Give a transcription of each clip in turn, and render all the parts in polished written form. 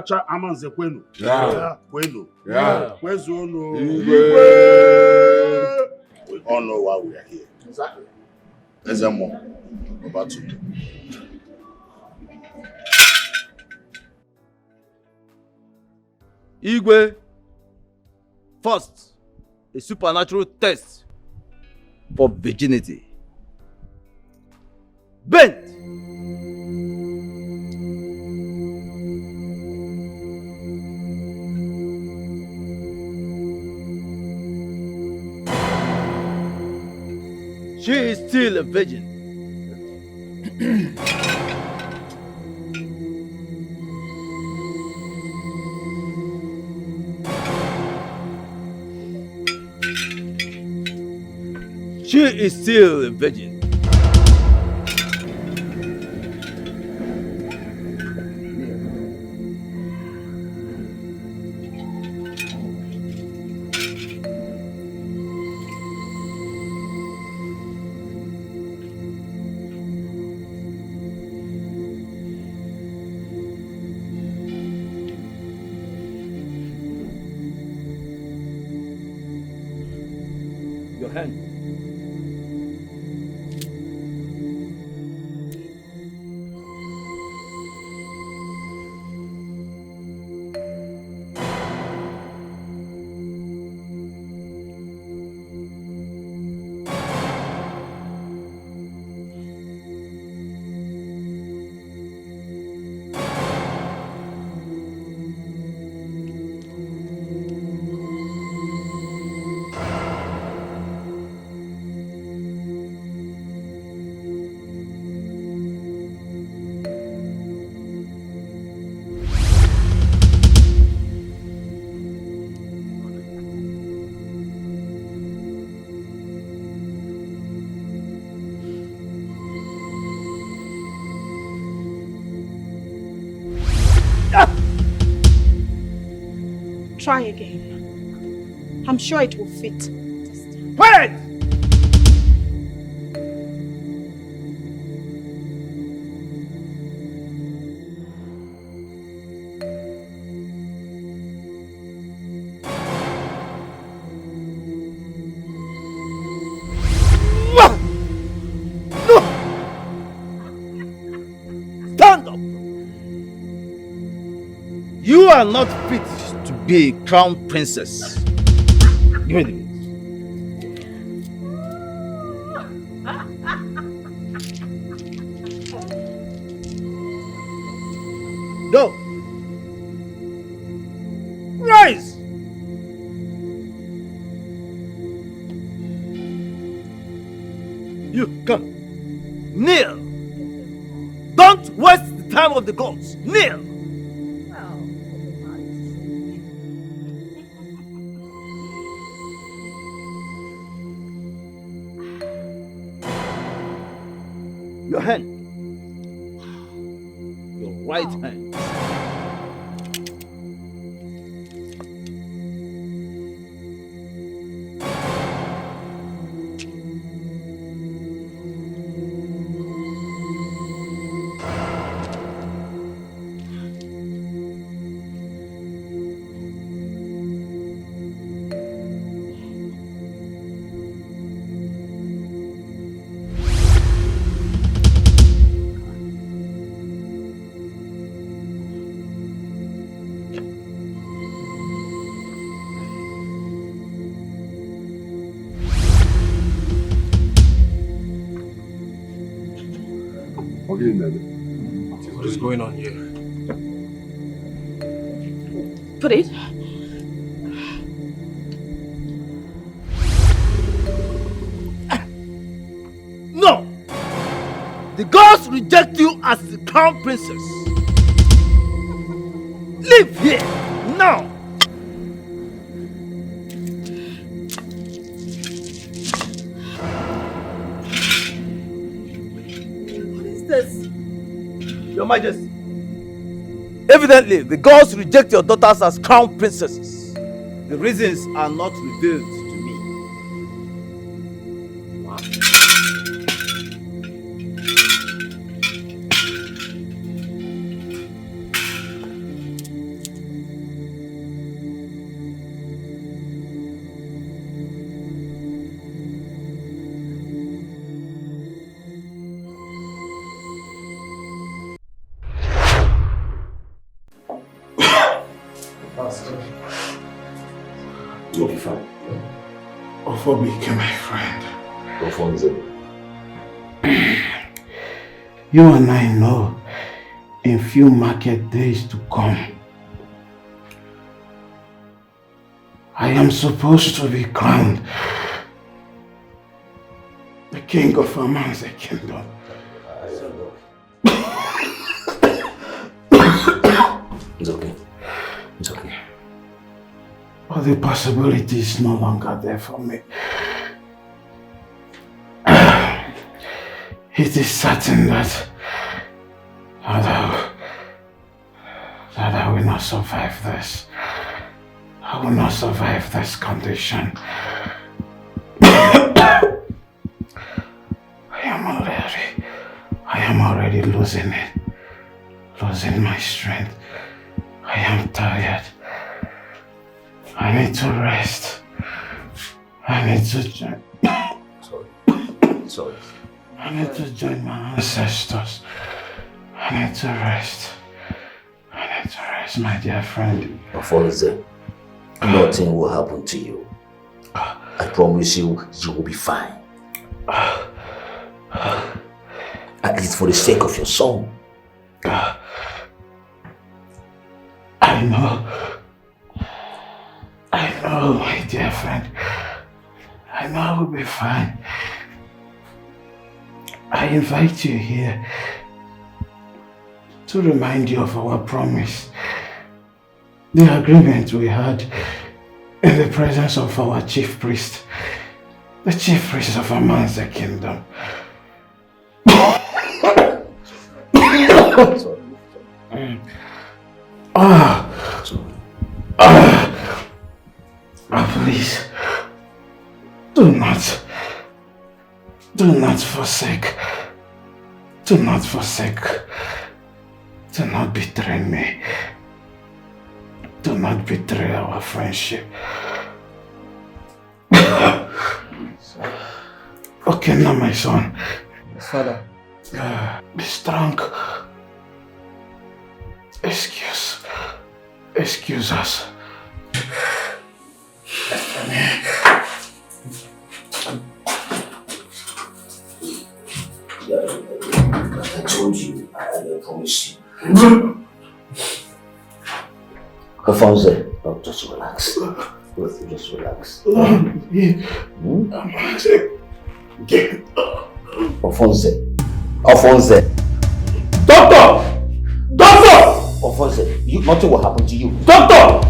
Cha amanze kwenu. Kwenu. Kwezono. We all know why we are here. Exactly. There's a more about to. Igwe. First, a supernatural test for virginity. Bent. She is still a virgin. She is still a virgin. Your hand. Try again. I'm sure it will fit. Wait! No! Stand up! You are not fit to be a crown princess. Give me the book. Go. Rise. You come. Kneel. Don't waste the time of the gods. Kneel. Your hand. Your right hand. What is going on here? Put it. No! The gods reject you as the crown princess. Leave here now! What is this? Your Majesty, evidently the gods reject your daughters as crown princesses. The reasons are not revealed to me. Obike, my friend. Alfonso. You and I know in few market days to come, I am supposed to be crowned the king of amongst the kingdom. It's okay. It's okay. But the possibility is no longer there for me. It is certain that I will not survive this. I will not survive this condition. I am already losing it. Losing my strength. I am tired. I need to rest. I need to join. Sorry. I need to join my ancestors. I need to rest. I need to rest, my dear friend. Alfonso, nothing will happen to you. I promise you, you will be fine. At least for the sake of your soul. I know, my dear friend. I know I will be fine. I invite you here to remind you of our promise. The agreement we had in the presence of our chief priest. The chief priest of amongst the kingdom. Please, do not forsake. Do not forsake. Do not betray me. Do not betray our friendship. Okena, my son. Father. Be strong. Excuse us. I told you, I promise you. Alfonso, just relax. Just relax. Alfonso. Doctor! Alfonso, nothing will happen to you. Doctor!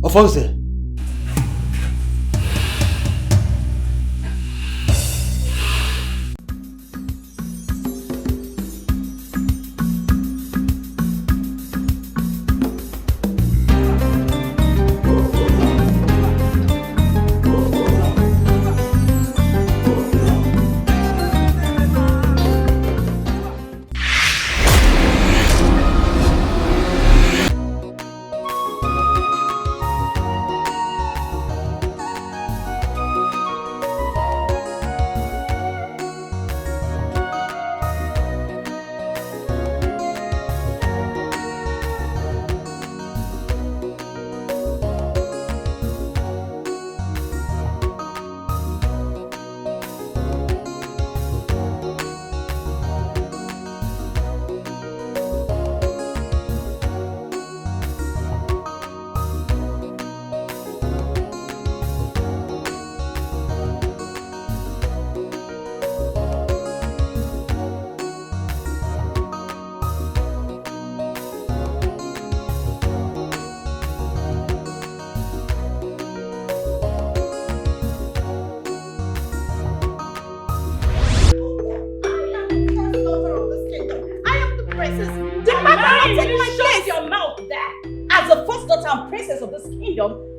Alfonso.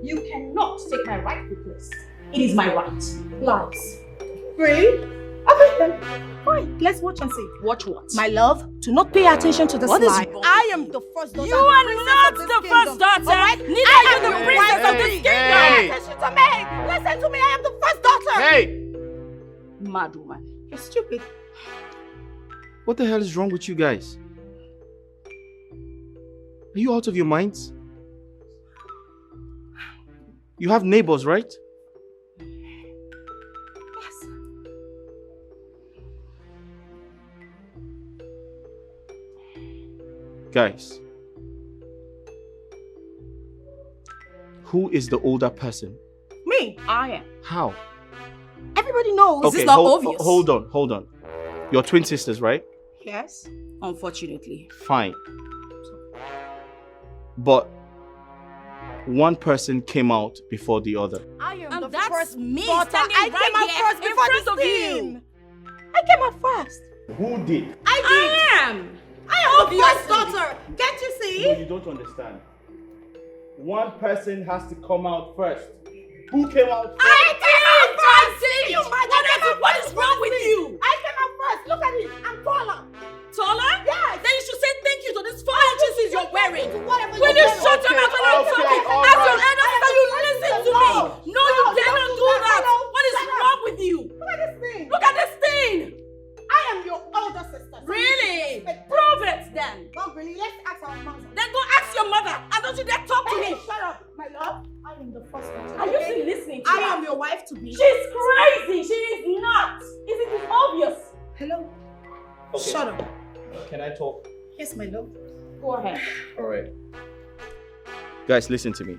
You cannot take my rightful place. It is my right. Lies. Really? Okay, then. Fine. Let's watch and see. Watch what? My love, do not pay attention to this What is lie. wrong I am the first daughter. You and are princess not of this the kingdom. first daughter. Alright? Neither I are am you the princess of this kingdom. Pay attention to me. Listen to me. I am the first daughter. Hey! Mad woman. You're stupid. What the hell is wrong with you guys? Are you out of your minds? You have neighbors, right? Yes. Guys, who is the older person? Me. I am. How? Everybody knows. Okay. not obvious? Hold on. You're twin sisters, right? Yes. Unfortunately. Fine. But one person came out before the other. I am And the that's first me daughter. standing I right came out here first in before front this of you. team. I came out first. Who did? I am. am the first Obviously. daughter. Can't you No, see? you don't understand. One person has to come out first. Who came out first? I came out first. You You mad? mad? What is wrong with you? I came out first. Look at it. I'm taller. Taller? Yes. Then you should say thank you to this 4 inches you're wearing. Whatever Will you wearing. shut your mouth when I'm Okay, talking? all As your right. elder sister, you listen to me. No, you dare not do that. Hello, What is shut up. wrong with you? Look at this thing. Look at this thing. I am your older sister. So Really? you respect- Prove it then. Not really. Let's ask our mother. Then go ask your mother. And don't you dare talk to Hey, me. shut up, my love. I am the first daughter. Are you still listening to I her? am your wife to be. She's crazy. She is not. Isn't it obvious? Hello. Okay. Shut up. Can I talk? Yes, my love. Go ahead. Alright. Guys, listen to me.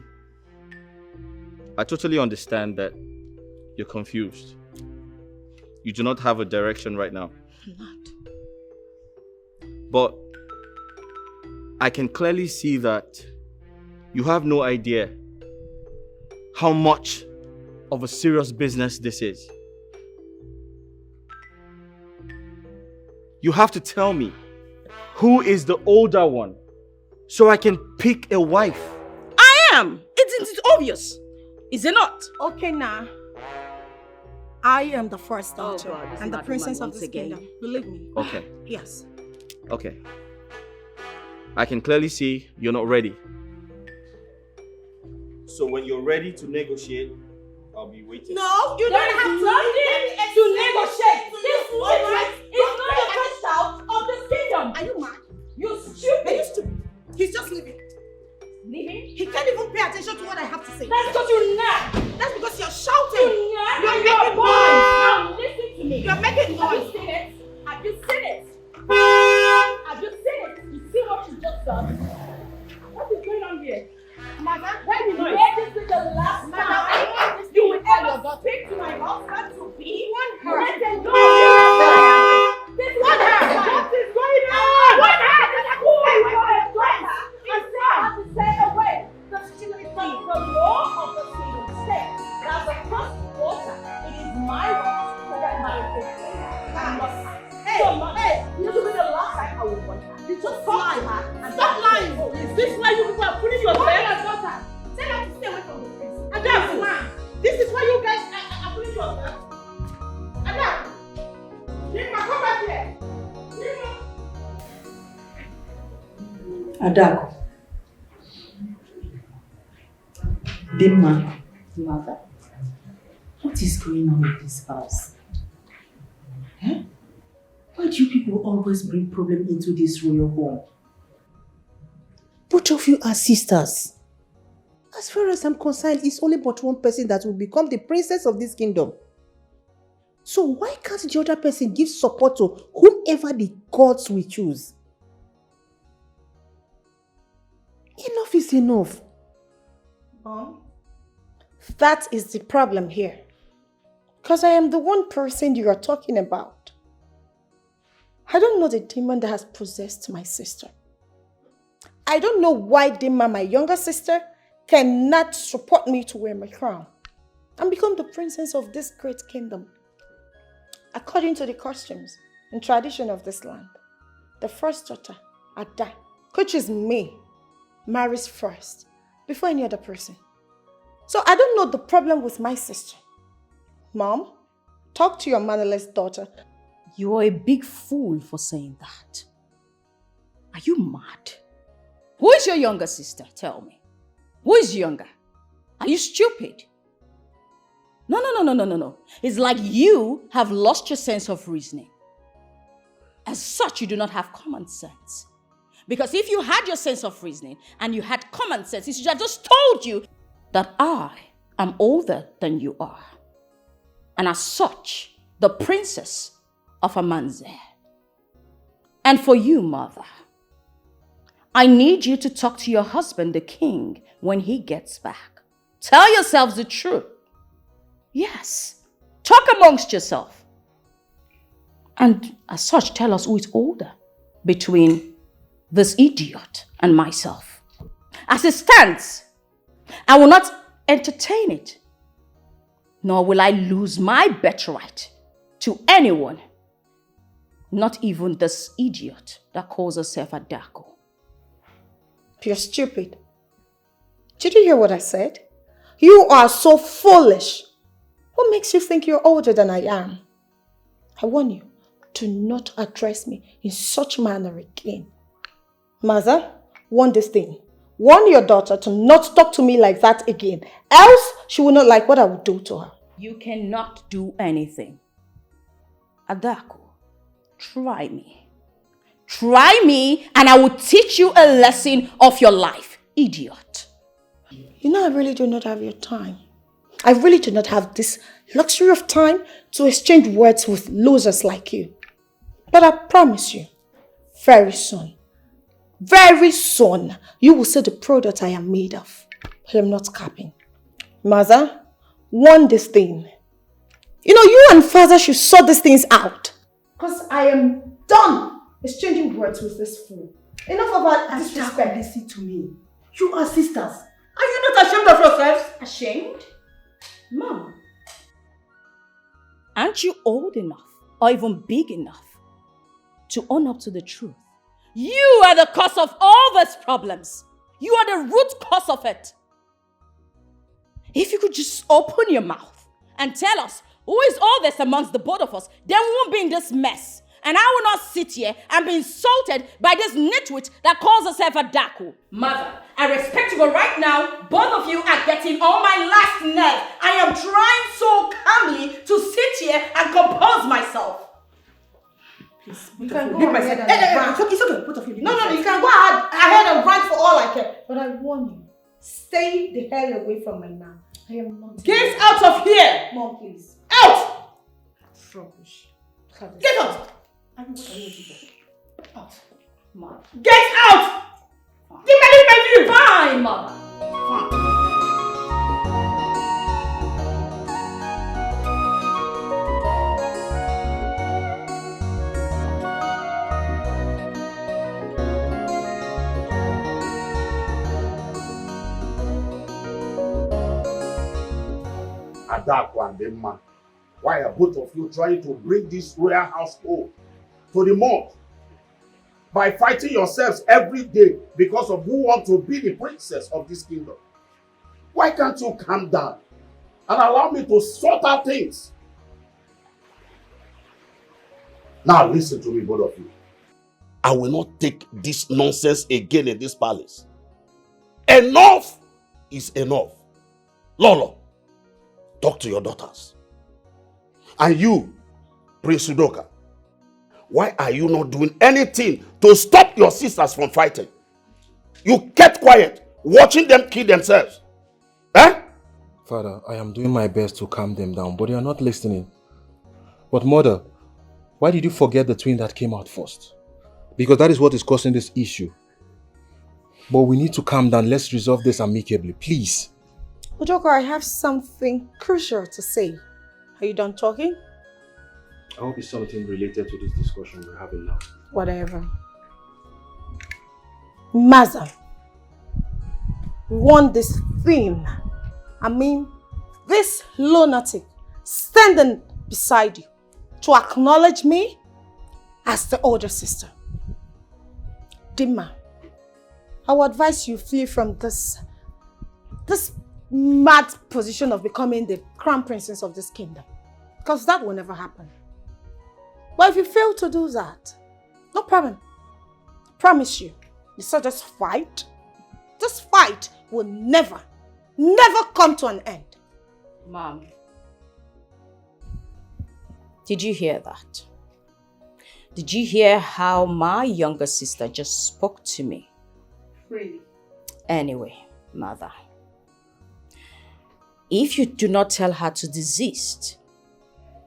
I totally understand that you're confused. You do not have a direction right now. I'm not. But I can clearly see that you have no idea how much of a serious business this is. You have to tell me who is the older one so I can pick a wife. I am. Isn't it obvious? Is it not? Okay, now. I am the first daughter God, this and the mad princess woman of this once again. kingdom. Believe me. Okay, Yes. okay. I can clearly see you're not ready. So when you're ready to negotiate, I'll be waiting. No, you There don't is have to. nothing to negotiate. This woman is not the first child of this kingdom. Are you mad? You Are you stupid. stupid? He's just leaving. Leaving? He can't even pay attention to what I have to say. That's because you're not. That's because you're shouting. You're You're your making boy. noise. Now listen to me. You're making Have you noise. seen it? Have you seen it? Have you seen it? You see what you just done? What is going on here? Mother, Why did noise. this is the last Mother, time I you will call your ever daughter. speak to my husband to be? her. Let them go. This is What her? What is going on? What happened? Who is my daughter? And say I have to stay away. The law of the kingdom says that the first daughter, it is my right to get married to her. Hey, this will be the last time I will want her. You just talk to her and Stop lying. Is this why you people are putting your Your daughter. Tell her to stay away from the prince. And that's man. This is why you guys are putting yourself. Ada, Nima, come back here. Nima. Adako. Dimma. Mother. What is going on in this house? Eh? Why do you people always bring problem into this royal home? Both of you are sisters. As far as I'm concerned, it's only but one person that will become the princess of this kingdom. So why can't the other person give support to whomever the gods will choose? Enough is enough. Mom, that is the problem here. Because I am the one person you are talking about. I don't know the demon that has possessed my sister. I don't know why Dimma, my younger sister, cannot support me to wear my crown and become the princess of this great kingdom. According to the customs and tradition of this land, the first daughter, Ada, which is me, marries first before any other person. So I don't know the problem with my sister. Mom, Talk to your mannerless daughter. You are a big fool for saying that. Are you mad? Who is your younger sister? Tell me. Who is younger? Are you stupid? No. It's like you have lost your sense of reasoning. As such, you do not have common sense. Because if you had your sense of reasoning and you had common sense, it should have just told you that I am older than you are. And as such, the princess of Amanze. And for you, mother, I need you to talk to your husband, the king, when he gets back. Tell yourselves the truth. Yes, talk amongst yourself. And as such, tell us who is older between this idiot and myself. As it stands, I will not entertain it, nor will I lose my birthright to anyone, not even this idiot that calls herself a Dako. You're stupid. Did you hear what I said? You are so foolish. What makes you think you're older than I am? I warn you, do not address me in such manner again. Mother, warn this thing. Warn your daughter to not talk to me like that again. Else, she will not like what I will do to her. You cannot do anything. Adako, try me. Try me and I will teach you a lesson of your life, idiot. You know, I really do not have your time. I really do not have this luxury of time to exchange words with losers like you. But I promise you, very soon, you will see the product I am made of. I am not capping. Mother, warn this thing. You know, you and father should sort these things out. Because I am done exchanging words with this fool. Enough about disrespect. Listen to me. You are sisters. Are you not ashamed of yourselves? Ashamed? Mom, aren't you old enough or even big enough to own up to the truth? You are the cause of all these problems. You are the root cause of it. If you could just open your mouth and tell us who is all this amongst the both of us, then we won't be in this mess. And I will not sit here and be insulted by this nitwit that calls herself a Daku. Mother, I respect you, but right now, both of you are getting on my last nerve. I am trying so calmly to sit here and compose myself. Please, You can go leave my ahead side. and rant. It's okay. Both of you. No, you can go ahead and rant for all I care. But I warn you, stay the hell away from me now. I am not. Get out of here! Mom, please. Out! Rubbish. Get out! Out. Mother. Get out! Give me my view! Fine, mother. Adako and Emma, why are both of you trying to bring this royal household to the mud by fighting yourselves every day because of who want to be the princess of this kingdom? Why can't you calm down and allow me to sort out things? Now listen to me, both of you. I will not take this nonsense again in this palace. Enough is enough. Lolo, talk to your daughters. And you, Prince Udoka, why are you not doing anything to stop your sisters from fighting? You kept quiet, watching them kill themselves. Eh? Father, I am doing my best to calm them down, but they are not listening. But mother, why did you forget the twin that came out first? Because that is what is causing this issue. But we need to calm down. Let's resolve this amicably, please. Udoka, I have something crucial to say. Are you done talking? I hope it's something related to this discussion we're having now. Whatever. Maza, want this thing. I mean, this lunatic standing beside you to acknowledge me as the older sister. Dima, I would advise you flee from this mad position of becoming the crown princess of this kingdom. Because that will never happen. But if you fail to do that, no problem. Promise you, just fight. This fight will never come to an end. Mom, did you hear that? Did you hear how my younger sister just spoke to me? Really? Anyway, mother, if you do not tell her to desist,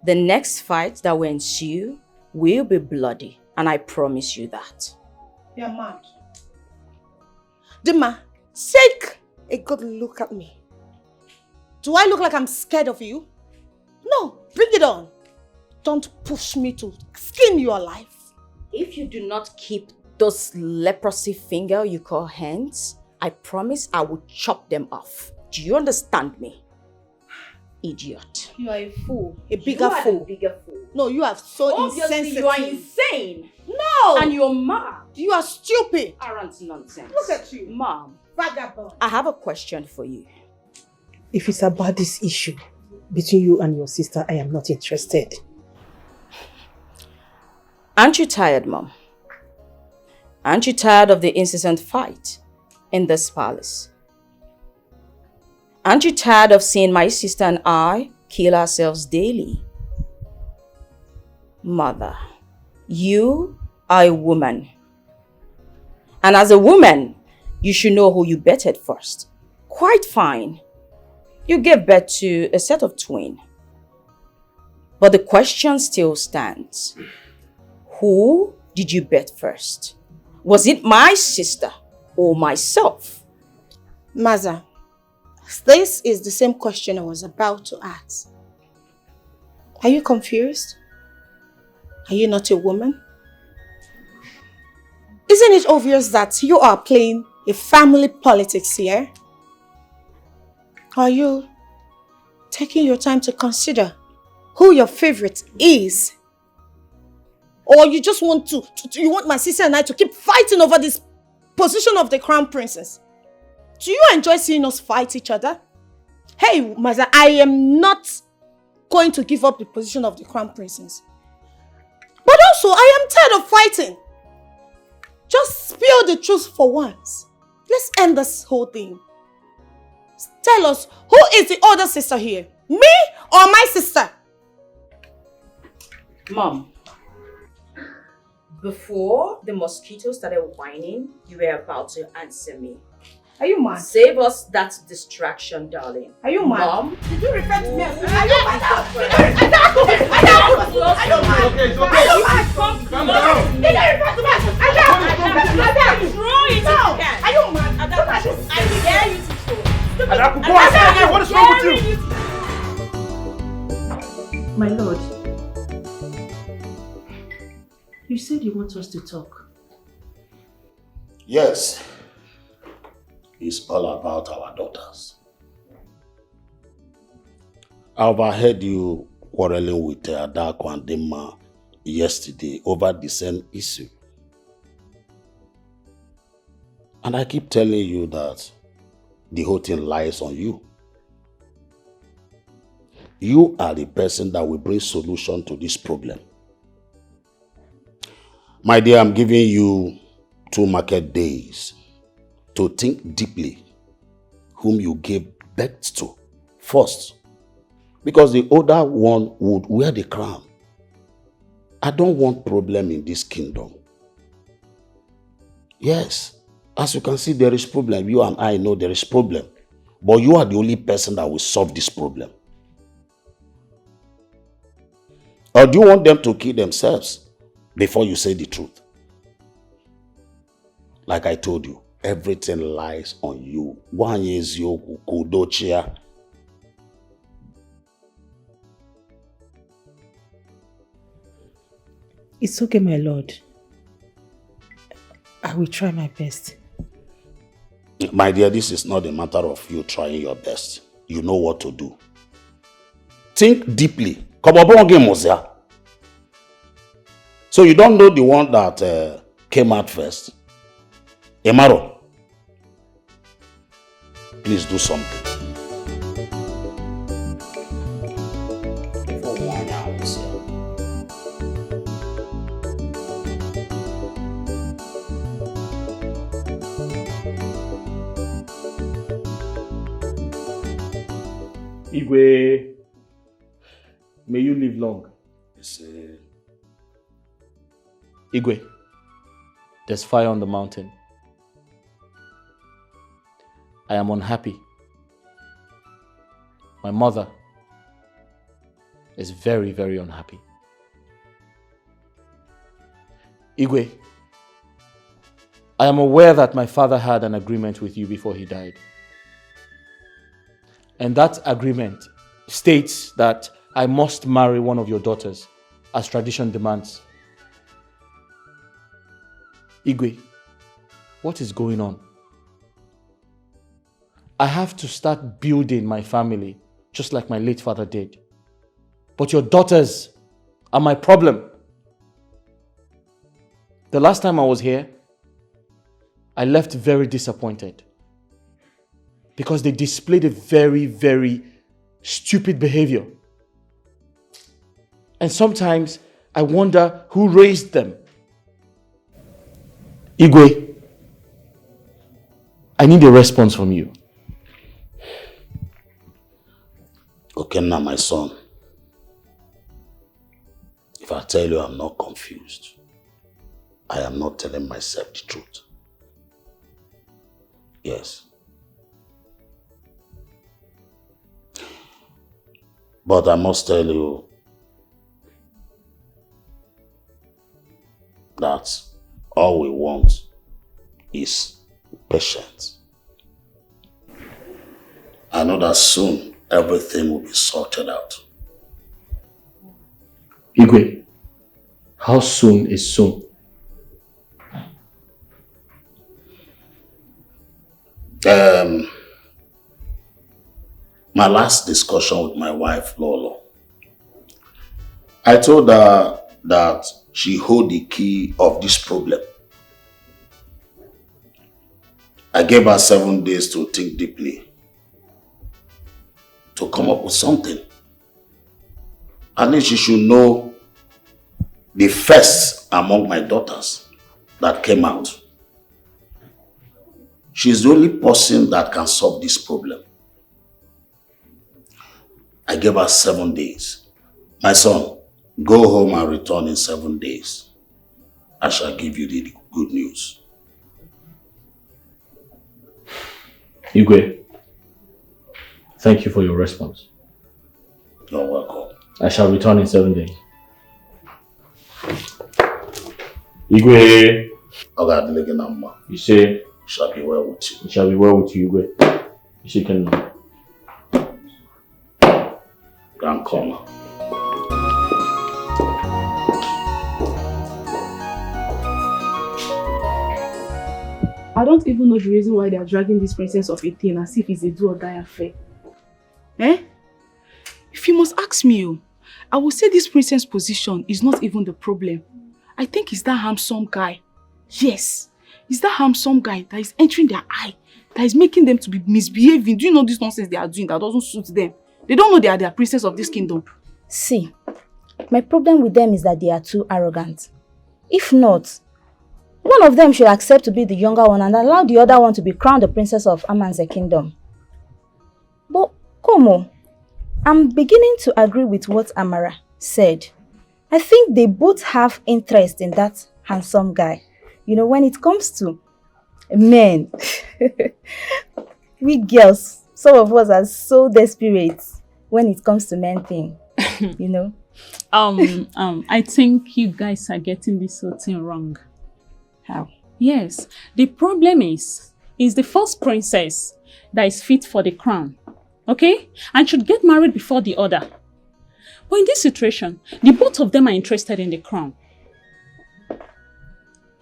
the next fight that will ensue will be bloody, and I promise you that. You're mad. Dima, take a good look at me. Do I look like I'm scared of you? No, bring it on. Don't push me to skin your life. If you do not keep those leprosy finger you call hands, I promise I will chop them off. Do you understand me? Idiot. You are a fool. A bigger fool. No, you are so Obviously, insensitive. you are insane. No! And you're mad. You are stupid. Arrant nonsense. Look at you. Mom, Vagabond. I have a question for you. If it's about this issue between you and your sister, I am not interested. Aren't you tired, Mom? Aren't you tired of the incessant fight in this palace? Aren't you tired of seeing my sister and I kill ourselves daily? Mother, you are a woman. And as a woman, you should know who you betted first. Quite fine. You gave birth to a set of twins. But the question still stands. Who did you bet first? Was it my sister or myself? Maza, this is the same question I was about to ask. Are you confused? Are you not a woman? Isn't it obvious that you are playing a family politics here? Are you taking your time to consider who your favorite is? Or you just want you want my sister and I to keep fighting over this position of the crown princess? Do you enjoy seeing us fight each other? Hey, Maza, I am not going to give up the position of the crown princess. But also, I am tired of fighting. Just spill the truth for once. Let's end this whole thing. Tell us, who is the older sister here? Me or my sister? Mom, before the mosquitoes started whining, you were about to answer me. Are you mad? Save us that distraction, darling. Are you mad? Mom? Did you refer to me as... Are you mad? Are you mad? Calm down. Did you refer to me as... Throw it if you can. Are you mad? I dare you to throw. What is wrong with you? My lord, you said you want us to talk. Yes. It's all about our daughters. I overheard you quarreling with Adako and Dima yesterday over the same issue. And I keep telling you that the whole thing lies on you. You are the person that will bring solution to this problem. My dear, I'm giving you 2 market days to think deeply whom you gave birth to first. Because the older one would wear the crown. I don't want problem in this kingdom. Yes, as you can see, there is problem. You and I know there is problem. But you are the only person that will solve this problem. Or do you want them to kill themselves before you say the truth? Like I told you, everything lies on you. One is your kudochia. It's okay, my lord. I will try my best. My dear, this is not a matter of you trying your best. You know what to do. Think deeply. So you don't know the one that came out first? Emaro, please do something. Igwe, may you live long. Yes, Igwe, there's fire on the mountain. I am unhappy. My mother is very, very unhappy. Igwe, I am aware that my father had an agreement with you before he died. And that agreement states that I must marry one of your daughters as tradition demands. Igwe, what is going on? I have to start building my family just like my late father did. But your daughters are my problem. The last time I was here, I left very disappointed because they displayed a very, very stupid behavior. And sometimes I wonder who raised them. Igwe, I need a response from you. Okena, my son. If I tell you I'm not confused, I am not telling myself the truth. Yes. But I must tell you that all we want is patience. I know that soon everything will be sorted out. Igwe, how soon is soon? My last discussion with my wife, Lolo, I told her that she hold the key of this problem. I gave her 7 days to think deeply, to come up with something. At least she should know the first among my daughters that came out. She's the only person that can solve this problem. I gave her 7 days. My son, go home and return in 7 days. I shall give you the good news. Igwe, thank you for your response. You're welcome. I shall return in 7 days. Igwe, you say, shall be well with you. It shall be well with you, Igwe. You can Grand corner. I don't even know the reason why they are dragging this princess of 18 as if it's a do or die affair. Eh? If you must ask me, I will say this princess position is not even the problem. I think it's that handsome guy. Yes, it's that handsome guy that is entering their eye, that is making them to be misbehaving. Do you know this nonsense they are doing that doesn't suit them? They don't know they are the princess of this kingdom. See, my problem with them is that they are too arrogant. If not, one of them should accept to be the younger one and allow the other one to be crowned the princess of Amanze kingdom. But, Komo, I'm beginning to agree with what Amara said. I think they both have interest in that handsome guy. You know, when it comes to men, we girls, some of us are so desperate when it comes to men thing, you know. I think you guys are getting this whole thing wrong. How? Yes, the problem is the first princess that is fit for the crown, okay? And should get married before the other. But in this situation, the both of them are interested in the crown.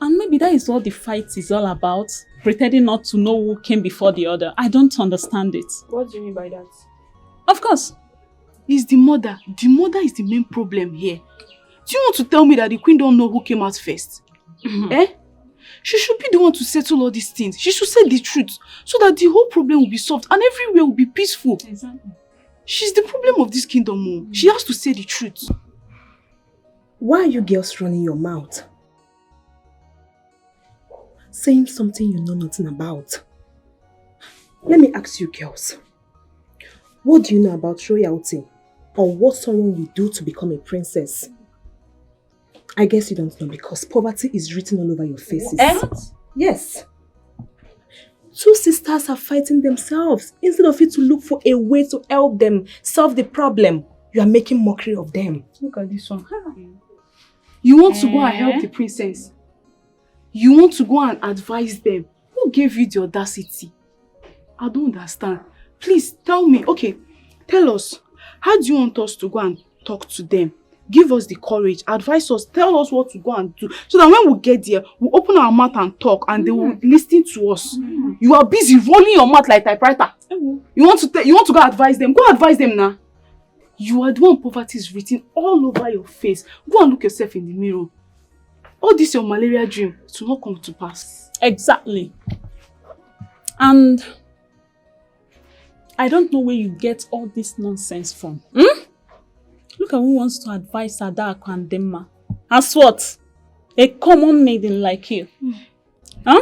And maybe that is what the fight is all about, pretending not to know who came before the other. I don't understand it. What do you mean by that? Of course. It's the mother. The mother is the main problem here. Do you want to tell me that the queen don't know who came out first? Eh? She should be the one to settle all these things. She should say the truth so that the whole problem will be solved and everywhere will be peaceful. Exactly. She's the problem of this kingdom. She has to say the truth. Why are you girls running your mouth? Saying something you know nothing about. Let me ask you girls. What do you know about royalty? Or what someone will do to become a princess? I guess you don't know because poverty is written all over your faces. Yes. Two sisters are fighting themselves. Instead of you to look for a way to help them solve the problem, you are making mockery of them. Look at this one. You want to go and help the princess? You want to go and advise them? Who gave you the audacity? I don't understand. Please tell me. Okay, tell us. How do you want us to go and talk to them? Give us the courage, advise us, tell us what to go and do. So that when we get there, we'll open our mouth and talk and they will listen to us. You are busy rolling your mouth like typewriter. You want to go advise them? Go advise them now. You are the one poverty is written all over your face. Go and look yourself in the mirror. All this your malaria dream to not come to pass. Exactly. And I don't know where you get all this nonsense from. Look at who wants to advise Adako and Demma. As what? A common maiden like you. Huh?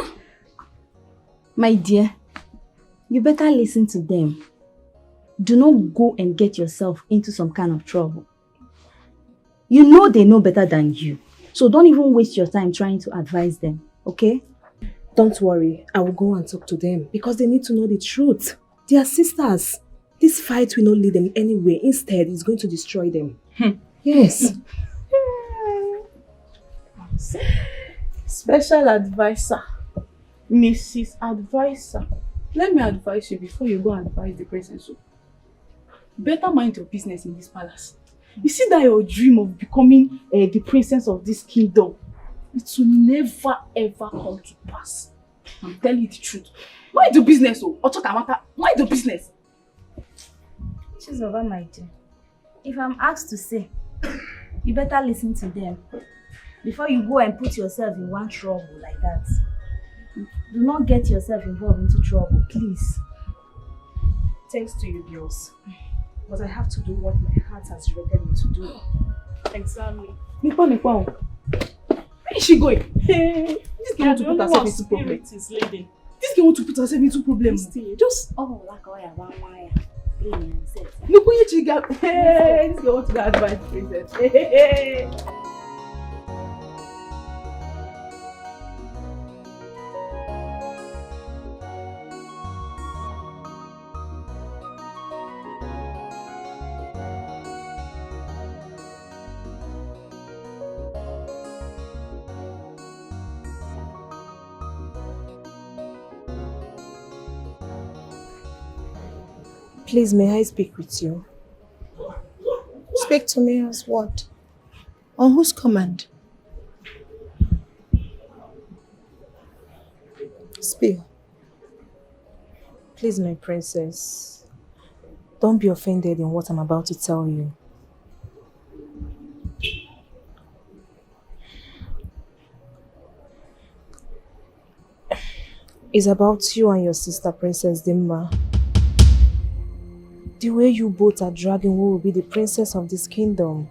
My dear, you better listen to them. Do not go and get yourself into some kind of trouble. You know they know better than you. So don't even waste your time trying to advise them, okay? Don't worry, I will go and talk to them because they need to know the truth. They are sisters. This fight will not lead them anywhere. Instead, it's going to destroy them. Yes. Special advisor. Mrs. Advisor. Let me advise you before you go and advise the princess. Better mind your business in this palace. You see that your dream of becoming the princess of this kingdom, it will never ever come to pass. I'm telling you the truth. Mind your business, mind your business. She's over, my dear. If I'm asked to say, you better listen to them before you go and put yourself in one trouble like that. Do not get yourself involved into trouble, please. Thanks to you, girls. But I have to do what my heart has directed me to do. Exactly. Where is she going? This girl want to put herself into problem. This girl want to put herself into problem. Just look where you got. Hey, this girl want to go advise princess. Hey. Please, may I speak with you? Speak to me as what? On whose command? Speak. Please, my princess, don't be offended in what I'm about to tell you. It's about you and your sister, Princess Dimma. The way you both are dragging who will be the princess of this kingdom.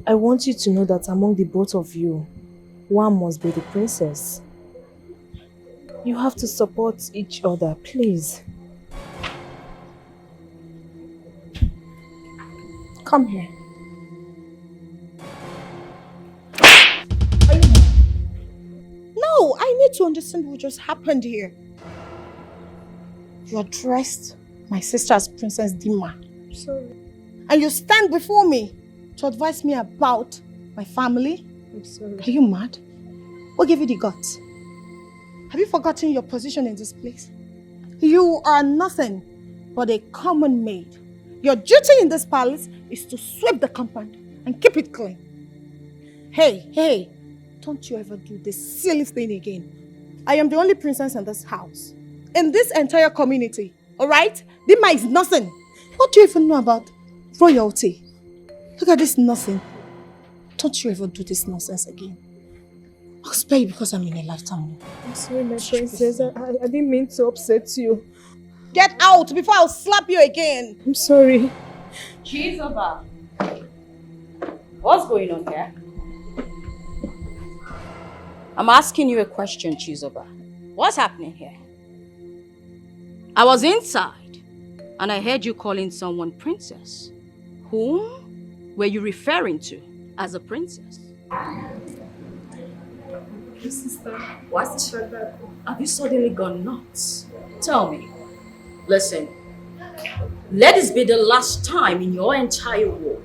I want you to know that among the both of you, one must be the princess. You have to support each other, please. Come here. No, I need to understand what just happened here. You are dressed my sister as Princess Dimma. Sorry. And you stand before me to advise me about my family? I'm sorry. Are you mad? What gave you the guts? Have you forgotten your position in this place? You are nothing but a common maid. Your duty in this palace is to sweep the compound and keep it clean. Hey, don't you ever do this silly thing again. I am the only princess in this house. In this entire community, alright? Dimma is nothing. What do you even know about royalty? Look at this nothing. Don't you ever do this nonsense again. I'll spare you because I'm in a lifetime. I'm sorry, my princess. I didn't mean to upset you. Get out before I'll slap you again. I'm sorry. Chizoba, what's going on here? I'm asking you a question, Chizoba. What's happening here? I was inside And I heard you calling someone princess. Whom were you referring to as a princess? Sister. What? Have you suddenly gone nuts? Tell me. Listen. Let this be the last time in your entire world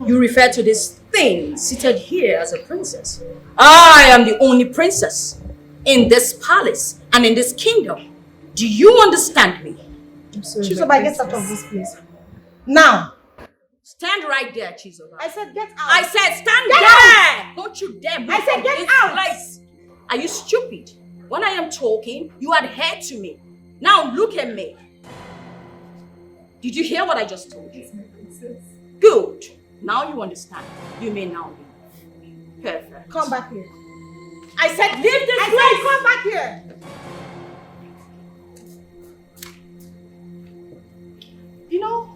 you refer to this thing seated here as a princess. I am the only princess in this palace and in this kingdom. Do you understand me? Chizoba, get out of this place. Now! Stand right there, Chizoba. I said get out. I said stand Get there! out! Don't you dare move I said from get this out! place. Are you stupid? When I am talking, you adhere to me. Now look at me. Did you hear what I just told you? Good. Now you understand. You may now leave. Perfect. Come back here. I said leave this place! I said come back here! You know,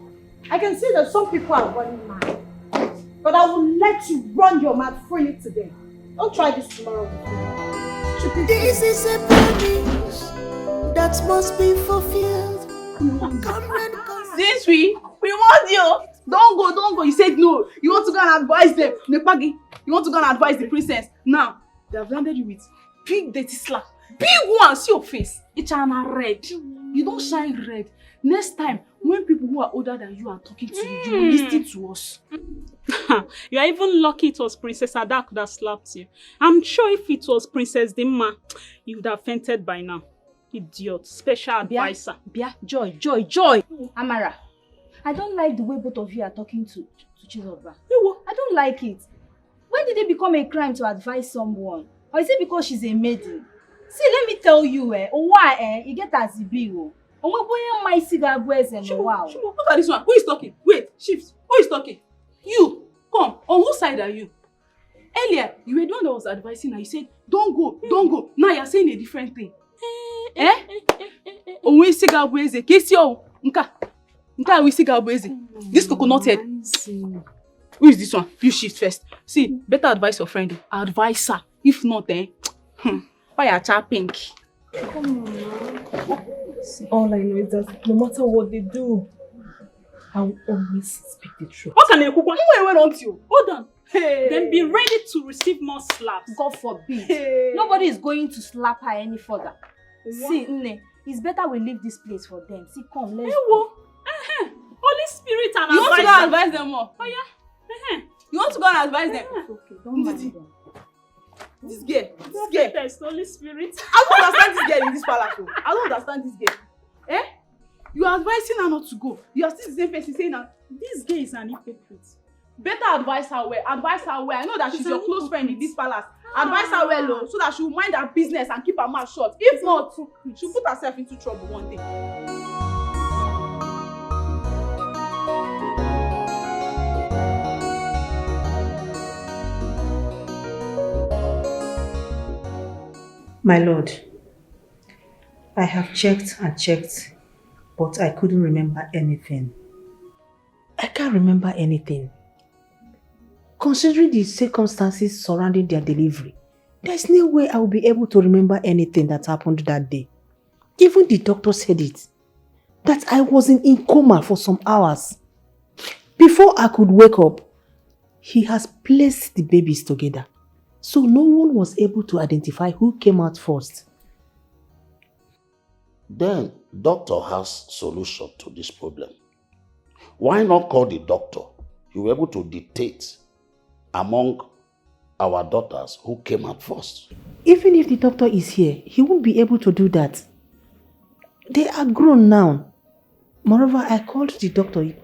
I can see that some people are running mad. But I will let you run your mouth freely today. Don't try this tomorrow with me. This is a promise that must be fulfilled. Since we want you. Don't go. You said no. You want to go and advise them. Nepagi, you want to go and advise the princess. Now, they have landed you with big dirty slap. Big one, see your face. It's red. You don't shine red. Next time, when people who are older than you are talking to you, you will listen to us. You are even lucky it was Princess Ada that slapped you. I'm sure if it was Princess Dimma, you would have fainted by now. Idiot. Special advisor. Bia, joy. Amara, I don't like the way both of you are talking to Chizoba. I don't like it. When did it become a crime to advise someone? Or is it because she's a maiden? See, let me tell you, why you get as a bill. Look at this one. Who is talking? Wait, shift. Who is talking? You. Come. On whose side are you? Earlier, you were the one that was advising her. You said, don't go. Now you're saying a different thing. This coconut head. Who is this one? You shift first. See, better advise your friend. Advise her. If not, why are you pink? Come on. All I know is that no matter what they do, I will always speak the truth. What can you cook? Hold on. Hey. Then be ready to receive more slaps. God forbid. Hey. Nobody is going to slap her any further. What? See, Nne, it's better we leave this place for them. See, come, let's go. Holy Spirit and you want to go and advise them more? Oh yeah. You want to go and advise them? It's okay, don't mind them. This girl. There's Holy Spirit. I don't understand this girl in this palace. I don't understand this girl. You are advising her not to go. You are still the same person saying that this girl is an hypocrite. Better advise her well. I know that she's your close friend in this palace. Advise her well, so that she will mind her business and keep her mouth shut. If not, she'll put herself into trouble one day. My lord, I have checked and checked, but I couldn't remember anything. I can't remember anything. Considering the circumstances surrounding their delivery, there's no way I will be able to remember anything that happened that day. Even the doctor said it, that I was in coma for some hours. Before I could wake up, he has placed the babies together. So no one was able to identify who came out first. Then doctor has solution to this problem. Why not call the doctor? You were able to dictate among our daughters who came out first. Even if the doctor is here, he won't be able to do that. They are grown now. Moreover, I called the doctor a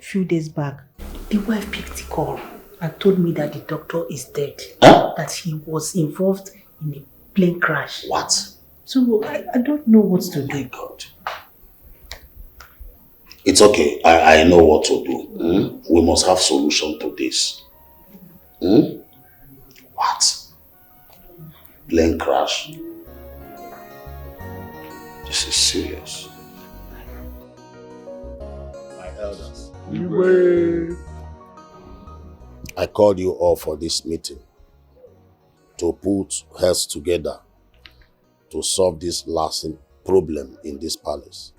few days back. The wife picked the call and told me that the doctor is dead. Huh? That he was involved in a plane crash. What? So I don't know what to do. My God. It's okay. I know what to do. We must have solution to this. What? Plane crash. This is serious. My elders. I called you all for this meeting to put heads together to solve this lasting problem in this palace.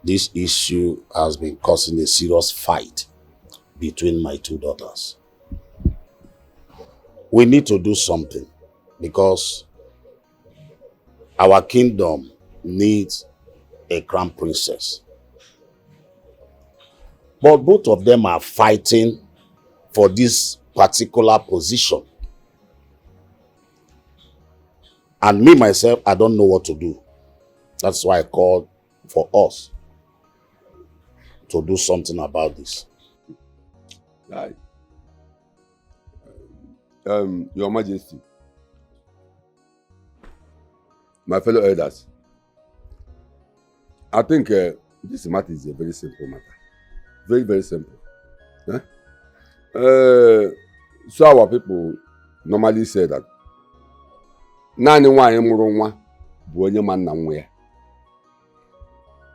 This issue has been causing a serious fight between my two daughters. We need to do something because our kingdom needs a crown princess. But both of them are fighting for this particular position. And me, myself, I don't know what to do. That's why I called for us to do something about this. Right. Your Majesty, my fellow elders, I think this matter is a very simple matter. Very, very simple. So our people normally say that Nani nwaanyị mụrụ nwa bụ onye ma nna nwa ya.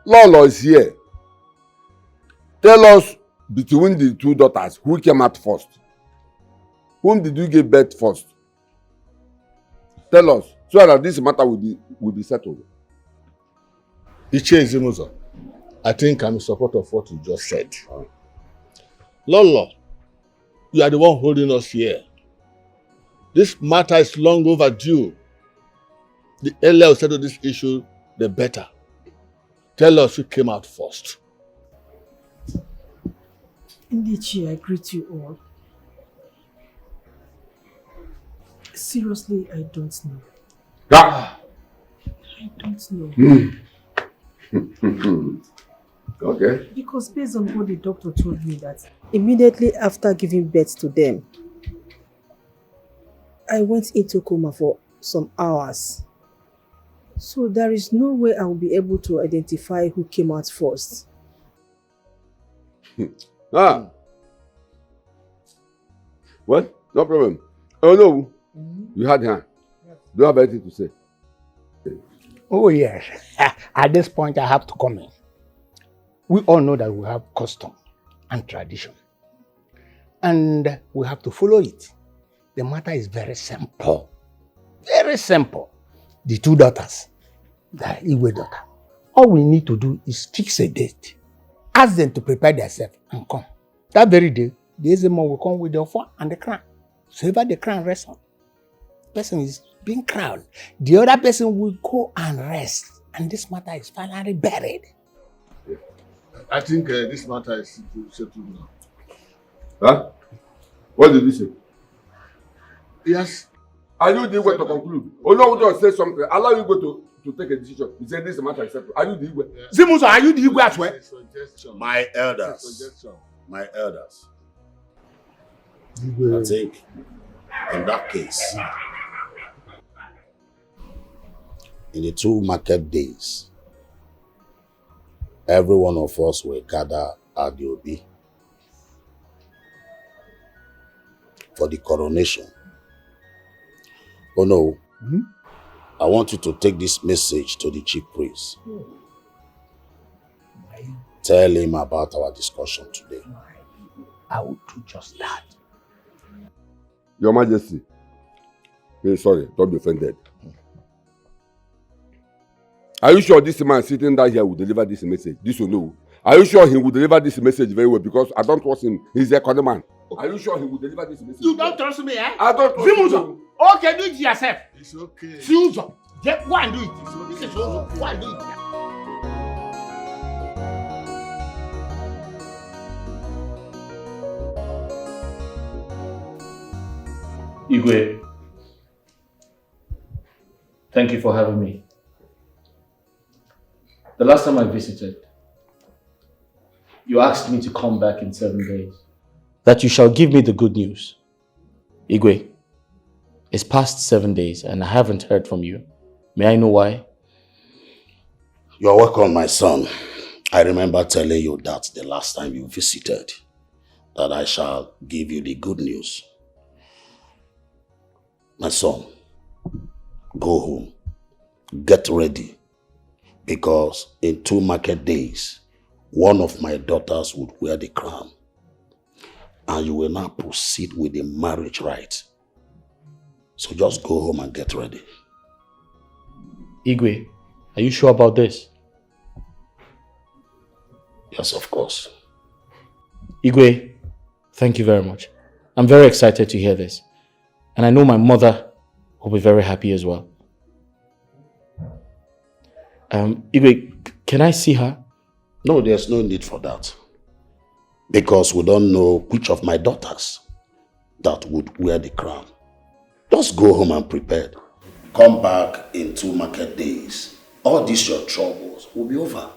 Lolo is here. Tell us between the two daughters who came out first. Whom did you give birth first? Tell us so that this matter will be settled. Ichie, I think I'm in support of what you just said. Lolo, you are the one holding us here. This matter is long overdue. The earlier we settle this issue, the better. Tell us who came out first. Ndichi, I greet you all. Seriously, I don't know. Ah. I don't know. Okay. Because based on what the doctor told me that immediately after giving birth to them, I went into coma for some hours. So there is no way I will be able to identify who came out first. Well, no problem. Oh no, you had her. Do you have anything to say? Oh yes. At this point I have to comment. We all know that we have custom and tradition. And we have to follow it. The matter is very simple. Very simple. The two daughters, the Igwe daughter, all we need to do is fix a date. Ask them to prepare themselves and come. That very day, the Ezemo will come with the offer and the crown. So ever the crown rests on, the person is being crowned. The other person will go and rest. And this matter is finally buried. I think this matter is settled now. Huh? What did you say? Yes. Are you the way to conclude? Oh no, we just say something. Allow you go to take a decision. You say this matter is settled. Are you the way? Zimuzo, are you the way as well? My elders. My elders. I think in that case, in the 2 market days, every one of us will gather at the obi for the coronation. Oh no, I want you to take this message to the chief priest. Tell him about our discussion today. I will do just that. Your Majesty, hey, sorry, don't be offended. Are you sure this man sitting down here will deliver this message? This will know. Are you sure he will deliver this message very well? Because I don't trust him. He's a corner man. Are you sure he will deliver this message? You don't trust me, eh? I don't trust you. Okay, do it yourself. It's okay. Susan, go and do it. This is Susan. Go and do it. Igwe, thank you for having me. The last time I visited, you asked me to come back in 7 days. That you shall give me the good news. Igwe, it's past 7 days and I haven't heard from you. May I know why? You're welcome, my son. I remember telling you that the last time you visited, that I shall give you the good news. My son, go home, get ready, because in 2 market days, one of my daughters would wear the crown, and you will now proceed with the marriage rite. So just go home and get ready. Igwe, are you sure about this? Yes, of course. Igwe, thank you very much. I'm very excited to hear this. And I know my mother will be very happy as well. Igwe, can I see her? No, there's no need for that. Because we don't know which of my daughters that would wear the crown. Just go home and prepare. Come back in 2 market days. All these your troubles will be over.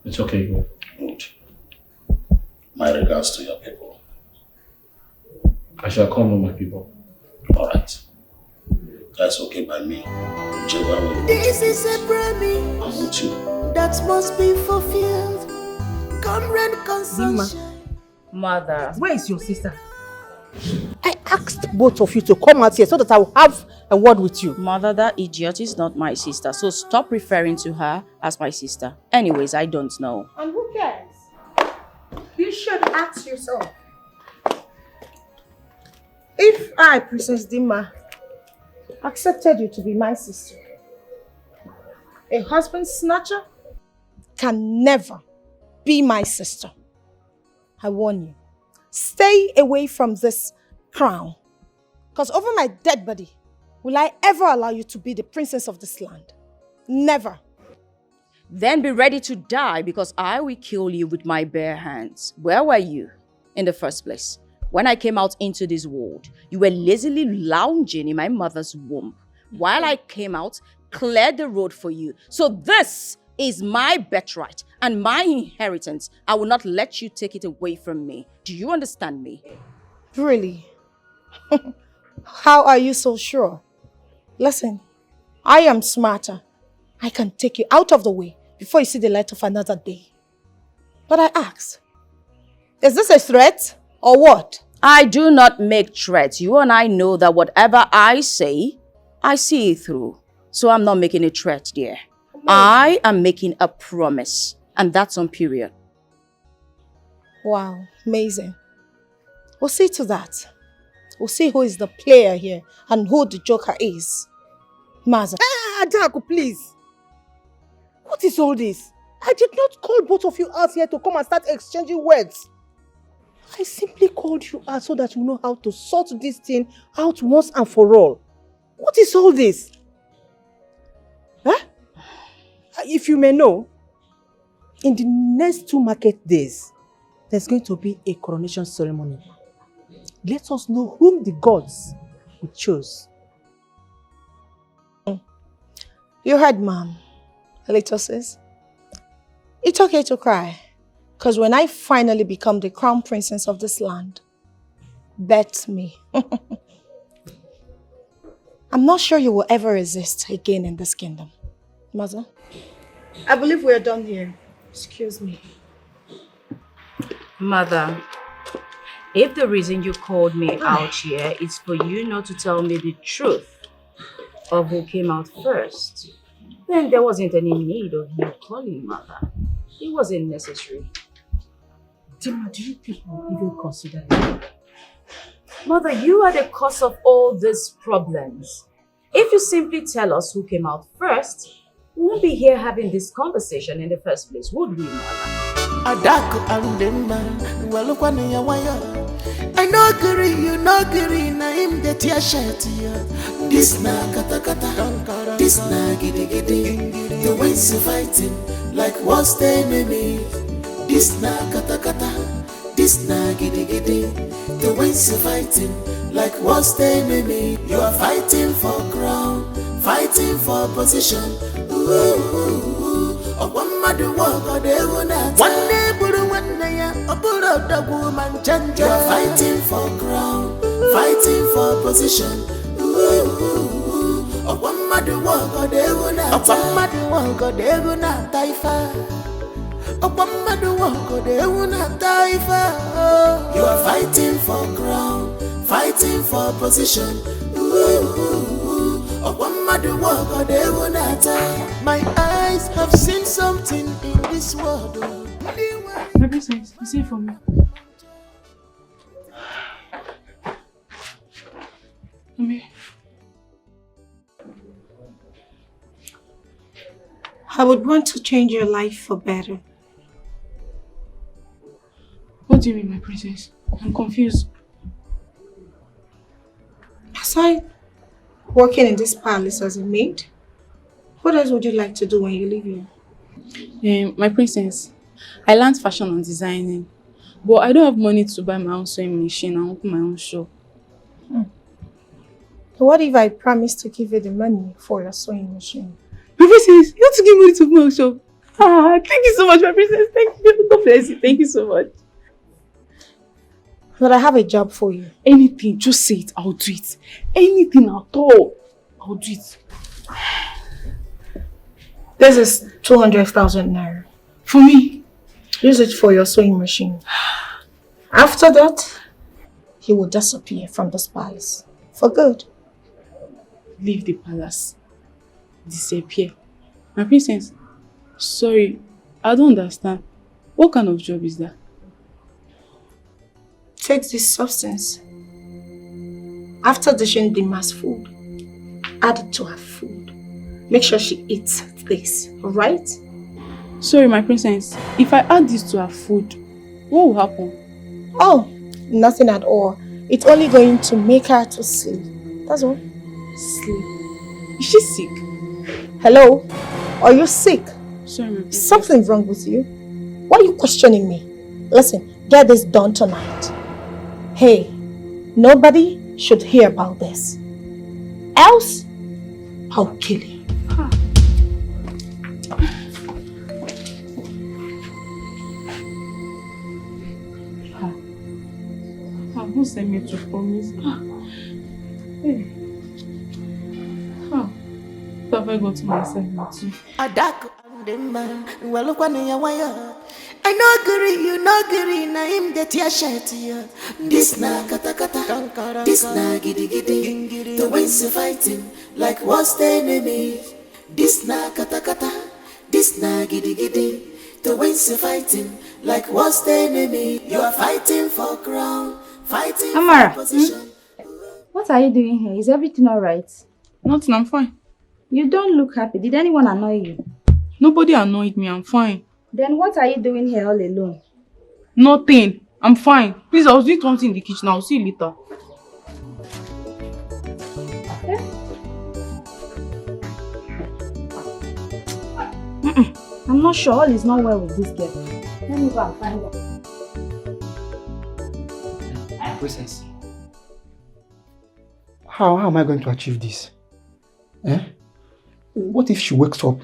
It's okay, Igwe. Good. My regards to your people. I shall come with my people. Alright. That's okay by me. Whichever way. This is a promise I'm with you. that must be fulfilled. Comrade consumption. Mother. Where is your sister? I asked both of you to come out here so that I will have a word with you. Mother, that idiot is not my sister, so stop referring to her as my sister. Anyways, I don't know. And who cares? You should ask yourself. If I, Princess Dima, accepted you to be my sister, a husband snatcher can never be my sister. I warn you, stay away from this crown. Because over my dead body, will I ever allow you to be the princess of this land? Never. Then be ready to die because I will kill you with my bare hands. Where were you in the first place? When I came out into this world, you were lazily lounging in my mother's womb. While I came out, cleared the road for you. So this is my birthright and my inheritance. I will not let you take it away from me. Do you understand me? Really? How are you so sure? Listen, I am smarter. I can take you out of the way before you see the light of another day. But I ask, is this a threat or what? I do not make threats. You and I know that whatever I say, I see it through. So I'm not making a threat, dear. I am making a promise. And that's on period. Wow, amazing. We'll see to that. We'll see who is the player here and who the joker is. Maza. Adaku, please. What is all this? I did not call both of you out here to come and start exchanging words. I simply called you out so that you know how to sort this thing out once and for all. What is all this? Huh? If you may know, in the next 2 market days, there's going to be a coronation ceremony. Let us know whom the gods will choose. You heard, Mom. Little sis. It's okay to cry. Because when I finally become the crown princess of this land, bet me. I'm not sure you will ever resist again in this kingdom. Mother, I believe we're done here. Excuse me. Mother, if the reason you called me out here is for you not to tell me the truth of who came out first, then there wasn't any need of you calling Mother. It wasn't necessary. Dima, do you people even consider it? Mother, you are the cause of all these problems. If you simply tell us who came out first, we won't be here having this conversation in the first place, would we, Mother? Adaku andema, walukwane ya waya. I no agree, you no agree, na him the tia shati. This na kata kata, this na gidi gidi. The winds are fighting like what's the enemy. This na kata kata, this na gidi gidi. The winds are fighting like what's the enemy. You are fighting for crown, fighting for position. One mother walk or they will not. One day, one day, a put up the woman change. You are fighting for crown, fighting for position. One mother walk or they will not. One mother walk or they will not die far. One mother walk or they will not die far. You are fighting for crown, fighting for position. One mother walk or they will not die. My eyes have seen something in this world. My princess, you say for me. Mommy. I would want to change your life for better. What do you mean, my princess? I'm confused. Aside working in this palace as a maid, what else would you like to do when you leave here? My princess, I learned fashion and designing, but I don't have money to buy my own sewing machine and open my own shop. What if I promise to give you the money for your sewing machine? My princess, you have to give money to open my own shop. Thank you so much, my princess. Thank you. God bless you. Thank you so much. But I have a job for you. Anything, just say it, I'll do it. Anything at all, I'll do it. This is 200,000 naira. For me? Use it for your sewing machine. After that, you will disappear from this palace. For good. Leave the palace. Disappear. My princess, sorry, I don't understand. What kind of job is that? Take this substance. After dishing the mass food, add it to her food. Make sure she eats this, alright? Sorry, my princess. If I add this to her food, what will happen? Oh, nothing at all. It's only going to make her to sleep. That's all. Sleep? Is she sick? Hello? Are you sick? Sorry, my princess. Something wrong with you? Why are you questioning me? Listen, get this done tonight. Hey, nobody should hear about this. Else, I'll kill you. Who sent me to promise? Hey. What have I got to myself too? I no agree, you no agree, na him get your shirt here. This na kata kata, this na giddy giddy. The winds are fighting like what's the enemy? This na kata kata, this na giddy giddy. The winds are fighting like what's the enemy? You are fighting for crown, fighting Amara, for position. What are you doing here? Is everything alright? Nothing, I'm fine. You don't look happy. Did anyone annoy you? Nobody annoyed me, I'm fine. Then what are you doing here all alone? Nothing, I'm fine. Please, I was doing something in the kitchen. I'll see you later. I'm not sure all is not well with this girl. Let me go and find her. Princess. How am I going to achieve this? What if she wakes up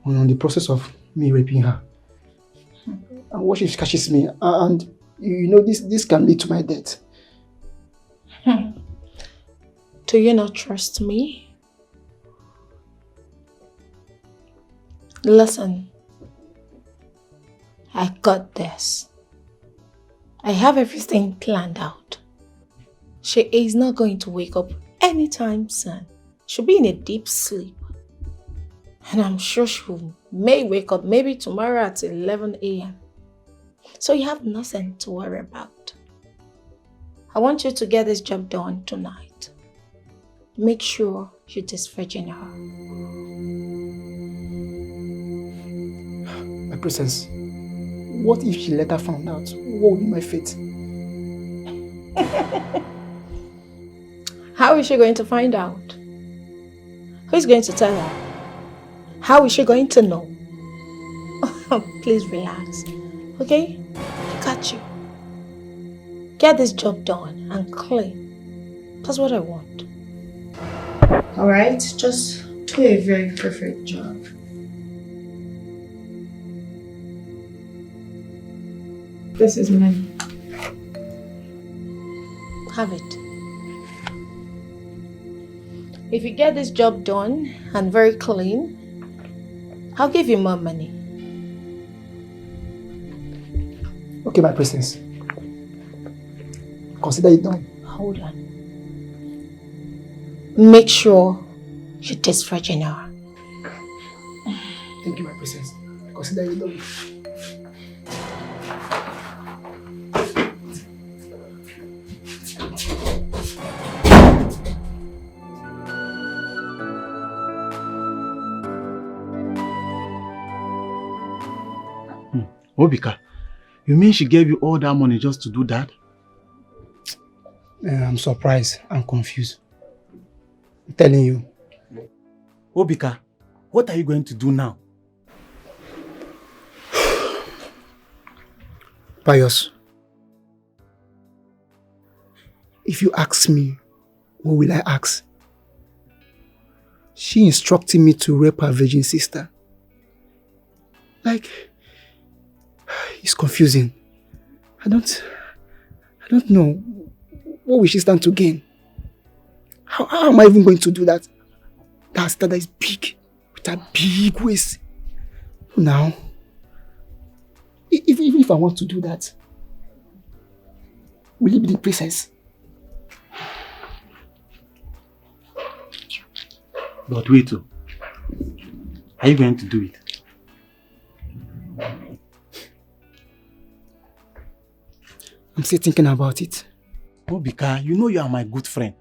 on the process of me raping her? And what if she catches me? And you know this can lead to my death. Do you not trust me? Listen, I got this. I have everything planned out. She is not going to wake up anytime soon. She'll be in a deep sleep. And I'm sure she may wake up maybe tomorrow at 11 a.m. So you have nothing to worry about. I want you to get this job done tonight. Make sure you disvirgin her. My princess, what if she later found out? What would be my fate? How is she going to find out? Who is going to tell her? How is she going to know? Please relax, okay? I got you. Get this job done and clean. That's what I want. Alright, just do a very perfect job. This is money. Have it. If you get this job done and very clean, I'll give you more money. Okay, my princess. Consider it done. Hold on. Make sure you disvirgin her. Thank you, my princess. Consider it done. Obika, you mean she gave you all that money just to do that? I'm surprised and confused. I'm telling you. Obika, what are you going to do now? Pius, if you ask me, what will I ask? She instructed me to rape her virgin sister. Like, it's confusing. I don't know. What will she stand to gain? How am I even going to do that? That is big, with a big waist. Now, even if I want to do that, will it be the princess? But wait, are you going to do it? I'm still thinking about it. Obika, you know you are my good friend.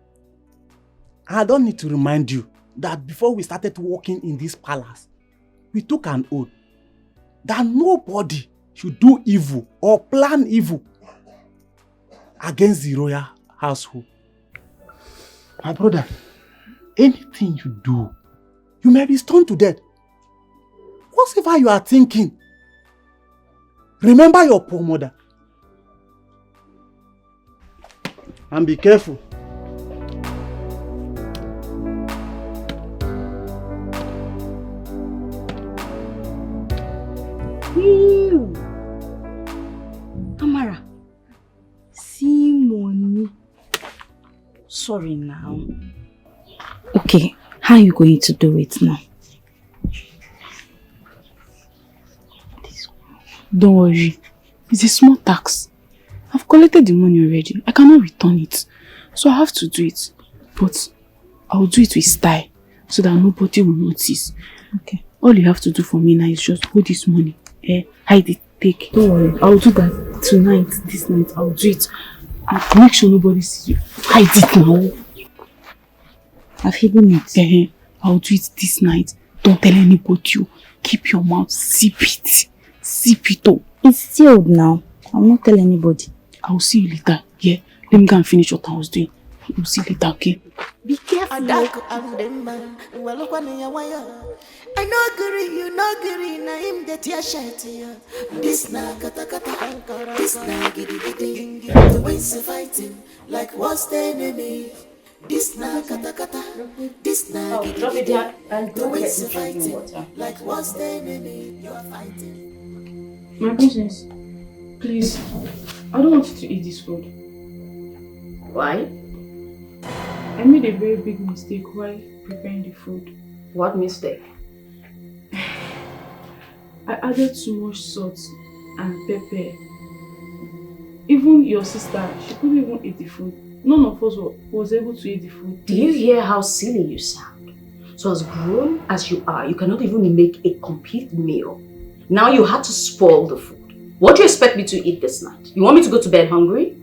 I don't need to remind you that before we started working in this palace, we took an oath that nobody should do evil or plan evil against the royal household. My brother, anything you do, you may be stoned to death. Whatever you are thinking, remember your poor mother. And be careful. Amara, see money. Sorry now. Okay, how are you going to do it now? Don't worry. It's a small tax. I've collected the money already. I cannot return it. So I have to do it. But I'll do it with style so that nobody will notice. Okay. All you have to do for me now is just hold this money. Hide it. Take. Don't worry. I'll do that tonight, this night. I'll do it. I'll make sure nobody sees you. Hide it now. I've hidden it. I'll do it this night. Don't tell anybody. Keep your mouth. Sip it. Sip it all. It's sealed now. I'll not tell anybody. I'll see you later. Yeah. Let me go and finish what I was doing. We'll see you later, okay? Be careful. I know agree, you know agree, na him get your shirt. This na kata kata, this na giddy giddy. The ways of fighting, like what's the enemy? This na kata kata, this na giddy giddy. The ways of fighting, like what's the enemy? You are fighting. My princess, please, I don't want you to eat this food. Why? I made a very big mistake while preparing the food. What mistake? I added too much salt and pepper. Even your sister, she couldn't even eat the food. None of us was able to eat the food. Do you hear how silly you sound? So as grown as you are, you cannot even make a complete meal. Now you had to spoil the food. What do you expect me to eat this night? You want me to go to bed hungry?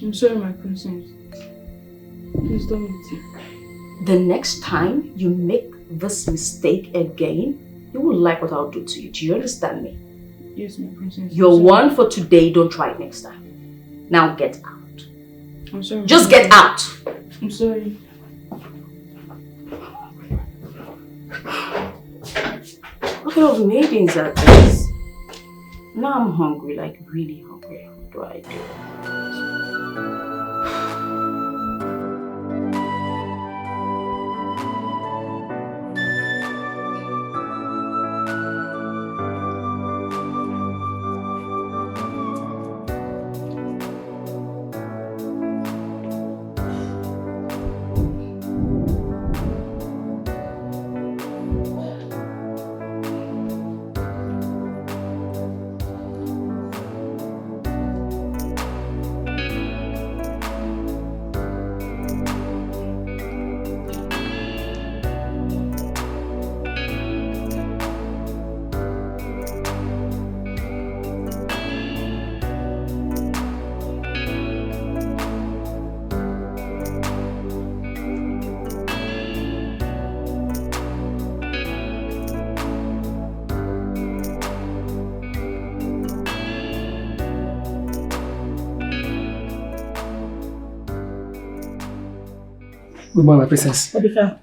I'm sorry, my princess. Please don't eat it. The next time you make this mistake again, you will like what I'll do to you. Do you understand me? Yes, my princess. You're one for today, don't try it next time. Now get out. I'm sorry. Just get out! I'm sorry. What kind of maidens are these? Now I'm hungry, like really hungry. What do I do? Good morning, my princess. Obika,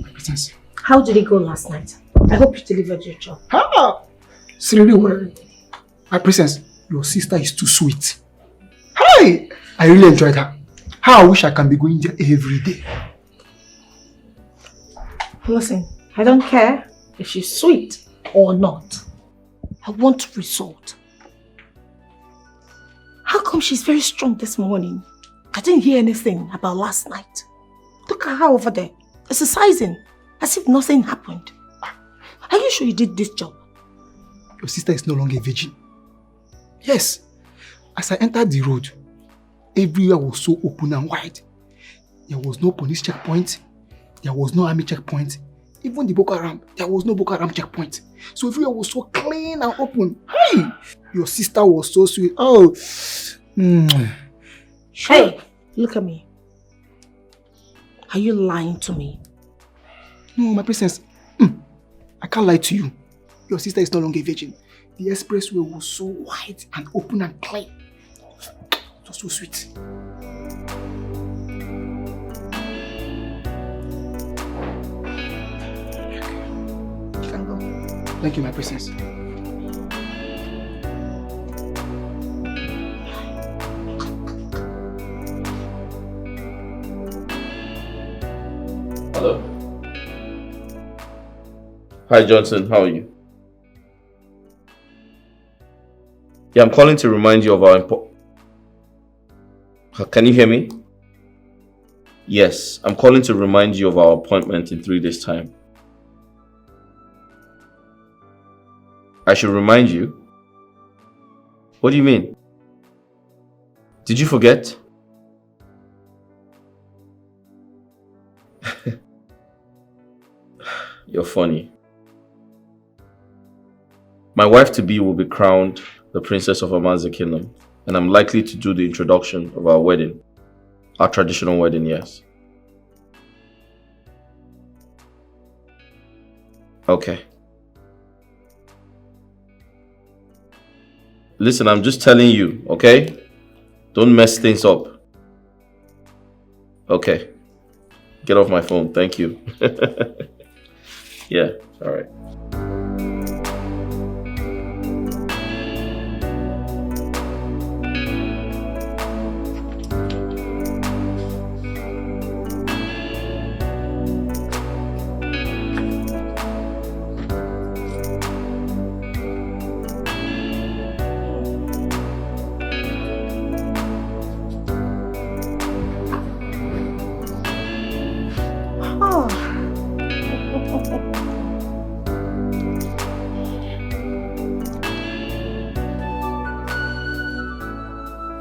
My princess. how did it go last night? I hope you delivered your job. It's really well. My princess, your sister is too sweet. Hi! I really enjoyed her. How I wish I can be going there every day. Listen, I don't care if she's sweet or not. I want result. How come she's very strong this morning? I didn't hear anything about last night. Look at her over there, exercising, as if nothing happened. Are you sure you did this job? Your sister is no longer a virgin. Yes. As I entered the road, everywhere was so open and wide. There was no police checkpoint. There was no army checkpoint. Even the Boko Haram, there was no Boko Haram checkpoint. So everywhere was so clean and open. Hey! Your sister was so sweet. Oh! Hey, look at me. Are you lying to me? No, my princess. I can't lie to you. Your sister is no longer a virgin. The expressway was so wide and open and clean. It was so sweet. You can go. Thank you, my princess. Hello. Hi, Johnson. How are you? Yeah, I'm calling to remind you of our Can you hear me? Yes, I'm calling to remind you of our appointment in 3 days' time. I should remind you? What do you mean? Did you forget? You're funny. My wife-to-be will be crowned the princess of Amaze Kingdom, and I'm likely to do the introduction of our wedding. Our traditional wedding, yes. Okay. Listen, I'm just telling you, okay? Don't mess things up. Okay. Get off my phone, thank you. Yeah, alright.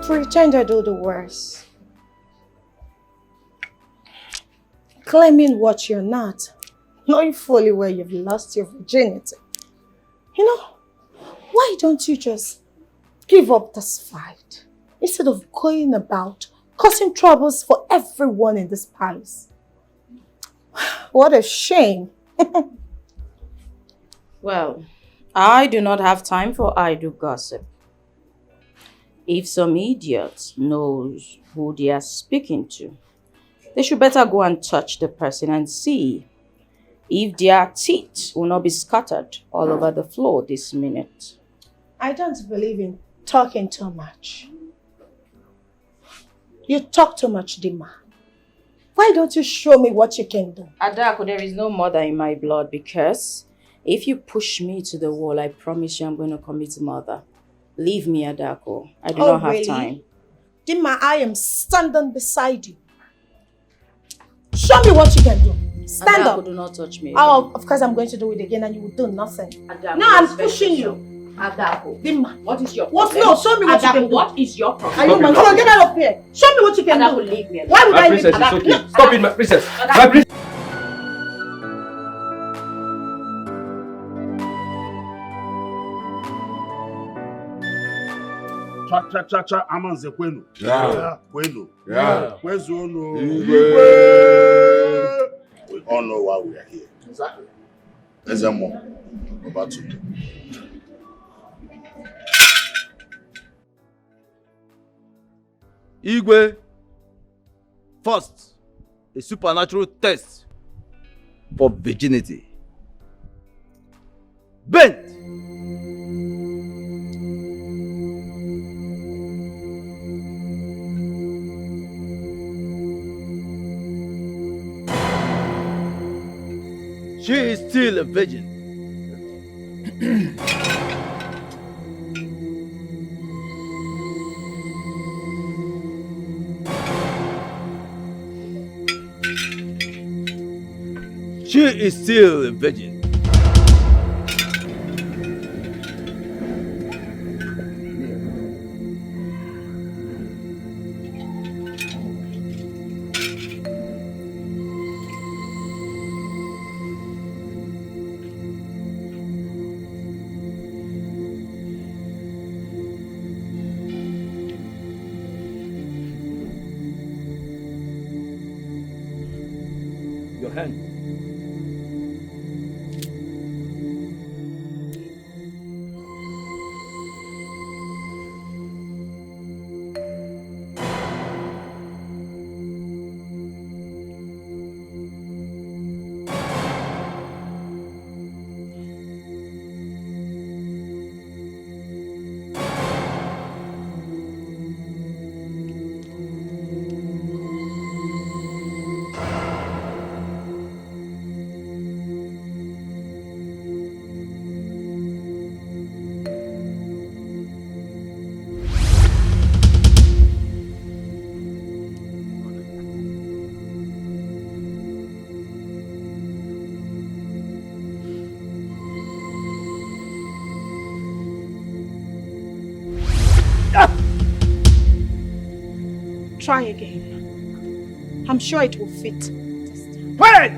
Pretend I do the worst. Claiming what you're not, knowing fully well you've lost your virginity. You know, why don't you just give up this fight instead of going about causing troubles for everyone in this palace? What a shame. Well, I do not have time for idle gossip. If some idiot knows who they are speaking to, they should better go and touch the person and see if their teeth will not be scattered all over the floor this minute. I don't believe in talking too much. You talk too much, Dima. Why don't you show me what you can do? Adako, there is no murder in my blood because if you push me to the wall, I promise you I'm going to commit murder. Leave me, Adako. I do not have time. Dima, I am standing beside you. Show me what you can do. Stand Adako, up. Do not touch me. Oh, of course I'm going to do it again and you will do nothing. Adako, no, I'm pushing you. Adako. Dima. What is your what? problem? No, show me what Adako, you can do. What is your problem? Are you mad? Come on, get out of here. Show me what you can Adako, do. leave me. Why would I leave you? Princess, it's okay. No. Stop it, my princess. Adako. My princess. Cha amanze kwenu. Yeah. Kwenu. Yeah. Kwezono. Igwe. We all know why we are here. Exactly. Ezemo. Over to you. Igwe, first, a supernatural test for virginity. Bent! She is still a virgin. She is still a virgin. Your hand. Try again. I'm sure it will fit. Wait!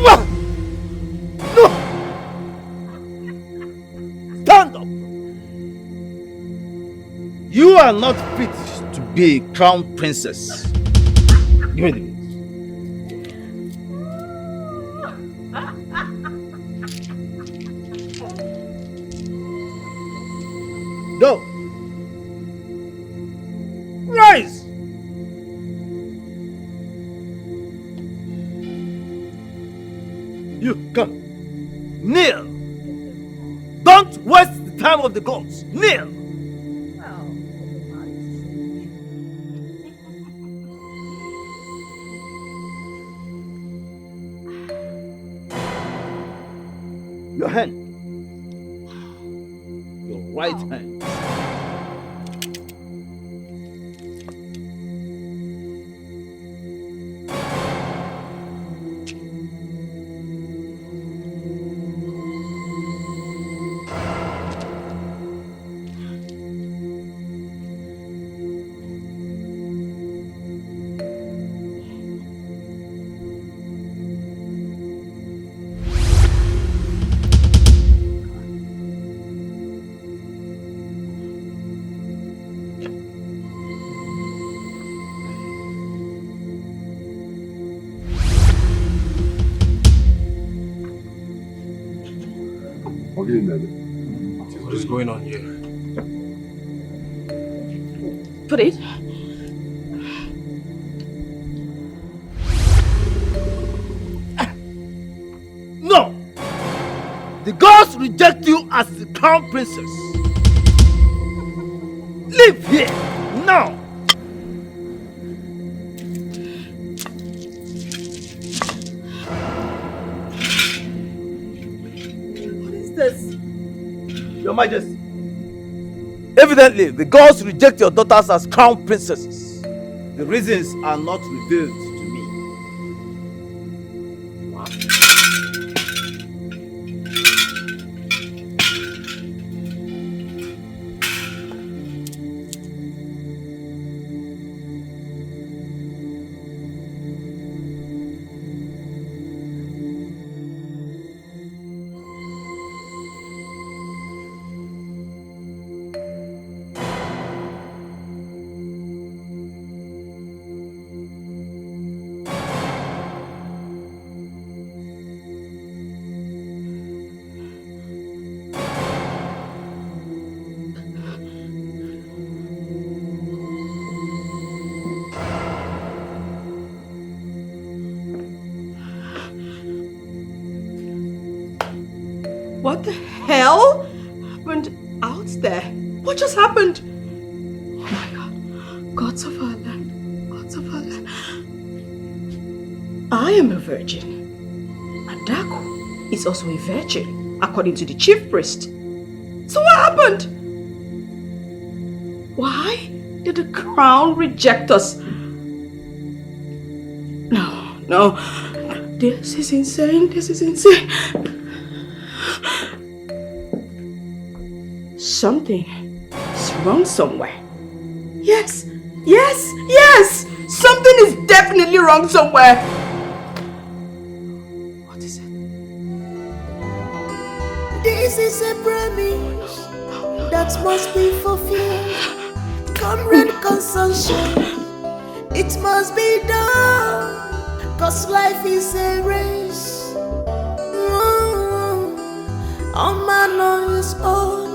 No! Stand up! You are not fit to be a crown princess. Give me the bit. Go. Rise. You come. Kneel. Don't waste the time of the gods. Kneel. Your hand. Your right hand. What is going on here? Put it. No! The gods reject you as the crown princess. Leave here now! What is this? Your Majesty. Evidently, the gods reject your daughters as crown princesses. The reasons are not revealed to me. What the hell happened out there? What just happened? Oh my God. Gods of our land. Gods of our land. I am a virgin. Adaku is also a virgin, according to the chief priest. So what happened? Why did the crown reject us? No. This is insane. This is insane. Something is wrong somewhere. Yes. Something is definitely wrong somewhere. What is it? This is a promise that must be fulfilled. Comrade consumption, it must be done. Cause life is a race. All man on his own.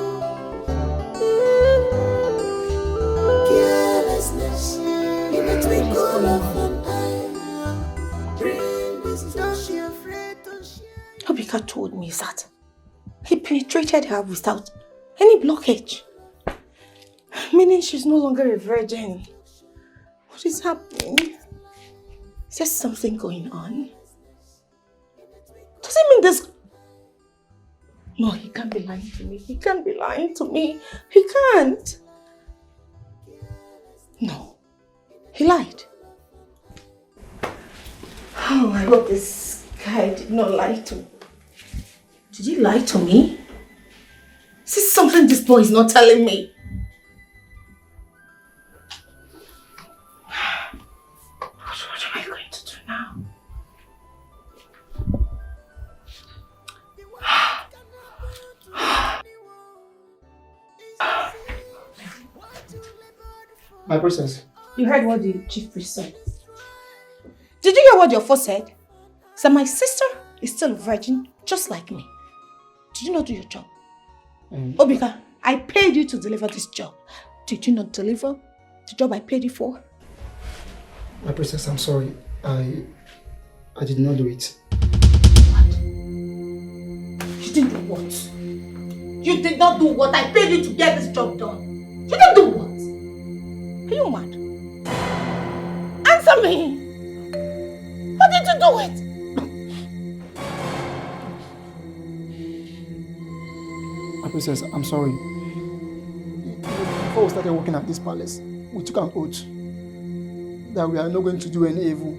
Carelessness in a twinkle of an eye. Bring destruction, afraid to share. Obika told me that he penetrated her without any blockage. Meaning she's no longer a virgin. What is happening? Is there something going on? Does it mean this? No, he can't be lying to me. He can't be lying to me. He can't. No. He lied. Oh, I hope this guy did not lie to me. Did he lie to me? Is this something this boy is not telling me? What am I going to do now? My princess. You heard what the chief priest said. Did you hear what your first said? So my sister is still a virgin, just like me. Did you not do your job? Obika, I paid you to deliver this job. Did you not deliver the job I paid you for? My princess, I'm sorry. I did not do it. What? You didn't do what? You did not do what? I paid you to get this job done. You didn't do what? Are you mad? Answer me! How did you do it? My princess, I'm sorry. Before we started working at this palace, we took an oath that we are not going to do any evil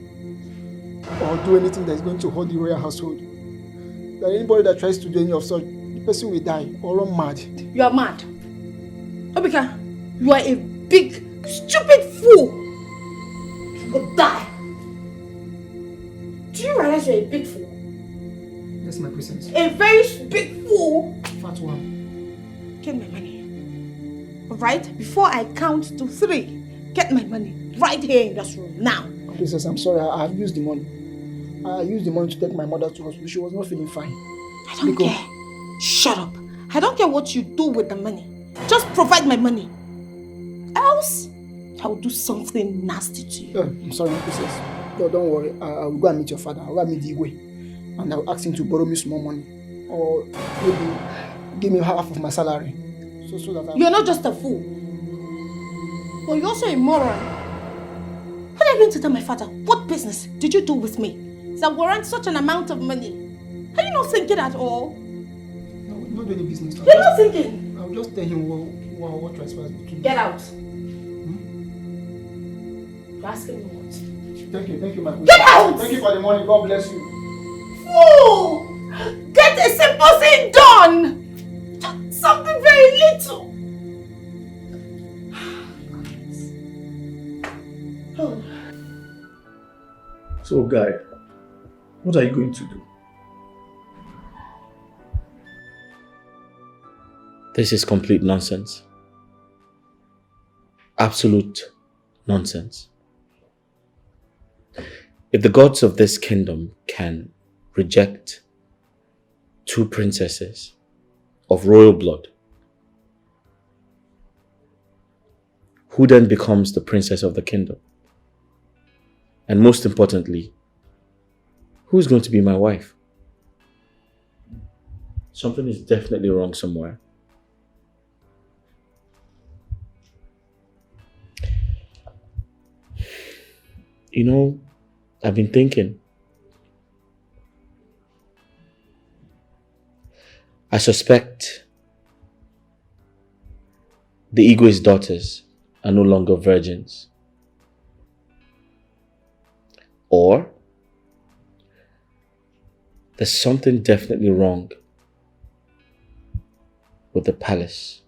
or do anything that is going to hurt the royal household. That anybody that tries to do any of such, the person will die or run mad. You are mad. Obika, you are a big, stupid fool. You will die. Do you realize you're a big fool? Yes, my princess. A very big fool. Fat one. Get my money. Alright? Before I count to 3, get my money right here in this room now. Princess, I'm sorry. I have used the money. I used the money to take my mother to hospital. She was not feeling fine. I don't care. Shut up. I don't care what you do with the money. Just provide my money. Else, I will do something nasty to you. I'm sorry, my princess. No, don't worry. I will go and meet your father. I will go and meet Dikeh. And I will ask him to borrow me some more money. Or maybe give me half of my salary. So that You're not just a fool. But you're also a moron. What are you going to tell my father? What business did you do with me that warrant such an amount of money? Are you not thinking at all? No, not doing any business. You're not thinking? I'll just tell him what transpires between. Get out. You're asking me what? Thank you, my princess. Get out! Thank you for the money. God bless you. Fool! Get a simple thing done! Something very little. Oh. So, Guy, what are you going to do? This is complete nonsense. Absolute nonsense. If the gods of this kingdom can reject 2 princesses of royal blood, who then becomes the princess of the kingdom? And most importantly, who's going to be my wife? Something is definitely wrong somewhere. You know, I've been thinking. I suspect the Igwe's daughters are no longer virgins. Or there's something definitely wrong with the palace.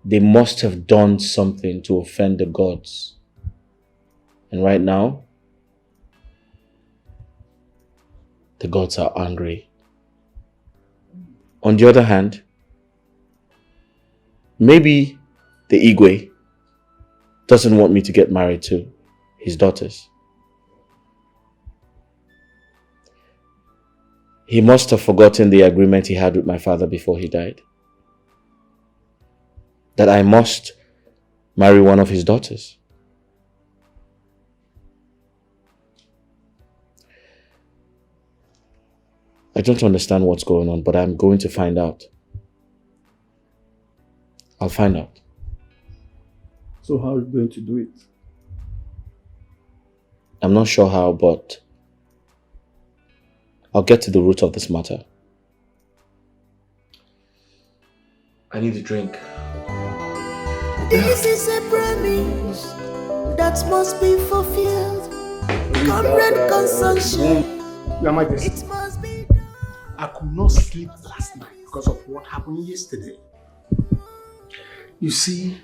They must have done something to offend the gods. And right now, the gods are angry. On the other hand, maybe the Igwe doesn't want me to get married to his daughters. He must have forgotten the agreement he had with my father before he died. That I must marry one of his daughters. I don't understand what's going on, but I'm going to find out. I'll find out. So how are you going to do it? I'm not sure how, but I'll get to the root of this matter. I need a drink. This is a promise that must be fulfilled. Comrade consumption. Your Majesty, It must be I could not sleep last night because of what happened yesterday. You see,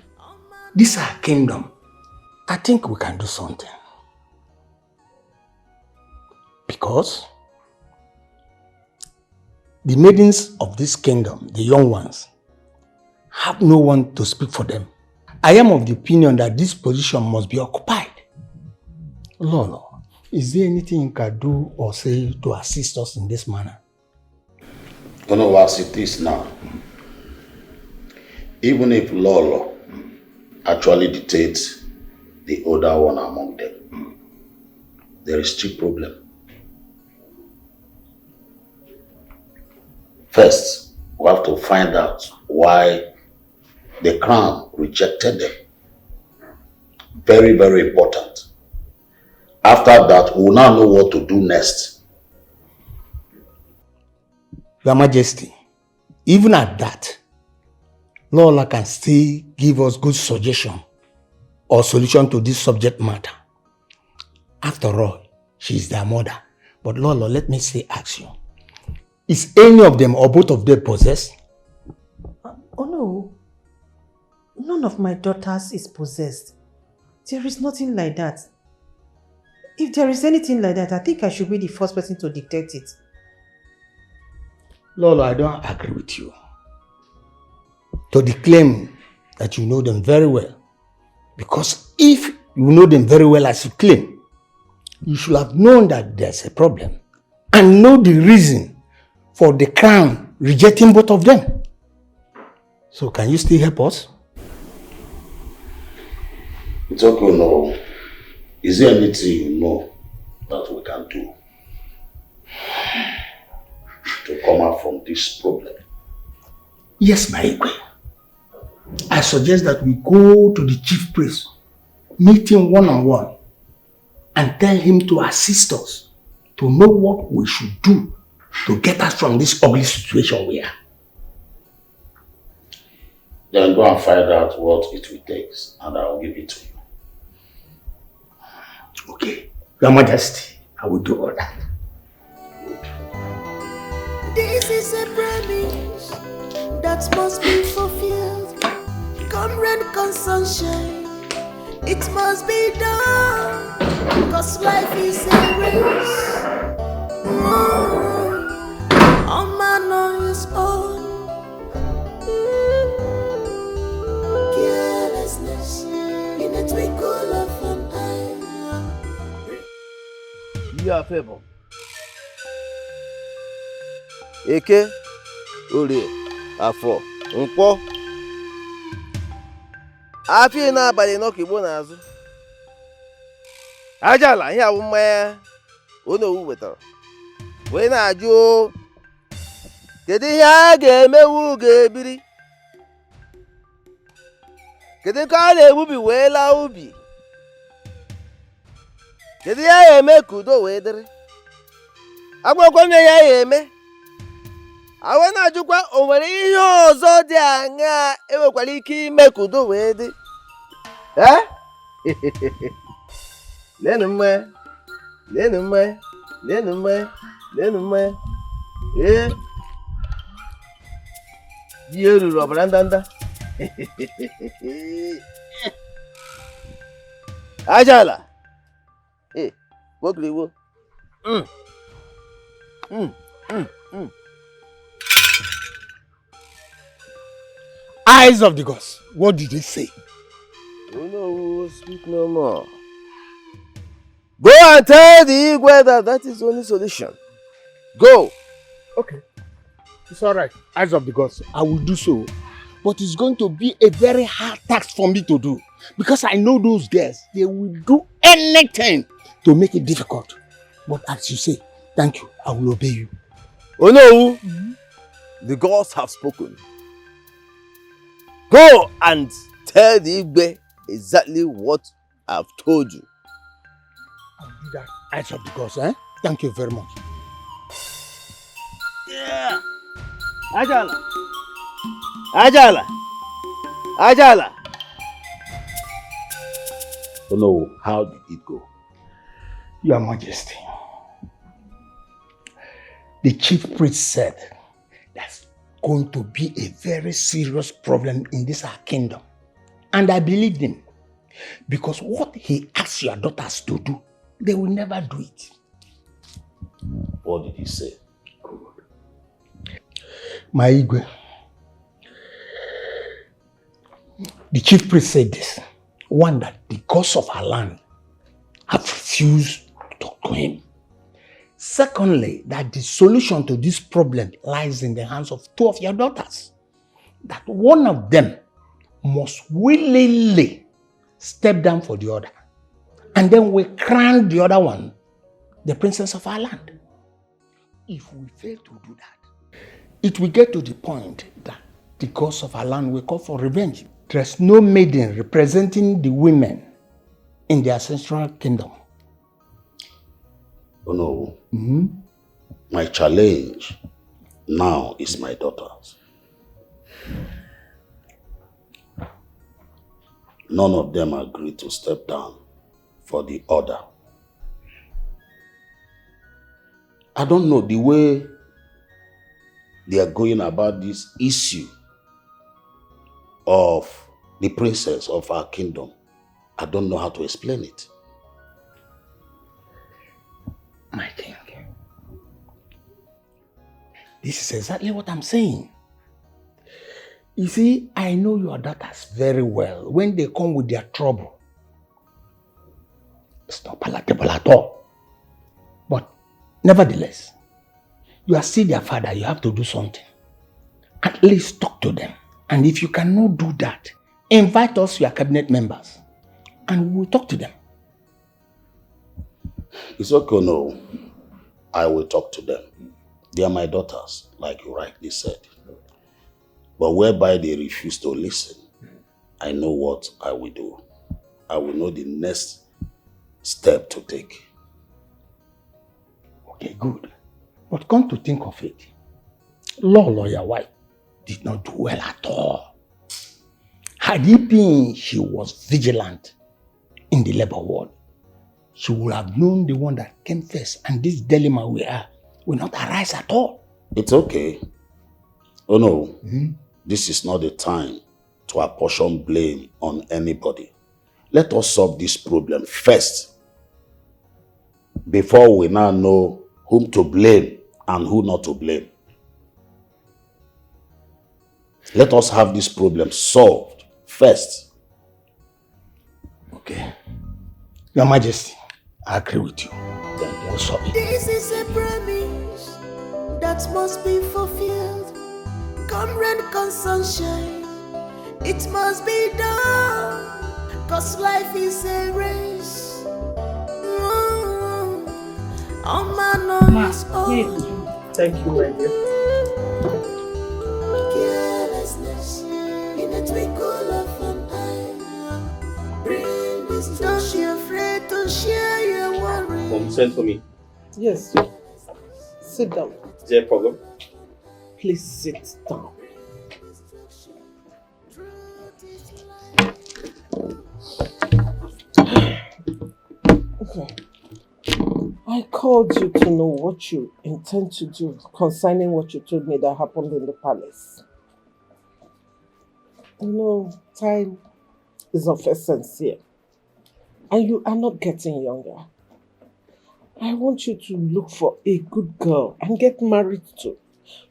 this is our kingdom. I think we can do something. Because the maidens of this kingdom, the young ones, have no one to speak for them. I am of the opinion that this position must be occupied. Lolo, is there anything you can do or say to assist us in this manner? You know as it is now. Even if Lolo actually dictates the older one among them, there is still problem. First, we have to find out why the crown rejected them. Very, very important. After that, we will now know what to do next. Your Majesty, even at that, Lola can still give us good suggestion or solution to this subject matter. After all, she is their mother. But Lola, let me say, ask you, is any of them or both of them possessed? Oh no. None of my daughters is possessed. There is nothing like that. If there is anything like that, I think I should be the first person to detect it. Lolo, I don't agree with you. To the claim that you know them very well. Because if you know them very well as you claim, you should have known that there's a problem. And know the reason for the crown rejecting both of them. So can you still help us? It's okay, no. Is there anything you know that we can do to come out from this problem? Yes, my Igwe. I suggest that we go to the chief priest, meet him one-on-one, and tell him to assist us to know what we should do to get us from this ugly situation we are. Then go and find out what it will take, and I will give it to you. Okay, Your Majesty, I will do all that. This is a promise that must be fulfilled. Comrade consumption, it must be done. Cause life is a race. A man on his own. Carelessness in a twinkle of an eye. You are favor. Eke, Orie, Afọ, Nkwọ. Afọ n'abalị n'ọka Igbo n'azụ. Ajala ihe awụ mmanya onye owu wetara. wee na-ajụ kedu ihe a ga-emewu ga-ebiri, kedu ka a na-egbubi wee laa ubi, kedu ihe a ga-eme ka udo wee dịrị, agwakwa na ya ga-eme. Awe na-ajụkwa o nwere ihe ọzọ dị aṅaa enwekwara ike ime ka udo wee dị. Leenụ mmanya, leenụ mmanya, leenụ mmanya, leenụ mmanya. Ihe ruru ọbara ndanda. Ajala. Wogriwo. Eyes of the gods, what did they say? Oh no, speak no more. Go and tell the Igwe that is the only solution. Go. Okay. It's all right. Eyes of the gods, I will do so. But it's going to be a very hard task for me to do. Because I know those girls, they will do anything to make it difficult. But as you say, thank you, I will obey you. Oh no, the gods have spoken. Go and tell the Igwe exactly what I've told you. I'll do that. Eyes of the gods, eh? Thank you very much. Yeah. Ajala. Ajala. Ajala. Oh no, how did it go? Your Majesty, the chief priest said that's going to be a very serious problem in this our kingdom. And I believed him. Because what he asked your daughters to do, they will never do it. What did he say? My Igwe, the chief priest said this. One, that the gods of our land have refused to talk to him. Secondly, that the solution to this problem lies in the hands of two of your daughters. That one of them must willingly step down for the other. And then we crown the other one the princess of our land. If we fail to do that, it will get to the point that the gods of our land will call for revenge. There's no maiden representing the women in the ancestral kingdom. Oh no. My challenge now is my daughters. None of them agreed to step down for the order. I don't know the way they are going about this issue of the princess of our kingdom. I don't know how to explain it. My king, this is exactly what I'm saying. You see, I know your daughters very well. When they come with their trouble, it's not palatable at all. But nevertheless, you are still their father. You have to do something. At least talk to them. And if you cannot do that, invite us, your cabinet members, and we will talk to them. It's okay, no. I will talk to them. They are my daughters, like you rightly said. But whereby they refuse to listen, I know what I will do. I will know the next step to take. Okay, good. But come to think of it, Lolo, your wife, did not do well at all. Had it been she was vigilant in the labor ward, she would have known the one that came first, and this dilemma we are will not arise at all. It's okay. Oh no, this is not the time to apportion blame on anybody. Let us solve this problem first, before we now know whom to blame and who not to blame. Let us have this problem solved first. Okay. Your Majesty, I agree with you. Then we'll solve it. This is a promise that must be fulfilled. Come rain, come sunshine, it must be done. Cause life is a race. Ma, Thank you, my dear. Carelessness in a twinkle of an eye. Bring this. Don't be afraid to share your worries. Mom, send for me. Yes. Sit down. Is there a problem? Please sit down. Okay. I called you to know what you intend to do concerning what you told me that happened in the palace. You know, time is of essence here. And you are not getting younger. I want you to look for a good girl and get married to.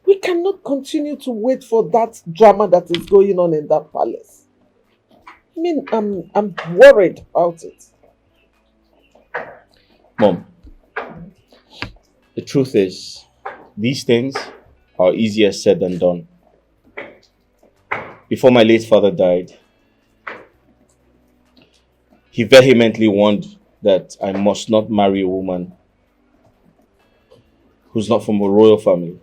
We cannot continue to wait for that drama that is going on in that palace. I mean, I'm worried about it. Mom, the truth is, these things are easier said than done. Before my late father died, he vehemently warned that I must not marry a woman who's not from a royal family.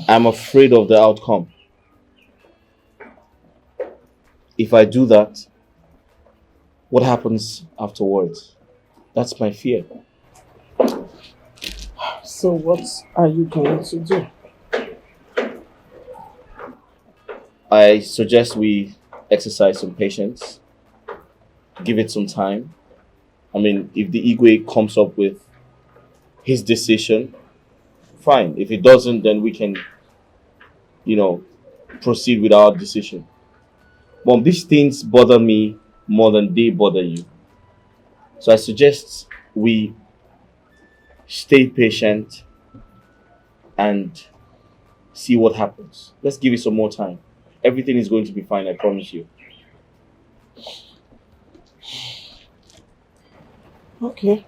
I'm afraid of the outcome. If I do that, what happens afterwards? That's my fear. So what are you going to do? I suggest we exercise some patience, give it some time. I mean, if the Igwe comes up with his decision, fine. If it doesn't, then we can, proceed with our decision. Mom, these things bother me more than they bother you. So I suggest we stay patient and see what happens. Let's give it some more time. Everything is going to be fine, I promise you. Okay,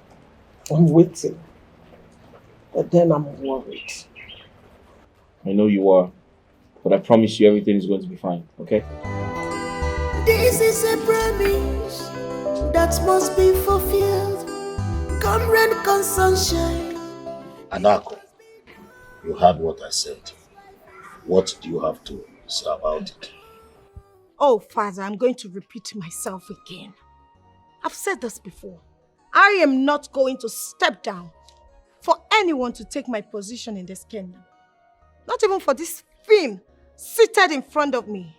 I'm waiting. But then I'm worried. I know you are, but I promise you everything is going to be fine, okay? This is a promise that must be fulfilled. Come rain, come sunshine. Adako, you heard what I said. What do you have to say about it? Oh, Father, I'm going to repeat myself again. I've said this before. I am not going to step down for anyone to take my position in this kingdom. Not even for this fiend seated in front of me.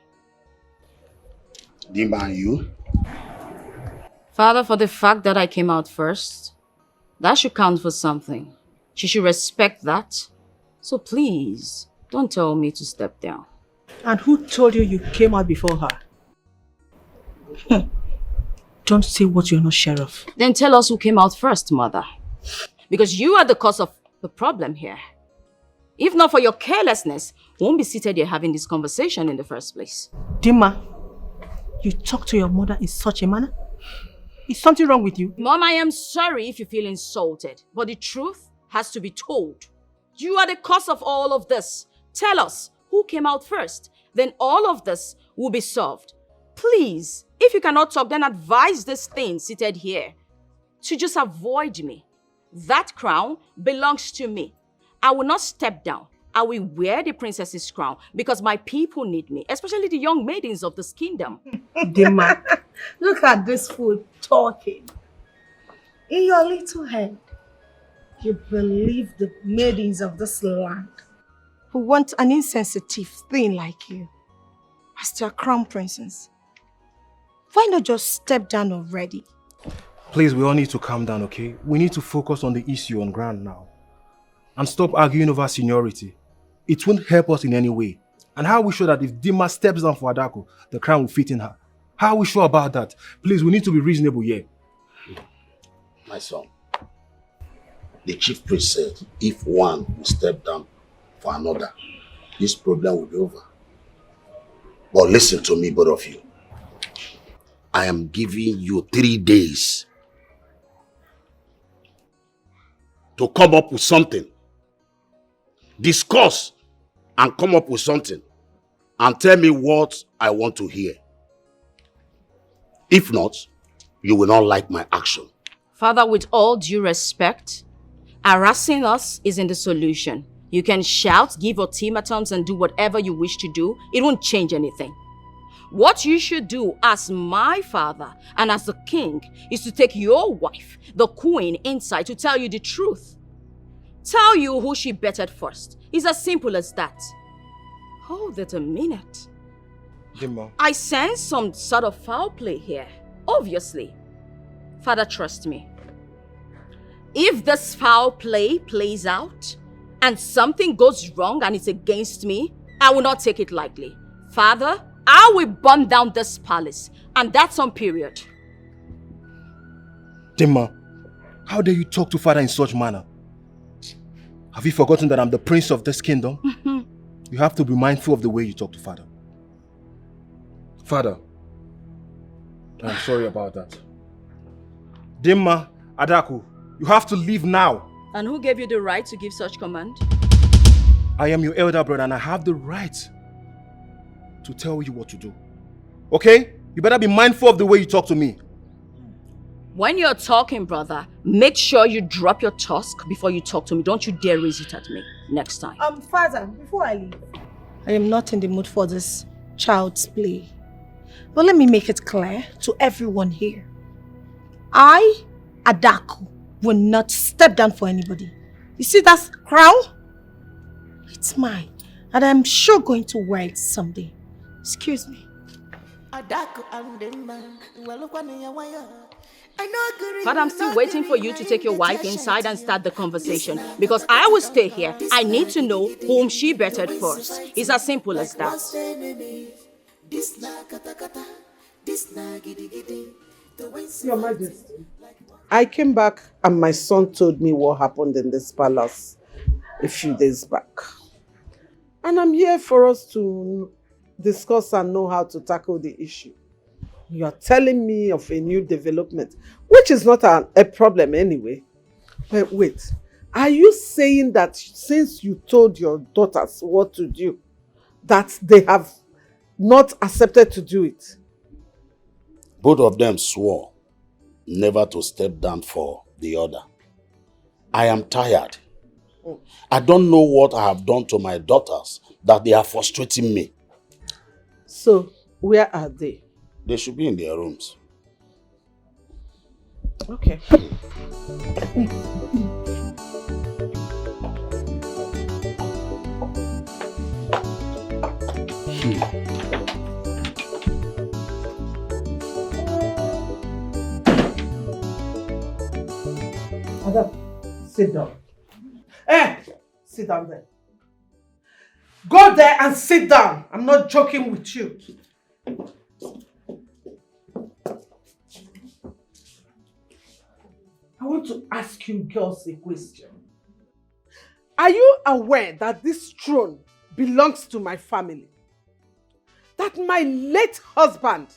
Dima, and you? Father, for the fact that I came out first, that should count for something. She should respect that. So please, don't tell me to step down. And who told you you came out before her? Don't say what you're not sure of. Then tell us who came out first, Mother. Because you are the cause of the problem here. If not for your carelessness, we won't be seated here having this conversation in the first place. Dima, you talk to your mother in such a manner? Is something wrong with you? Mom, I am sorry if you feel insulted, but the truth has to be told. You are the cause of all of this. Tell us who came out first. Then all of this will be solved. Please, if you cannot talk, then advise this thing seated here to just avoid me. That crown belongs to me. I will not step down. I will wear the princess's crown because my people need me, especially the young maidens of this kingdom. Dima, look at this fool talking. In your little head, you believe the maidens of this land who want an insensitive thing like you as their crown princess. Why not just step down already? Please, we all need to calm down, okay? We need to focus on the issue on ground now. And stop arguing over seniority. It won't help us in any way. And how are we sure that if Dima steps down for Adako, the crown will fit in her? How are we sure about that? Please, we need to be reasonable here. My son, the chief priest said if one will step down for another, this problem will be over. But listen to me, both of you. I am giving you 3 days to come up with something. Discuss and come up with something and tell me what I want to hear. If not, you will not like my action. Father, with all due respect, harassing us isn't the solution. You can shout, give ultimatums, and do whatever you wish to do. It won't change anything. What you should do as my father and as the king is to take your wife, the queen, inside to tell you the truth. Tell you who she bettered first. It's as simple as that. Hold it a minute. Dimma. I sense some sort of foul play here. Obviously. Father, trust me. If this foul play plays out and something goes wrong and it's against me, I will not take it lightly. Father, I will burn down this palace, and that's on period. Dimma, how dare you talk to father in such manner? Have you forgotten that I'm the prince of this kingdom? You have to be mindful of the way you talk to father. Father, I'm sorry about that. Dimma, Adaku, you have to leave now. And who gave you the right to give such command? I am your elder brother and I have the right to tell you what to do. Okay? You better be mindful of the way you talk to me. When you're talking, brother, make sure you drop your tusk before you talk to me. Don't you dare raise it at me next time. Father, before I leave, I am not in the mood for this child's play. But let me make it clear to everyone here. I, Adaku, will not step down for anybody. You see that crown? It's mine. And I'm sure going to wear it someday. Excuse me. But I'm still waiting for you to take your wife inside and start the conversation. Because I will stay here. I need to know whom she bettered first. It's as simple as that. Your Majesty, I came back and my son told me what happened in this palace a few days back. And I'm here for us to discuss and know how to tackle the issue. You're telling me of a new development, which is not a problem anyway. But wait, are you saying that since you told your daughters what to do, that they have not accepted to do it? Both of them swore never to step down for the other. I am tired. I don't know what I have done to my daughters that they are frustrating me. So, where are they? They should be in their rooms. Okay. Madam, sit down. Sit down there. Go there and sit down. I'm not joking with you. I want to ask you girls a question. Are you aware that this throne belongs to my family? That my late husband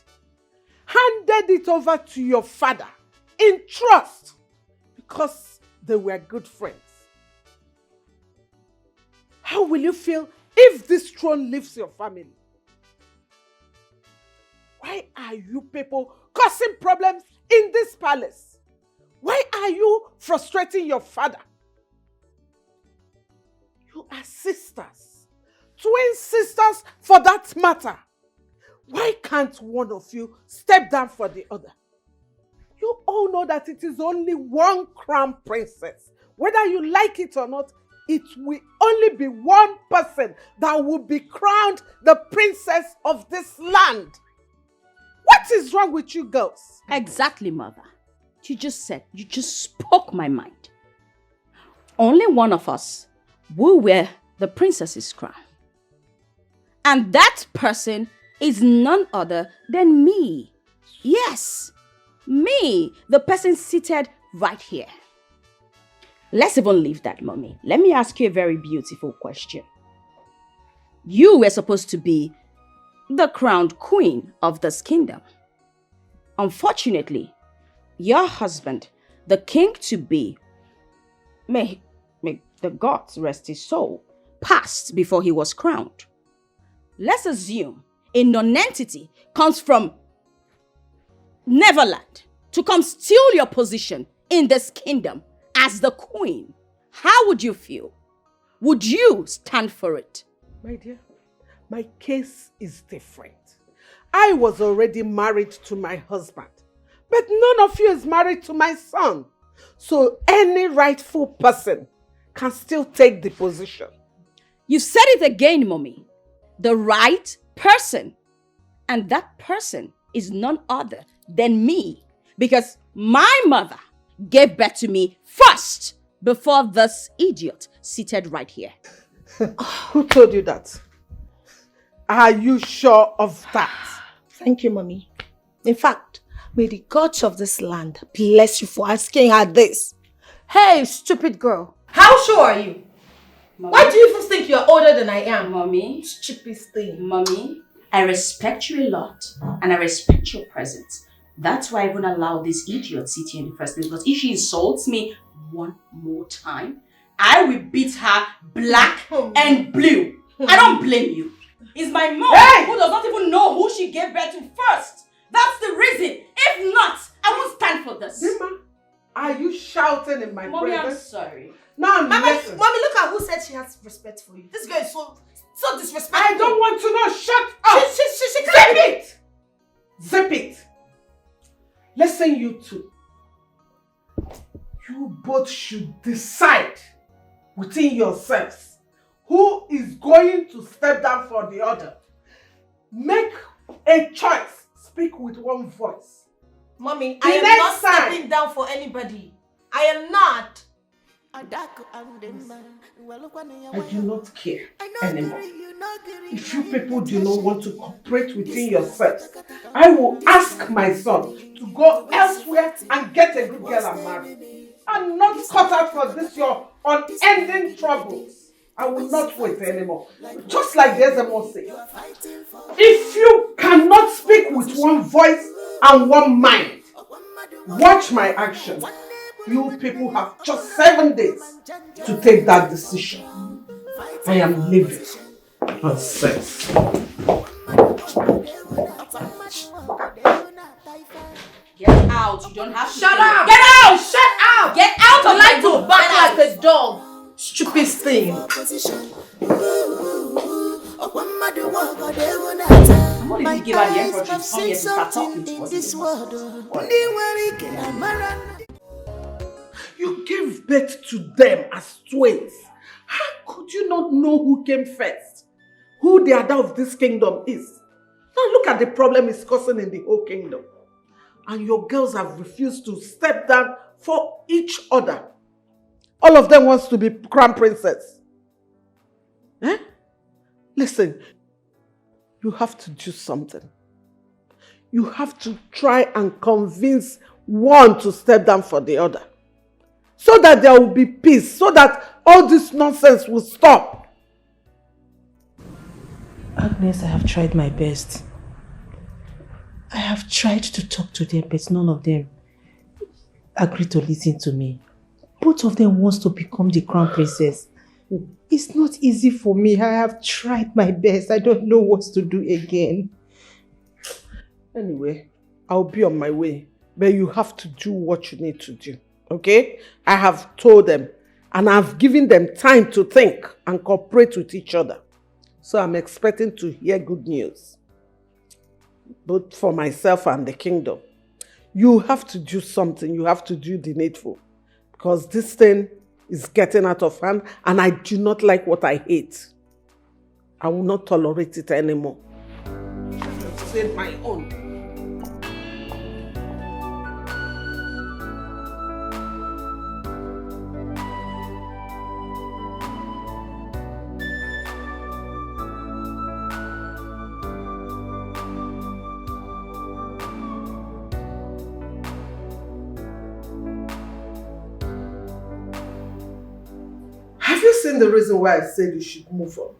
handed it over to your father in trust because they were good friends. How will you feel if this throne leaves your family? Why are you people causing problems in this palace? Why are you frustrating your father? You are sisters, twin sisters for that matter. Why can't one of you step down for the other? You all know that it is only one crown princess. Whether you like it or not, it will only be one person that will be crowned the princess of this land. What is wrong with you girls? Exactly, mother. You just spoke my mind. Only one of us will wear the princess's crown. And that person is none other than me. Yes, me, the person seated right here. Let's even leave that, mommy. Let me ask you a very beautiful question. You were supposed to be the crowned queen of this kingdom. Unfortunately, your husband, the king-to-be, may the gods rest his soul, passed before he was crowned. Let's assume a non-entity comes from Neverland to come steal your position in this kingdom as the queen, how would you feel? Would you stand for it? My dear, my case is different. I was already married to my husband, but none of you is married to my son. So any rightful person can still take the position. You said it again, Mommy. The right person. And that person is none other than me. Because my mother gave birth to me first before this idiot seated right here. Who told you that? Are you sure of that? Thank you, Mommy. In fact, may the gods of this land bless you for asking her this. Hey, stupid girl. How sure are you? Mommy? Why do you even think you're older than I am? Mommy? Stupid thing. Mommy, I respect you a lot and I respect your presence. That's why I won't allow this idiot sit here in the first place, because if she insults me one more time, I will beat her black and blue. I don't blame you. It's my mom who does not even know who she gave birth to first. That's the reason. If not, I won't stand for this. Dima, are you shouting in my Mommy, presence? I'm sorry. Now Mommy, listen. look at who said she has respect for you. This girl is so disrespectful. I don't want to know. Shut up. She Zip can't. it. Zip it. Listen, you two. You both should decide within yourselves who is going to step down for the other. Make a choice. Speak with one voice. Mommy, The I am next not time. stepping down for anybody. I am not. I do not care anymore. If you people do not want to cooperate within yourselves, I will ask my son to go elsewhere and get a good girl and marry. I'm not cut out for this your unending troubles. I will not wait anymore. Just like the Ezemo say, if you cannot speak with one voice and one mind, watch my action. You people have just 7 days to take that decision. I am leaving. Nonsense. Get out. You don't have to. Shut up! Get out! Shut up! Get out of You my like to room. bark Get out. like a dog. Stupid thing. I'm not even give her the effort to come here to start talking to us. You gave birth to them as twins. How could you not know who came first? Who the other of this kingdom is? Now look at the problem it's causing in the whole kingdom. And your girls have refused to step down for each other. All of them wants to be crown princess. Eh? Listen, you have to do something. You have to try and convince one to step down for the other. So that there will be peace. So that all this nonsense will stop. Agnes, I have tried my best. I have tried to talk to them, but none of them agreed to listen to me. Both of them wants to become the crown princess. It's not easy for me. I have tried my best. I don't know what to do again. Anyway, I'll be on my way. But you have to do what you need to do. Okay? I have told them. And I've given them time to think and cooperate with each other. So I'm expecting to hear good news. Both for myself and the kingdom. You have to do something. You have to do the needful. Because this thing is getting out of hand and I do not like what I hate. I will not tolerate it anymore. I've said my own. Have you seen the reason why I said you should move on?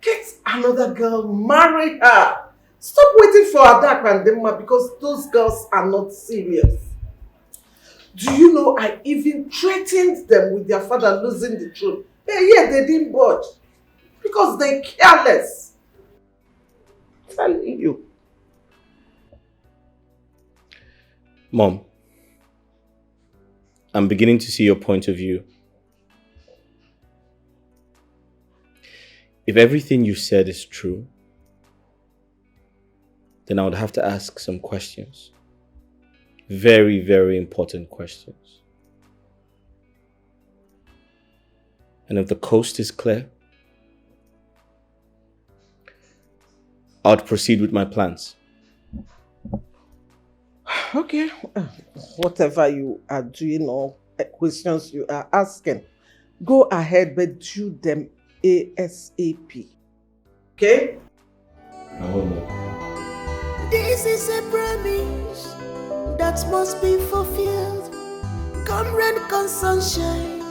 Get another girl, marry her. Stop waiting for Adak and Demma because those girls are not serious. Do you know I even threatened them with their father losing the throne? Yeah, they didn't budge. Because they're careless. I'm telling you. Mom, I'm beginning to see your point of view. If everything you said is true, then I would have to ask some questions. Very, very important questions. And if the coast is clear, I'd proceed with my plans. Okay. Whatever you are doing or questions you are asking, go ahead, but do them ASAP. Okay? I will know. This is a promise that must be fulfilled. Come rain, come sunshine,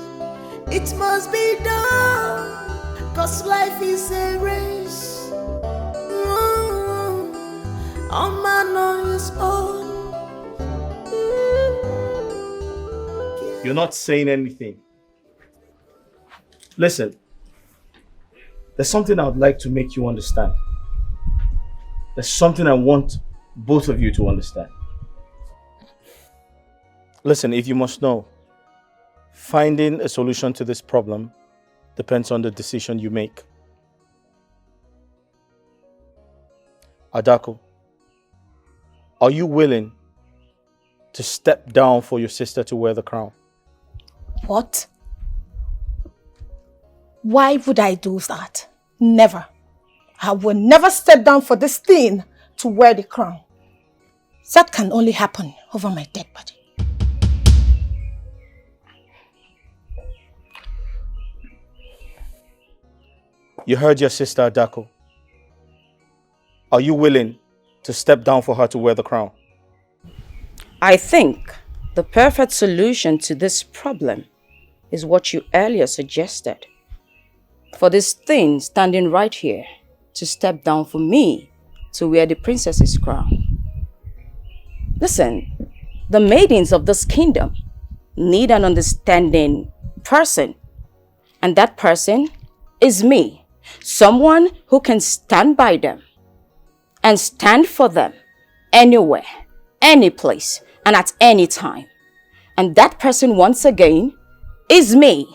it must be done. Cause life is a race. All man on his own. You're not saying anything. Listen, there's something I would like to make you understand. There's something I want both of you to understand. Listen, if you must know, finding a solution to this problem depends on the decision you make. Adako, are you willing to step down for your sister to wear the crown? What? Why would I do that? Never. I will never step down for this thing to wear the crown. That can only happen over my dead body. You heard your sister, Adako. Are you willing to step down for her to wear the crown? I think the perfect solution to this problem is what you earlier suggested. For this thing standing right here to step down for me to wear the princess's crown. Listen, the maidens of this kingdom need an understanding person. And that person is me. Someone who can stand by them and stand for them anywhere, any place, and at any time. And that person, once again, is me.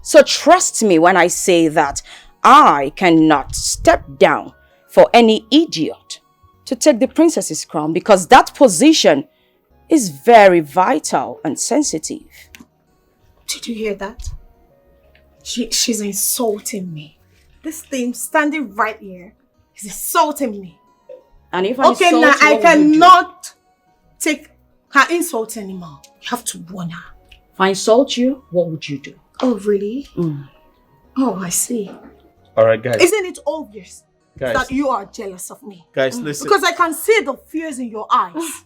So trust me when I say that I cannot step down for any idiot to take the princess's crown, because that position is very vital and sensitive. Did you hear that? She's insulting me. This thing standing right here is insulting me. And if I okay, insult now you, I what would you do? cannot take her insult anymore. You have to warn her. If I insult you, what would you do? Oh, really? Oh, I see. All right, guys. Isn't it obvious Guys. that you are jealous of me? Guys, listen. Because I can see the fears in your eyes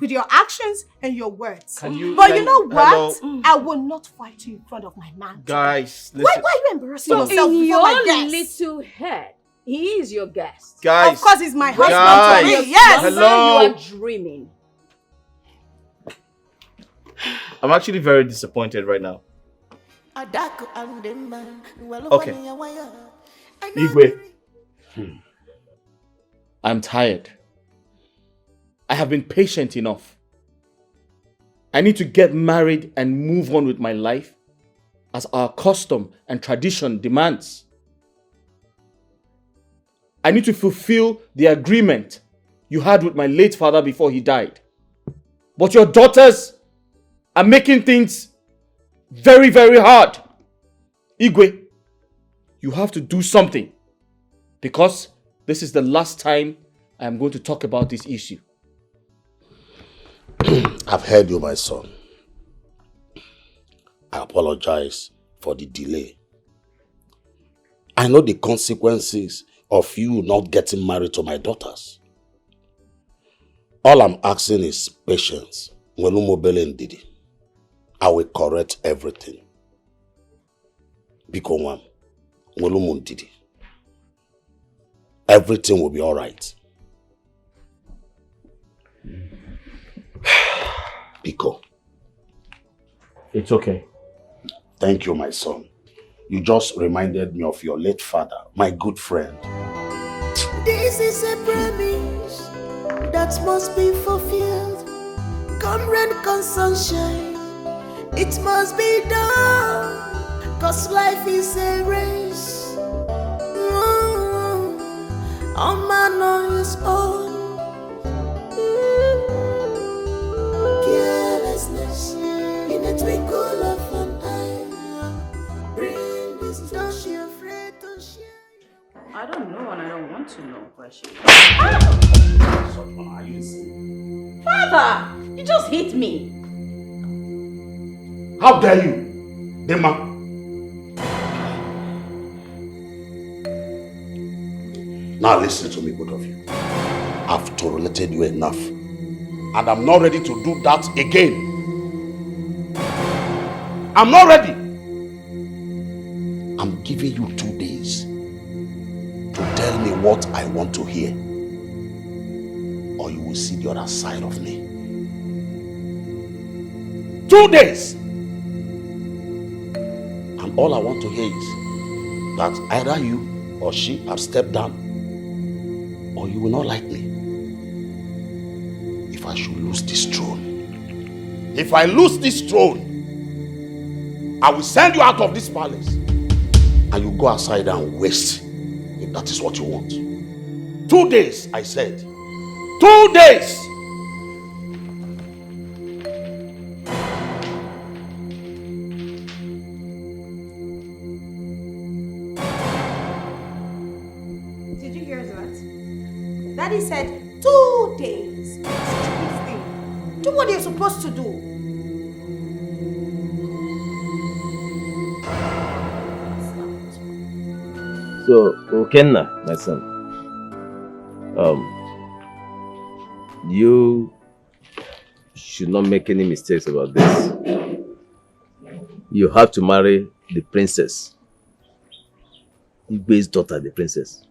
with your actions and your words. Can you- but can- you know what? hello? I will not fight you in front of my man. Guys, listen. Why are you embarrassing So yourself in before my your guests? little head, he is your guest. Guys. Of course, he's my husband Guys. to me. Yes. Hello. You are dreaming. I'm actually very disappointed right now. Okay. Igwe. I'm tired. I have been patient enough. I need to get married and move on with my life as our custom and tradition demands. I need to fulfill the agreement you had with my late father before he died. But your daughters are making things very, very hard. Igwe, you have to do something, because this is the last time I am going to talk about this issue. I've heard you, my son. I apologize for the delay. I know the consequences of you not getting married to my daughters. All I'm asking is patience. I will correct everything. Everything will be all right. Biko. It's okay. Thank you, my son. You just reminded me of your late father, my good friend. This is a promise that must be fulfilled. Come rain, come sunshine, It must be done, cause life is a race. A man on his own. Carelessness in a twinkle of an eye. Bring destruction, afraid to share. I don't know and I don't want to know, Precious. Father, you just hit me. How dare you, Dema? Now listen to me, both of you. I've tolerated you enough. And I'm not ready to do that again. I'm not ready. I'm giving you 2 days to tell me what I want to hear. Or you will see the other side of me. 2 days. And all I want to hear is that either you or she have stepped down, or you will not like me. If I should lose this throne, if I lose this throne, I will send you out of this palace and you go outside and waste, if that is what you want. 2 days, I said. 2 days. Did you hear that? Daddy said 2 days. Stupid thing. Do what you're supposed to do. So, Okena, my son, you should not make any mistakes about this. You have to marry the princess. Igwe's daughter, the princess.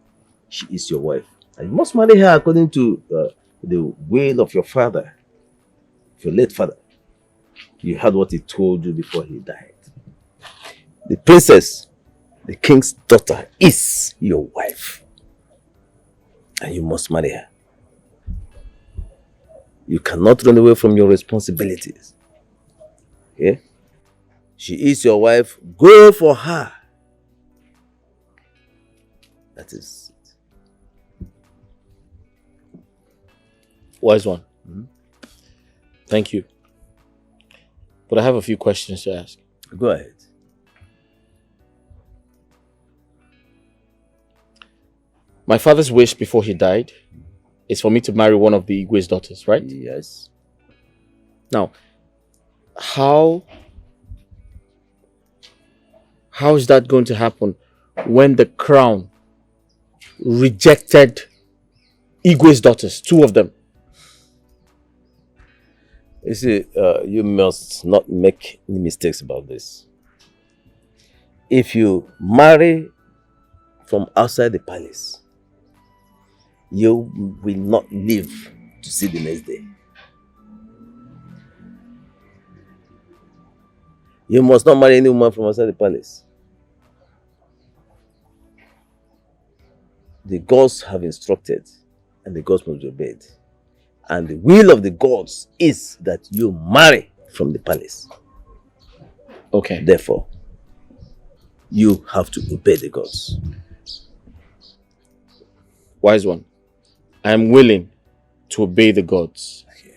She is your wife. And you must marry her according to the will of your father, your late father. You heard what he told you before he died. The princess, the king's daughter, is your wife. And you must marry her. You cannot run away from your responsibilities. Okay? She is your wife. Go for her. That is it. Wise one. Thank you. But I have a few questions to ask. Go ahead. My father's wish before he died is for me to marry one of the Igwe's daughters, right? Yes. Now, how is that going to happen when the crown rejected Igwe's daughters, 2 of them? You see, you must not make any mistakes about this. If you marry from outside the palace, you will not live to see the next day. You must not marry any woman from outside the palace. The gods have instructed, and the gods must be obeyed. And the will of the gods is that you marry from the palace. Okay. Therefore, you have to obey the gods. Wise one, I am willing to obey the gods. Okay.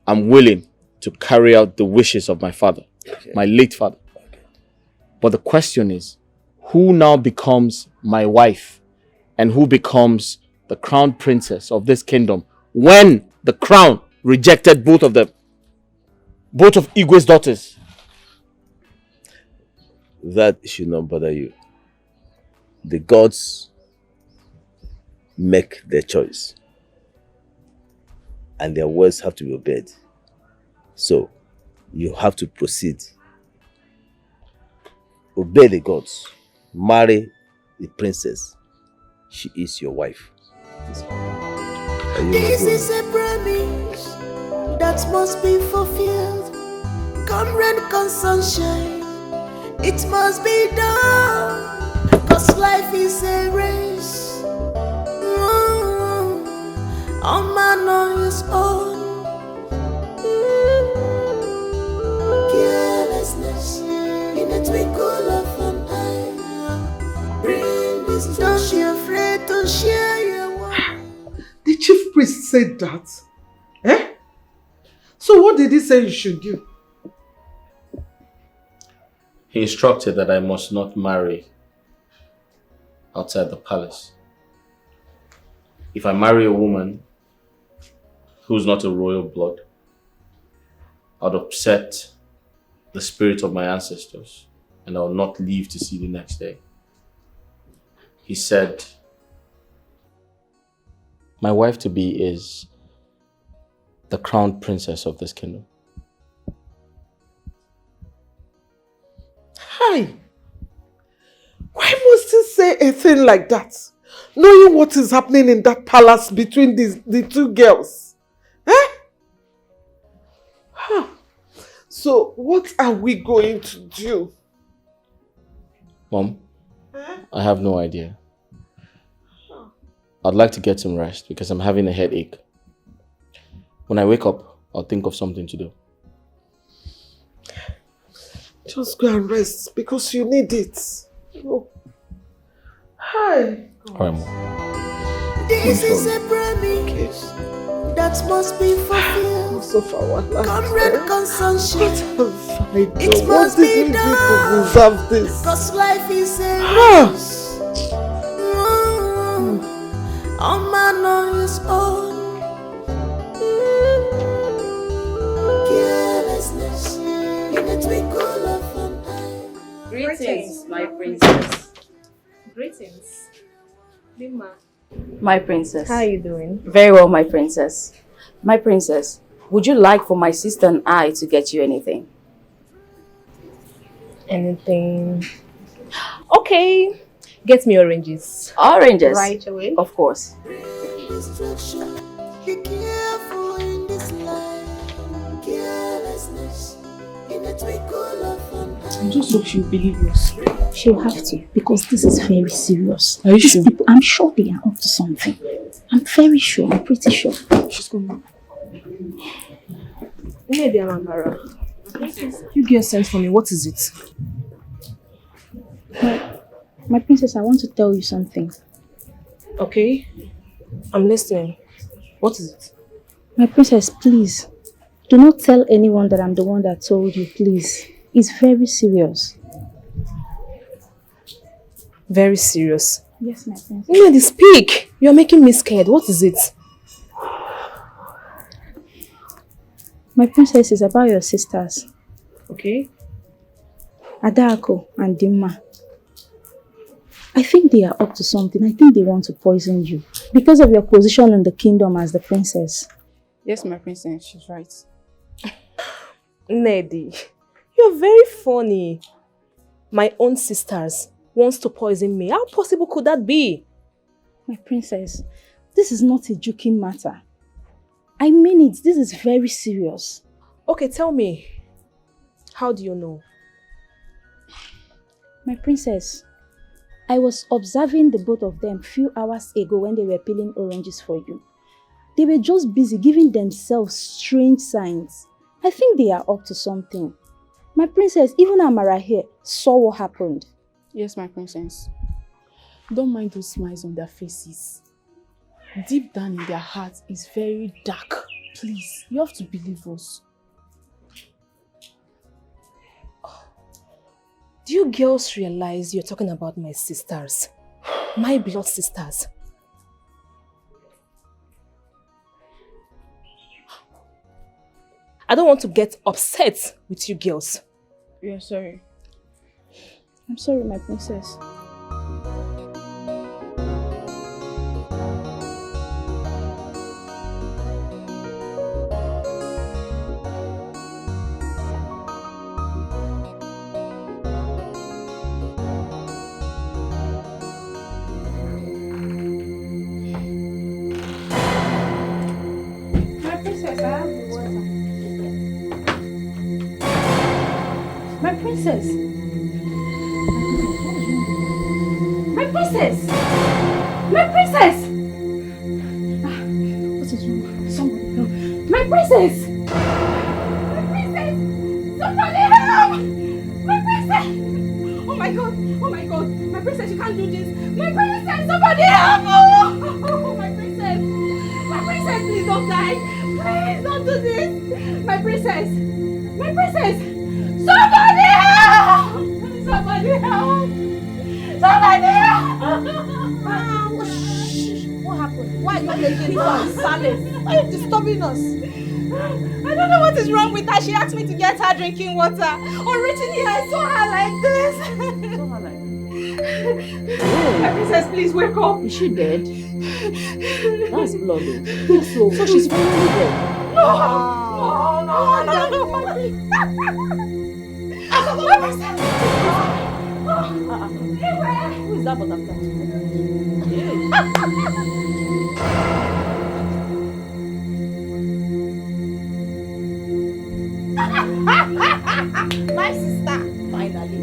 I'm willing to carry out the wishes of my father, my late father. Okay. But the question is, who now becomes my wife and who becomes the crown princess of this kingdom when the crown rejected both of them? Both of Igwe's daughters. That should not bother you. The gods make their choice. And their words have to be obeyed. So, you have to proceed. Obey the gods. Marry the princess. She is your wife. This is a promise that must be fulfilled. Come rain, come sunshine, it must be done. Cause life is a race. A man on his own. Carelessness said that. Eh? So what did he say you should do? He instructed that I must not marry outside the palace. If I marry a woman who's not a royal blood, I'd upset the spirit of my ancestors and I will not live to see the next day. He said, my wife-to-be is the crown princess of this kingdom. Hi. Why must he say a thing like that? Knowing what is happening in that palace between the two girls. Eh? Huh. So what are we going to do? Mom, I have no idea. I'd like to get some rest because I'm having a headache. When I wake up, I'll think of something to do. Just go and rest because you need it. Oh. Hi. Alright, Mom. This is a promise that must be fulfilled. Comrade consumption. It must be done. Because life is a race. A man on his own. Carelessness in a twinkle of an eye. Greetings, my princess. Greetings. Lima. My princess. How are you doing? Very well, my princess. My princess, would you like for my sister and I to get you anything? Anything? Okay. Get me oranges. Oranges? Right away. Of course. Be careful in this life. Carelessness in a twinkle of an eye. I just hope she'll believe us. She'll have to, because this is very serious. Are you sure? People, I'm sure they are up to something. I'm very sure. I'm pretty sure. She's coming. You girls sent for me. What is it? My princess, I want to tell you something. Okay. I'm listening. What is it? My princess, please. Do not tell anyone that I'm the one that told you, please. It's very serious. Very serious. Yes, my princess. Lady, speak! You're making me scared. What is it? My princess is about your sisters. Okay. Adako and Dimma. I think they are up to something. I think they want to poison you because of your position in the kingdom as the princess. Yes, my princess, she's right. Nedi, you're very funny. My own sisters wants to poison me. How possible could that be? My princess, this is not a joking matter. I mean it. This is very serious. Okay, tell me. How do you know? My princess, I was observing the both of them few hours ago when they were peeling oranges for you. They were just busy giving themselves strange signs. I think they are up to something. My princess, even Amara here saw what happened. Yes, my princess. Don't mind those smiles on their faces. Deep down in their hearts is very dark. Please, you have to believe us. Do you girls realize you're talking about my sisters? My blood sisters. I don't want to get upset with you girls. We are sorry. I'm sorry, my princess. My princess! My princess! My princess! What is wrong? Somebody help! My princess! My princess! Somebody help! My princess! Oh my god! Oh my god! My princess, you can't do this! My princess! Somebody help! Oh, my princess! My princess, please princess! My princess! Somebody help! Somebody help! Somebody help! What happened? Why are you making noise? silence? Why are you disturbing us? I don't know what is wrong with her. She asked me to get her drinking water. On reaching here, I saw her like this. My princess, please wake up. Is she dead? That's blood. So she's finally dead. No! My princess! Who is that butterfly? My sister, finally.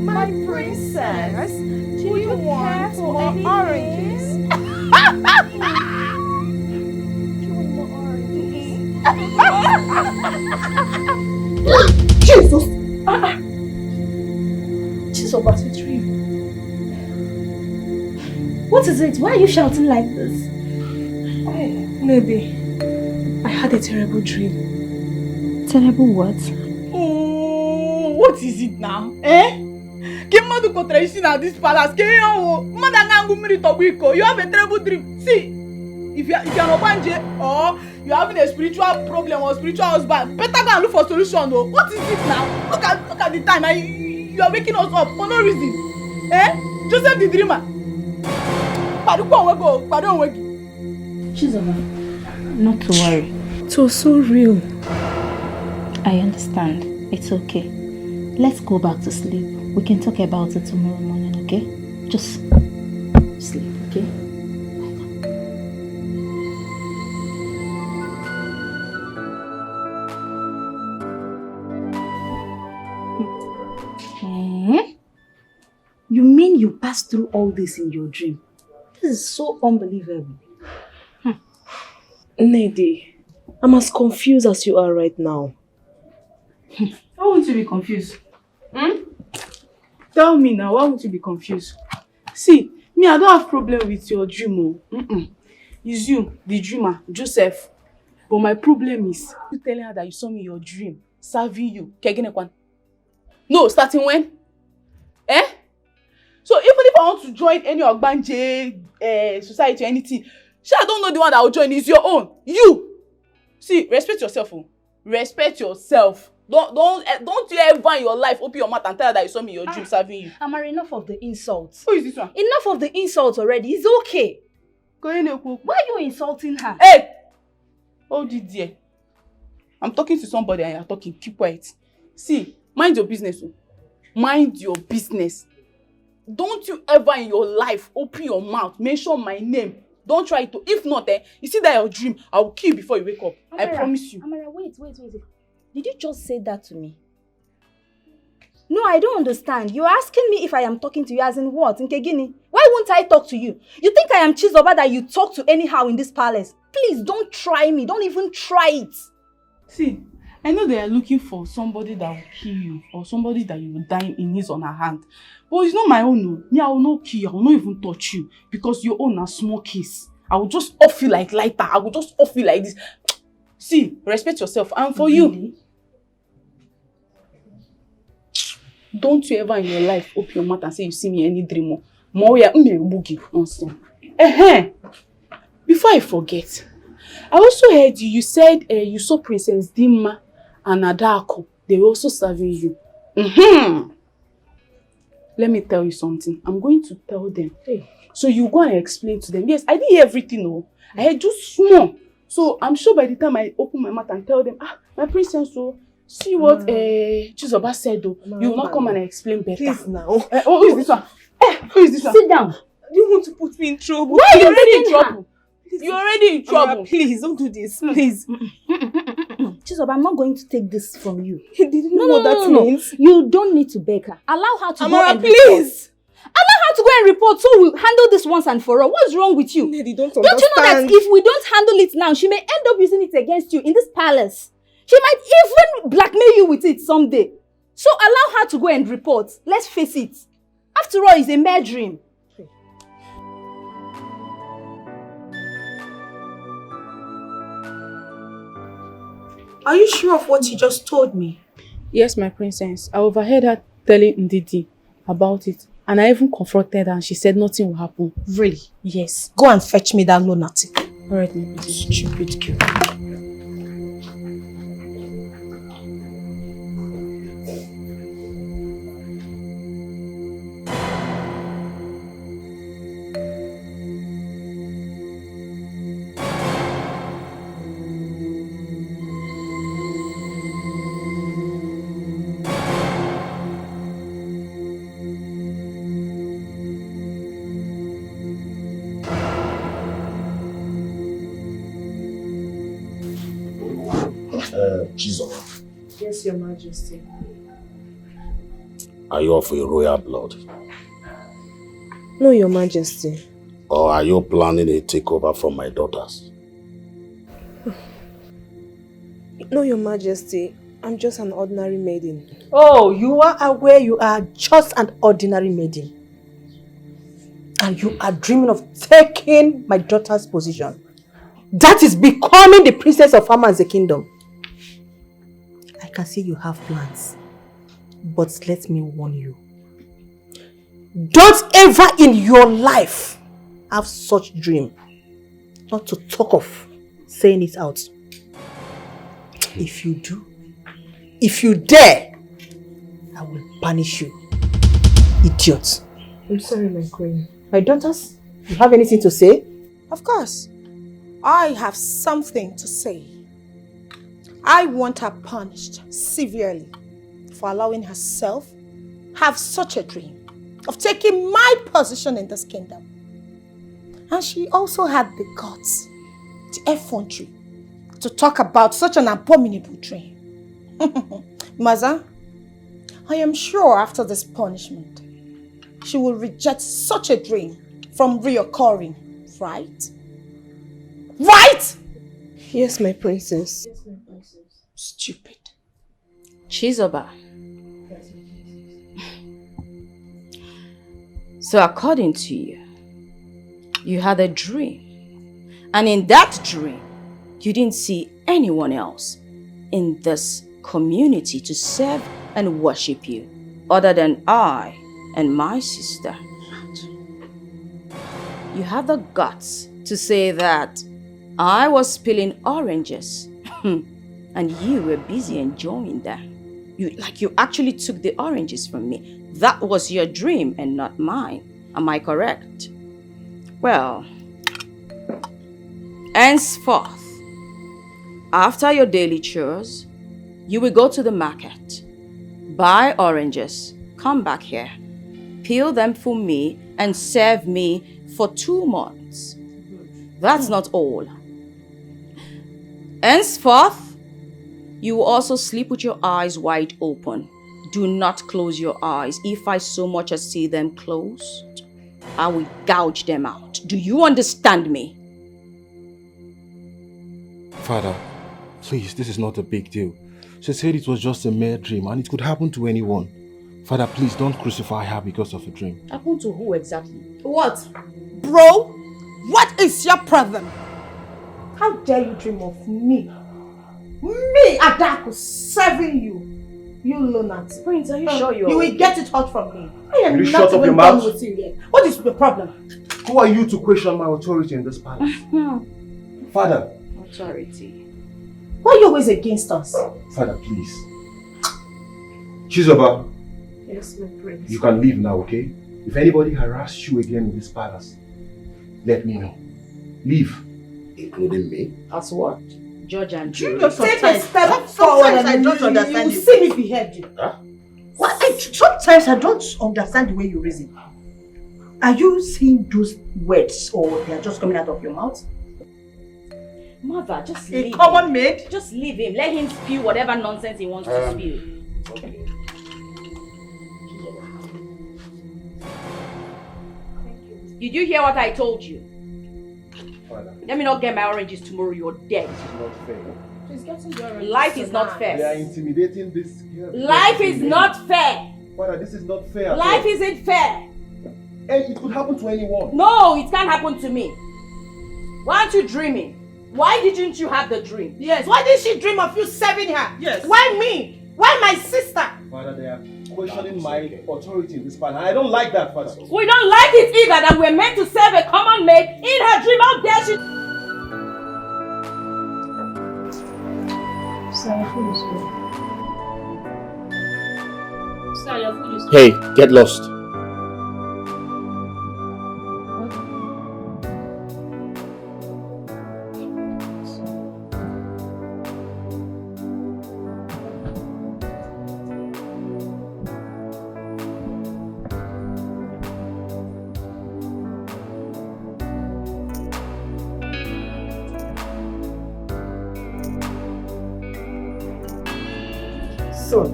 My princess, do you want more oranges? Jesus! Jesus, but it's real. What is it? Why are you shouting like this? Maybe I had a terrible dream. Terrible what? Oh, what is it now? Give mother contradiction at this palace. You have a terrible dream. See, if you're not banje or you're having a spiritual problem or spiritual husband, better go and look for solution. Though. What is it now? Look at the time. You are waking us up for no reason. Joseph the dreamer. Chizoba, not to worry. It was so real. I understand. It's okay. Let's go back to sleep. We can talk about it tomorrow morning, okay? Just sleep, okay? You mean you passed through all this in your dream? This is so unbelievable. Nedi, I'm as confused as you are right now. Why won't you be confused? Tell me now, why won't you be confused? See, me, I don't have problem with your dream. It's you, the dreamer, Joseph. But my problem is, you telling her that you saw me in your dream, serving you. No, starting when? So even if I want to join any Ogbanje society or anything, I don't know the one that will join. It's your own. You! See, respect yourself. Respect yourself. Don't you ever in your life open your mouth and tell her that you saw me in your dream serving you. Amara, enough of the insults. Who is this one? Enough of the insults already. It's okay. Why are you insulting her? Hey! Oh, dear. I'm talking to somebody and you're talking. Keep quiet. See, mind your business. Mind your business. Don't you ever in your life open your mouth, mention my name. Don't try to. If not, you see that your dream, I will kill you before you wake up. Amara, I promise you. Amara, wait. Did you just say that to me? No, I don't understand. You're asking me if I am talking to you as in what? In Kegini? Why won't I talk to you? You think I am Chizoba that you talk to anyhow in this palace? Please, don't try me. Don't even try it. See, I know they are looking for somebody that will kill you or somebody that you will die in his or her hand. But it's not my own. No. Me, I will not kill you. I will not even touch you because your own a small kiss. I will just off you like lighter. I will just off you like this. See, respect yourself. And for you, don't you ever in your life open your mouth and say you see me any dream more. Nonsense. Before I forget, I also heard you said you saw Princess Dimma and Adako. They were also serving you. Let me tell you something. I'm going to tell them. So you go and explain to them. Yes, I didn't hear everything. No. I heard just small. So I'm sure by the time I open my mouth and tell them, my princess, so see what Chizoba said though. You will not come and explain better. Please now. Who is this one? Who is this one? Sit down. You want to put me in trouble? Why are you already in trouble? You're already in trouble. Please, don't do this. Please. Chizoba, I'm not going to take this from you. You didn't know what that means. You don't need to beg her. Allow her to Amara, go and please. report. Allow her to go and report so we'll handle this once and for all. What's wrong with you? Lady, don't you know that if we don't handle it now, she may end up using it against you in this palace? She might even blackmail you with it someday. So allow her to go and report. Let's face it. After all, it's a mere dream. Are you sure of what you just told me? Yes, my princess. I overheard her telling Ndidi about it. And I even confronted her and she said nothing will happen. Really? Yes. Go and fetch me that lunatic. Alright, my princess. Stupid girl. Jesus. Yes, Your Majesty. Are you of a royal blood? No, Your Majesty. Or are you planning a takeover from my daughters? No, Your Majesty. I'm just an ordinary maiden. Oh, you are aware you are just an ordinary maiden. And you are dreaming of taking my daughter's position. That is becoming the princess of Ama's kingdom. I can see you have plans. But let me warn you. Don't ever in your life have such dream. Not to talk of saying it out. If you do, if you dare, I will punish you. Idiot. I'm sorry, my queen. My daughters, you have anything to say? Of course. I have something to say. I want her punished severely for allowing herself have such a dream of taking my position in this kingdom. And she also had the guts, the effrontery, to talk about such an abominable dream. Mother, I am sure after this punishment, she will reject such a dream from reoccurring, right? Right? Yes, my princess. Yes, my princess. Stupid. Chizoba. So according to you, you had a dream. And in that dream, you didn't see anyone else in this community to serve and worship you other than I and my sister. You had the guts to say that I was peeling oranges and you were busy enjoying that. You actually took the oranges from me. That was your dream and not mine. Am I correct? Well, henceforth, after your daily chores, you will go to the market, buy oranges, come back here, peel them for me and serve me for 2 months. That's not all. Henceforth, you will also sleep with your eyes wide open. Do not close your eyes. If I so much as see them closed, I will gouge them out. Do you understand me? Father, please, this is not a big deal. She said it was just a mere dream and it could happen to anyone. Father, please don't crucify her because of a dream. Happen to who exactly? What? Bro, what is your problem? How dare you dream of me? Me, Adaku, serving you. You lunatic. Prince, are you sure You will get it hot from me. I am Will you not shut up even your done mouth? with you yet. What is the problem? Who are you to question my authority in this palace? Father. Authority. Why are you always against us? Father, please. Chizoba, Yes, my prince. you can leave now, okay? If anybody harasses you again in this palace, let me know. Leave. Including me? As what? Judge and jury. Take a step forward and I don't understand you you. see me behead you. Huh? Sometimes I don't understand the way you reason. Are you saying those words or they are just coming out of your mouth? Mother, just A leave common him. maid? Just leave him. Let him spew whatever nonsense he wants to spew. Okay. Did you hear what I told you? Father. Let me not get my oranges tomorrow. You're dead. This is not fair. She's getting your oranges Life is not tonight. They are fair. intimidating this girl. Life is not fair. Father, this is not fair. Life isn't fair. And it could happen to anyone. No, it can't happen to me. Why aren't you dreaming? Why didn't you have the dream? Yes, why did she dream of you serving her? Yes. Why me? Why my sister? Father, they are questioning my authority in this matter. I don't like that, Father. We don't like it either that we're meant to serve a common maid in her dream. How dare she? Sir, your food is ready. Sir, your food is Hey, get lost. Son.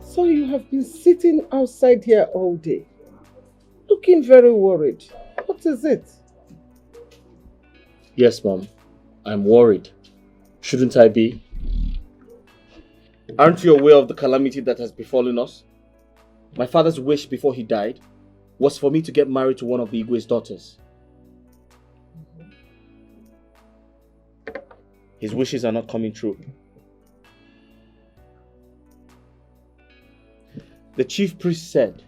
So you have been sitting outside here all day, looking very worried. What is it? Yes, Mom. I'm worried. Shouldn't I be? Aren't you aware of the calamity that has befallen us? My father's wish before he died was for me to get married to one of the Igwe's daughters. His wishes are not coming true. The chief priest said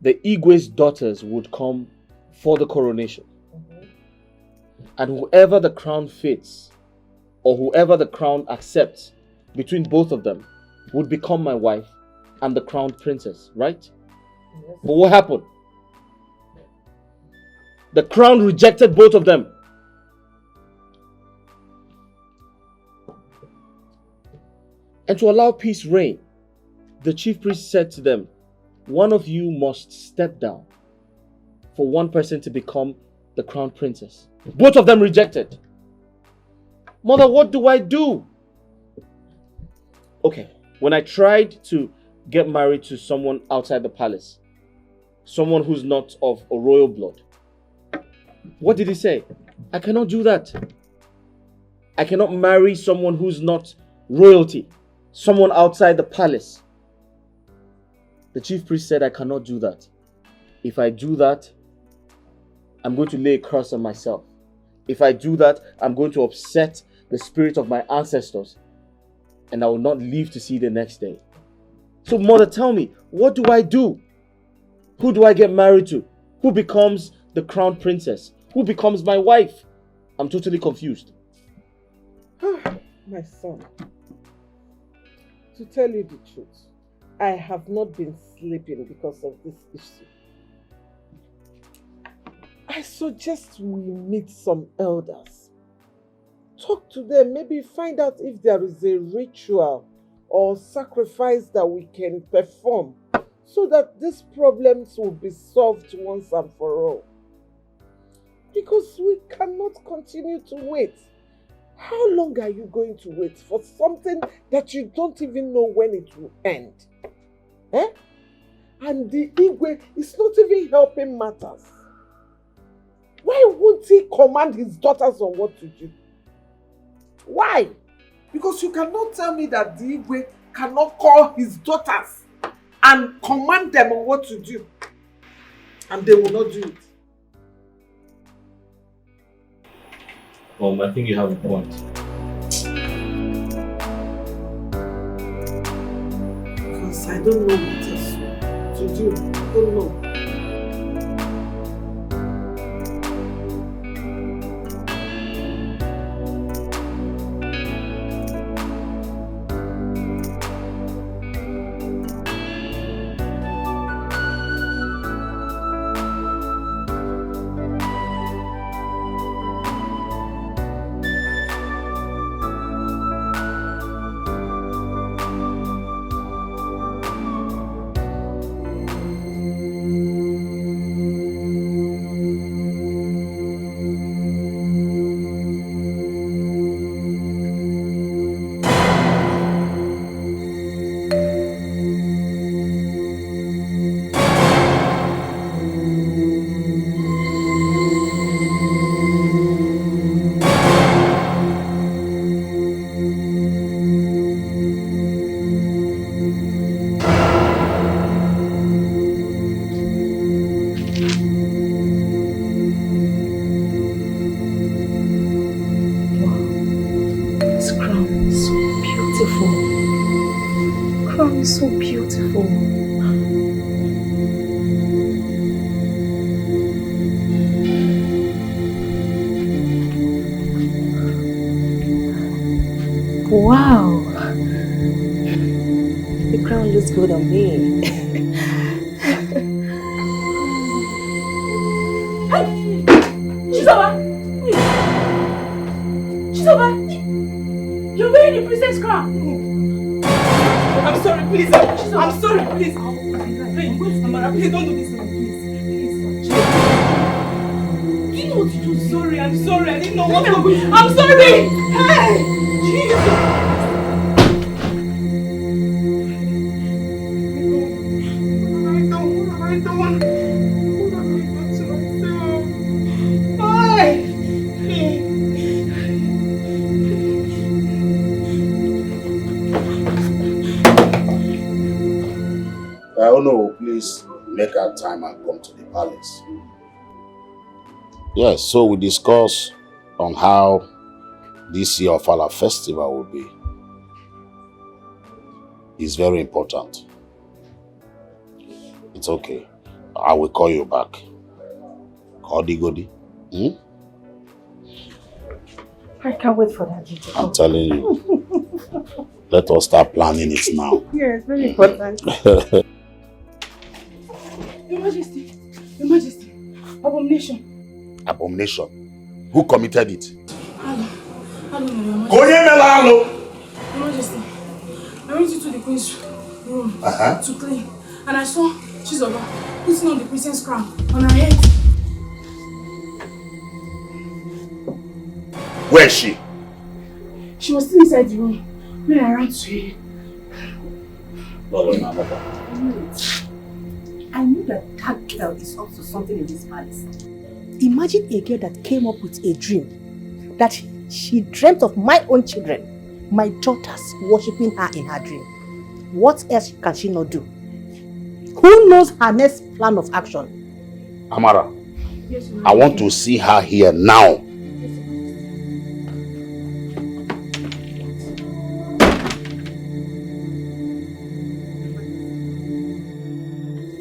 the Igwe's daughters would come for the coronation. And whoever the crown fits, or whoever the crown accepts between both of them, would become my wife and the crowned princess, right? Yes. But what happened? The crown rejected both of them. And to allow peace reign, the chief priest said to them, one of you must step down for one person to become the crown princess. Both of them rejected. Mother, what do I do? Okay, when I tried to get married to someone outside the palace, someone who's not of a royal blood, what did he say? I cannot do that. I cannot marry someone who's not royalty. Someone outside the palace. The chief priest said I cannot do that. If I do that, I'm going to lay a curse on myself. If I do that, I'm going to upset the spirit of my ancestors and I will not live to see the next day. So Mother, tell me, what do I do? Who do I get married to? Who becomes the crown princess? Who becomes my wife? I'm totally confused. My son. To tell you the truth, I have not been sleeping because of this issue. I suggest we meet some elders. Talk to them, maybe find out if there is a ritual or sacrifice that we can perform so that these problems will be solved once and for all. Because we cannot continue to wait. How long are you going to wait for something that you don't even know when it will end? Eh? And the Igwe is not even helping matters. Why won't he command his daughters on what to do? Why? Because you cannot tell me that the Igwe cannot call his daughters and command them on what to do. And they will not do it. I think you have a point. Because I don't know what else to do. I don't know. is so beautiful. Wow. The crown looks good on me. Hey! Chizoba! Chizoba! You're wearing the princess crown! I'm sorry, please. I'm sorry, please. Please, Amara, please don't do this to me, please. Do you know what you do? Sorry, I'm sorry. I didn't know what to do. I'm sorry! Hey! Jesus! I don't want to myself. Why? No, please make our time and come to the palace. Yes, so we discuss on how this year of our festival will be. It's very important. It's okay. I will call you back. Godi. I can't wait for that. I'm telling you. Let us start planning it now. Yeah, it's very important. Your Majesty, abomination. Abomination? Who committed it? I don't know, Your Majesty, I went into the queen's room to clean, and I saw Chizoba putting on the princess crown on her head. Where is she? She was still inside the room when I ran to her. I knew that girl is up to something in this palace. Imagine a girl that came up with a dream that she dreamt of my own children, my daughters, worshipping her in her dream. What else can she not do? Who knows her next plan of action? Amara, Yes, I want to see her here now.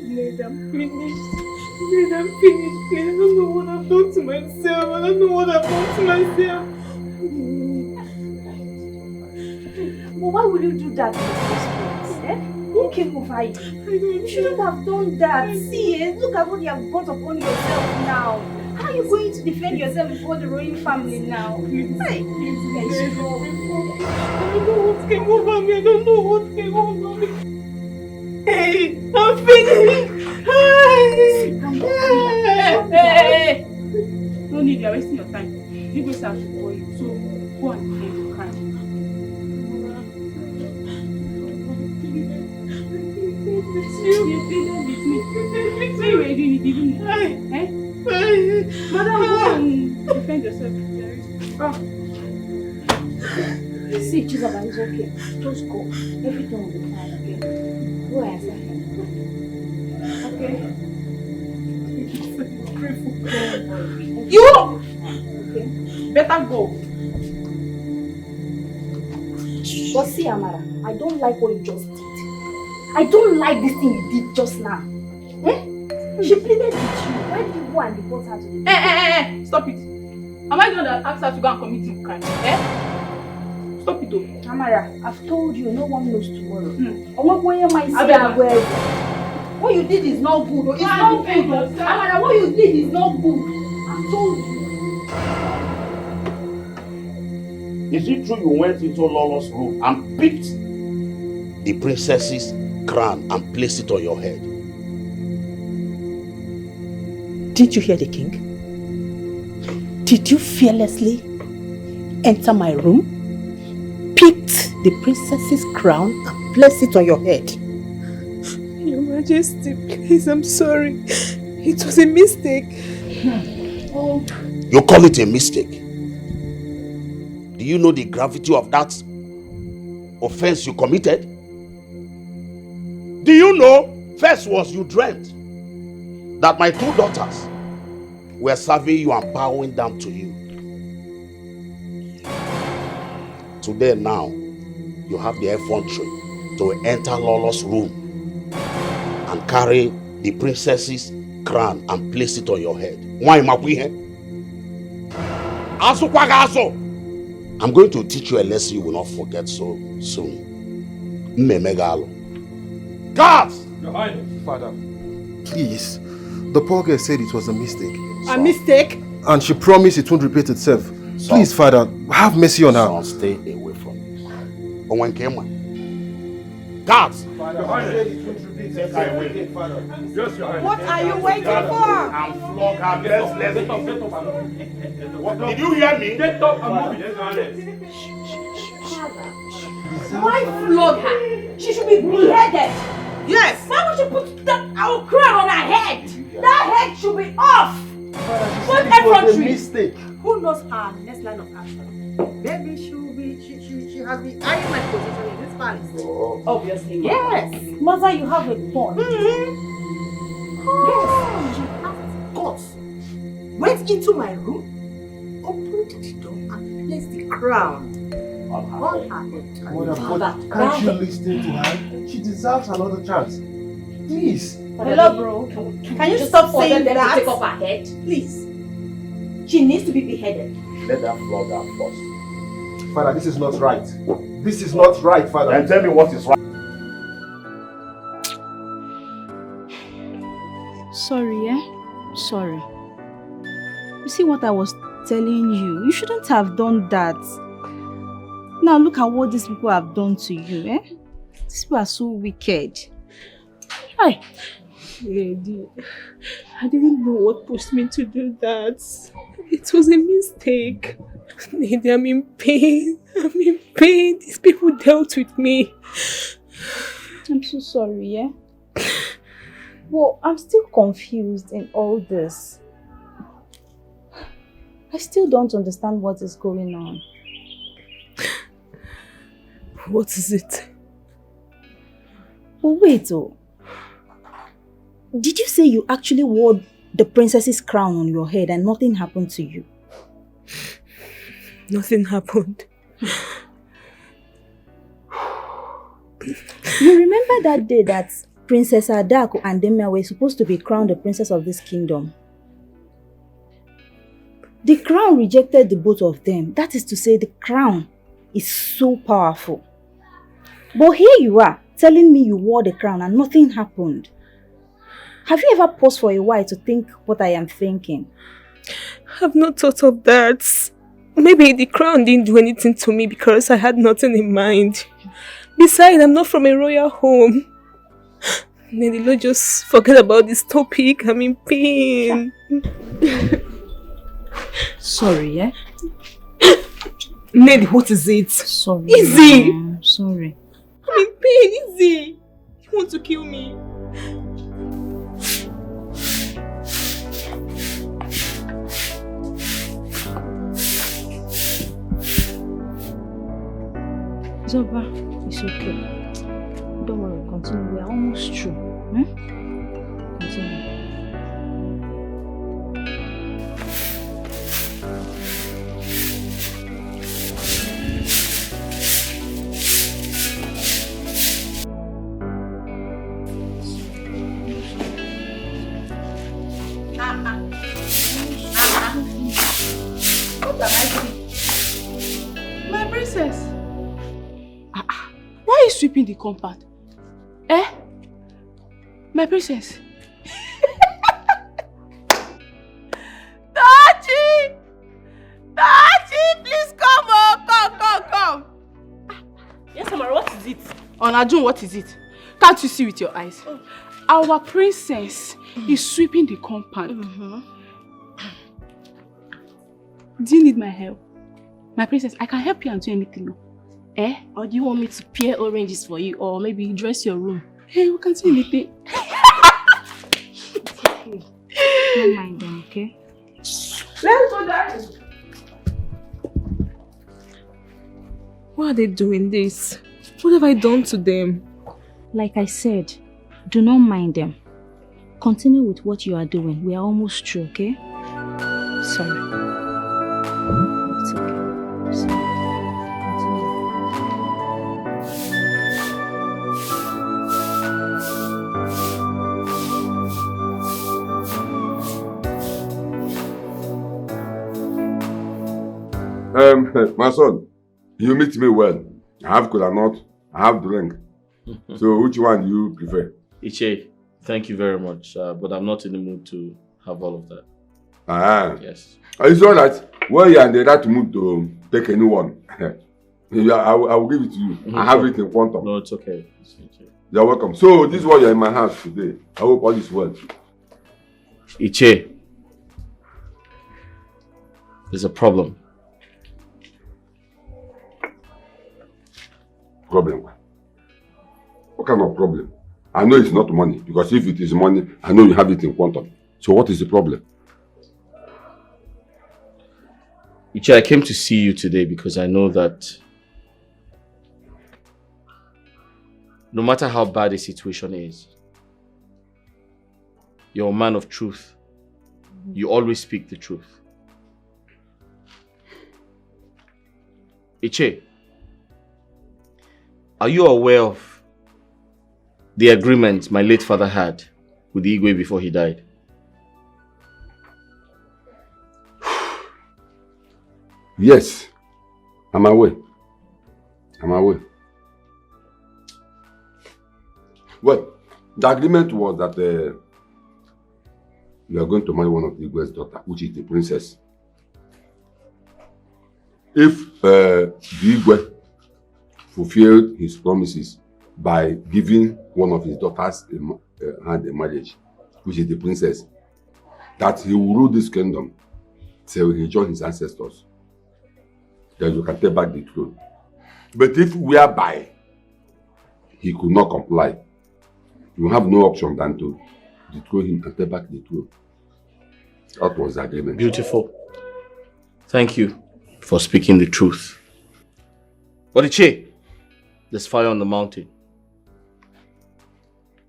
Maid, I'm finished. Please, I don't know what I've done to myself. I don't know what I've done to myself. But why would you do that in the first place? Who came over you? You shouldn't have done that. See, look at what you have brought upon yourself now. How are you going to defend yourself before the royal family now? Hey, please, I don't know what came over me. I don't know what came over me. Hey, I'm finished. Hey. No need, you're wasting your time. You go start to call you. So go and play your crime. You pleaded with me. So you were doing it, didn't you? Madam, go and defend yourself. See, Chizoba, it's okay. Just go. Everything will be fine, okay? Go answer him. Okay? You! Okay? Better go. But see, Amara, I don't like what you just did. I don't like this thing you did just now. She pleaded with you. Why did you go and report her to me? Hey, stop it. Am I the one that asked her to go and commit a crime? Stop it, though. Amara, I've told you, no one knows tomorrow. I want to my what you did is not good. It's not good. Amara, what you did is not good. I've told you. Is it true you went into Lolo's room and picked the princess's crown and placed it on your head? Did you hear the king? Did you fearlessly enter my room, picked the princess's crown and placed it on your head? Your Majesty, please, I'm sorry. It was a mistake. Oh. You call it a mistake? Do you know the gravity of that offense you committed? Do you know, first was you dreamt that my two daughters were serving you and bowing down to you. Today now, you have the effrontery to enter Lolo's room and carry the princess's crown and place it on your head. Why, Mapuihe? I'm going to teach you a lesson you will not forget so soon. Mmemegalo. Guards! Your Highness. Father, please. The poor girl said it was a mistake. A mistake? And she promised it won't repeat itself. Please, Father, have mercy on her. Son, stay away from me. Owen Kema. Guards! Your Highness. Take her away. Yes, Your Highness. What are you waiting for? And flog her. Did you hear me? Get up and move it. Why flog her? She should be beheaded. Yes. Why would you put our crown on her head? That head should be off. What effrontery? Mistake. Who knows her next line of action? Maybe she has been eyeing my position in this palace. Oh. Obviously. Yes. Mother, you have a point. Yes. She has guts. Went into my room, opened the door, and placed the crown on her head. Can't you listen to her? She deserves another chance. Please. Hello, bro. Can you stop saying that? To take off her head, please. She needs to be beheaded. Let her flog her first. Father, this is not right. This is not right, Father. Then tell me what is right. Sorry, Sorry. You see what I was telling you? You shouldn't have done that. Now look at what these people have done to you, These people are so wicked. Hi. Lady, I didn't know what pushed me to do that. It was a mistake. Lady, I'm in pain. These people dealt with me. I'm so sorry, Well, I'm still confused in all this. I still don't understand what is going on. What is it? But wait, did you say you actually wore the princess's crown on your head and nothing happened to you? Nothing happened. You remember that day that Princess Adako and Demia were supposed to be crowned the princess of this kingdom? The crown rejected the both of them. That is to say, the crown is so powerful. But here you are, telling me you wore the crown and nothing happened. Have you ever paused for a while to think what I am thinking? I've not thought of that. Maybe the crown didn't do anything to me because I had nothing in mind. Besides, I'm not from a royal home. May the Lord just forget about this topic. I'm in pain. Sorry, Ned, what is it? Sorry. Easy! Sorry. I'm in pain, easy! You want to kill me? Zoba, it's okay. Don't worry, continue. We are almost through. Continue. What am I doing? My princess. Why are you sweeping the compound? My princess. Tachi! Tachi, please come come. Yes, Amara, what is it? Onajun, what is it? Can't you see with your eyes? Our princess is sweeping the compound. Do you need my help? My princess, I can help you and do anything. Or do you want me to peel oranges for you, or maybe dress your room? Hey, we can do anything. Don't mind them, okay? Let's go, darling. Why are they doing this? What have I done to them? Like I said, do not mind them. Continue with what you are doing. We are almost through, okay? Sorry. It's okay. Sorry. My son, you meet me well. I have cola nut, I have drink. So which one do you prefer? Iche, thank you very much, but I'm not in the mood to have all of that. Yes. It's all right. Well, you're in the right mood to take anyone. I will give it to you. I have it in front of. No, it's okay. You're welcome. So this is why you're in my house today. I hope all is well. Iche, there's a problem. Problem? What kind of problem? I know it's not money, because if it is money, I know you have it in front of you. So what is the problem? Iche, I came to see you today because I know that no matter how bad a situation is, you're a man of truth. You always speak the truth. Iche, are you aware of the agreement my late father had with Igwe before he died? Yes, I'm aware. I'm aware. Well, the agreement was that you are going to marry one of the Igwe's daughter, which is the princess. If the Igwe fulfilled his promises by giving one of his daughters hand in marriage, which is the princess, that he will rule this kingdom till he joins his ancestors. Then you can take back the throne. But if whereby he could not comply, you have no option than to dethrone him and take back the throne. That was the agreement. Beautiful. Thank you for speaking the truth. But Iche, there's fire on the mountain.